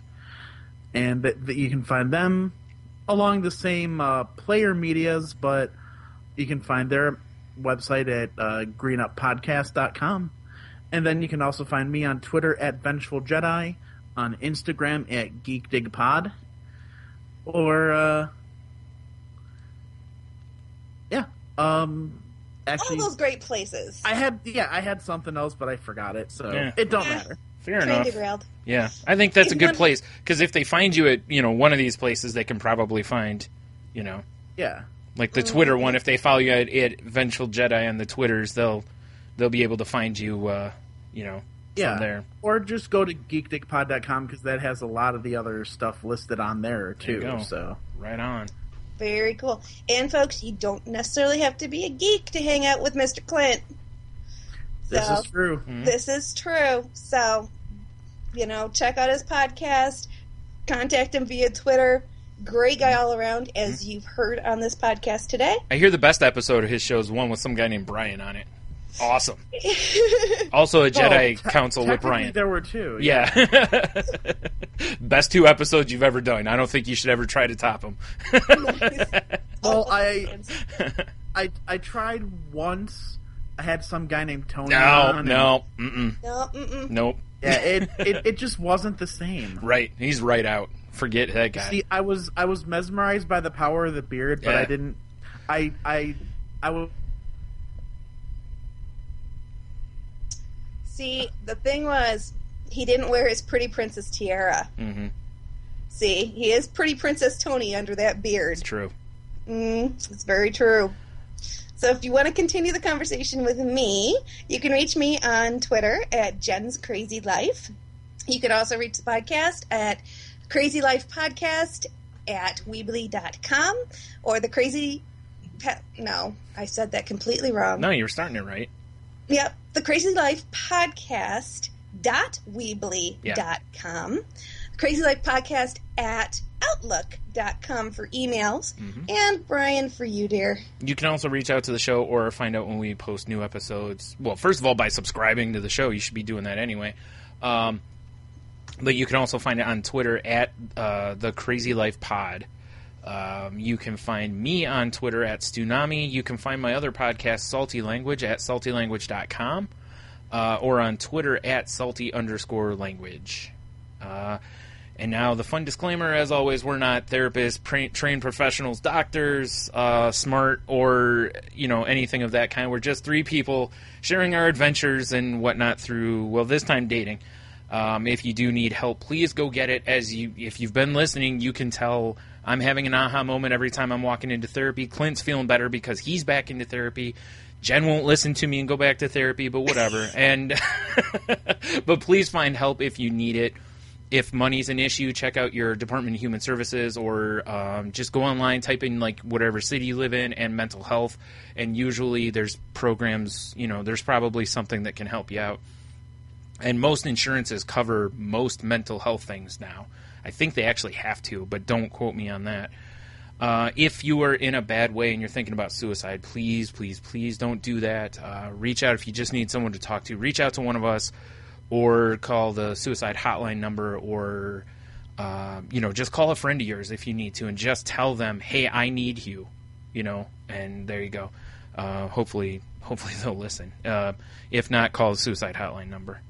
and that you can find them along the same player medias, but you can find their website at greenuppodcast.com, and then you can also find me on Twitter at Vengeful Jedi, on Instagram at GeekDigPod, or actually, All those great places. I had something else, but I forgot it, so Yeah. it don't matter. Fair Train enough. derailed. Yeah, I think that's a If good one- place, because if they find you at, one of these places, they can probably find, Yeah. like the Twitter one. If they follow you at Vengeful Jedi on the Twitters, they'll be able to find you, from there. Or just go to geekdigpod.com, because that has a lot of the other stuff listed on there, There you too. go. So Right on. Very cool. And, folks, you don't necessarily have to be a geek to hang out with Mr. Clint. this So, is true. Mm-hmm. This is true. So, check out his podcast. Contact him via Twitter. Great guy all around, as you've heard on this podcast today. I hear the best episode of his show is one with some guy named Bryan on it. Awesome. Also a Jedi Council with Technically Bryan. there were two. Yeah. Best 2 episodes you've ever done. I don't think you should ever try to top them. Well, I tried once. I had some guy named Tony on. No. Nope. Yeah, it just wasn't the same. Right. He's right out. Forget that guy. See, I was mesmerized by the power of the beard, but Yeah. I didn't. I was. See, the thing was, he didn't wear his pretty princess tiara. Mm-hmm. See, he is pretty Princess Tony under that beard. It's true. It's very true. So if you want to continue the conversation with me, you can reach me on Twitter at Jen's Crazy Life. You can also reach the podcast at Crazy Life Podcast at Weebly.com or the Crazy... No, I said that completely wrong. No, you were starting it right. Yep, the Crazy Life Podcast .weebly.com. Crazy Life Podcast at Outlook.com for emails. And Brian, for you, dear. You can also reach out to the show or find out when we post new episodes. Well, first of all, by subscribing to the show. You should be doing that anyway. But you can also find it on Twitter at the Crazy Life Pod. You can find me on Twitter at Stunami. You can find my other podcast, Salty Language, at saltylanguage.com. Or on Twitter at salty_language. And now the fun disclaimer, as always, we're not therapists, trained professionals, doctors, smart, or, anything of that kind. We're just 3 people sharing our adventures and whatnot through, well, this time dating. If you do need help, please go get it. If you've been listening, you can tell I'm having an aha moment every time I'm walking into therapy. Clint's feeling better because he's back into therapy. Jen won't listen to me and go back to therapy, but whatever. But please find help if you need it. If money's an issue, check out your Department of Human Services, or just go online, type in whatever city you live in and mental health, and usually there's programs, there's probably something that can help you out. And most insurances cover most mental health things now. I think they actually have to, but don't quote me on that. If you are in a bad way and you're thinking about suicide, please, please, please don't do that. Reach out if you just need someone to talk to. Reach out to one of us, or call the suicide hotline number, or just call a friend of yours if you need to and just tell them, hey, I need you, and there you go. Hopefully they'll listen. If not, call the suicide hotline number.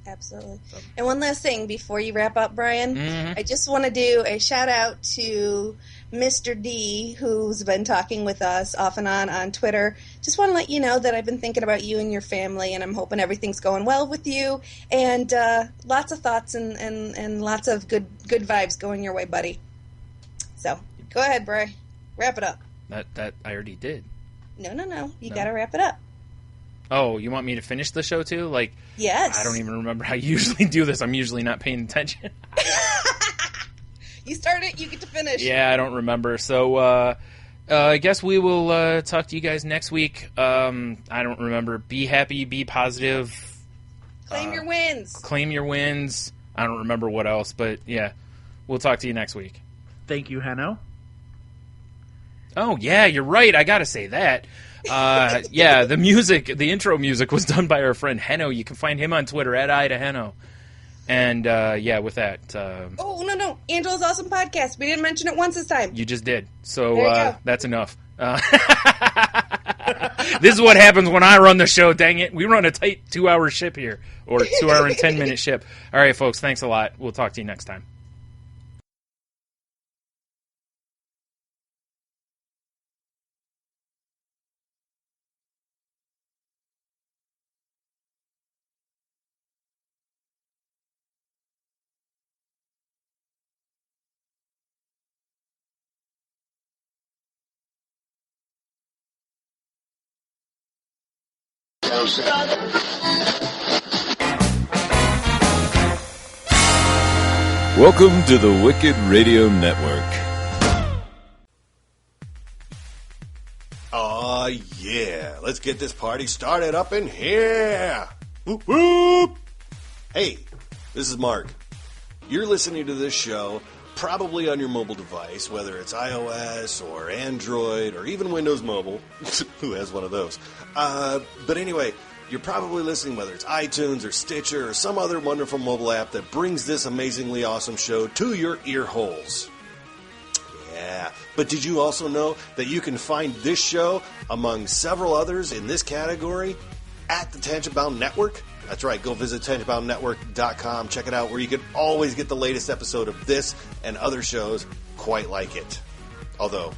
Absolutely. And one last thing before you wrap up, Brian. I just want to do a shout out to Mr. D, who's been talking with us off and on Twitter. Just want to let you know that I've been thinking about you and your family, and I'm hoping everything's going well with you. And lots of thoughts and lots of good vibes going your way, buddy. So go ahead, Brian. Wrap it up. That I already did. No. You got to wrap it up. Oh, you want me to finish the show too? Yes. I don't even remember how you usually do this. I'm usually not paying attention. You start it, you get to finish. Yeah, I don't remember. So I guess we will talk to you guys next week. I don't remember. Be happy, be positive. Claim your wins. Claim your wins. I don't remember what else, but yeah, we'll talk to you next week. Thank you, Hanno. Oh, yeah, you're right. I got to say that. The intro music was done by our friend Henno. You can find him on Twitter at @IdaHenno. And, with that. Oh, no. Angela's Awesome Podcast. We didn't mention it once this time. You just did. So that's enough. This is what happens when I run the show, dang it. We run a tight 2-hour ship here, or 2-hour and 10-minute ship. All right, folks, thanks a lot. We'll talk to you next time. Welcome to the Wicked Radio Network. Aw, yeah. Let's get this party started up in here. Whoop, whoop. Hey, this is Mark. You're listening to this show probably on your mobile device, whether it's iOS or Android or even Windows Mobile. Who has one of those? But anyway, you're probably listening whether it's iTunes or Stitcher or some other wonderful mobile app that brings this amazingly awesome show to your ear holes. Yeah, but did you also know that you can find this show among several others in this category at the Tangent Bound Network? That's right, go visit tangentboundnetwork.com. Check it out, where you can always get the latest episode of this and other shows quite like it. Although,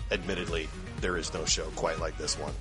admittedly, there is no show quite like this one.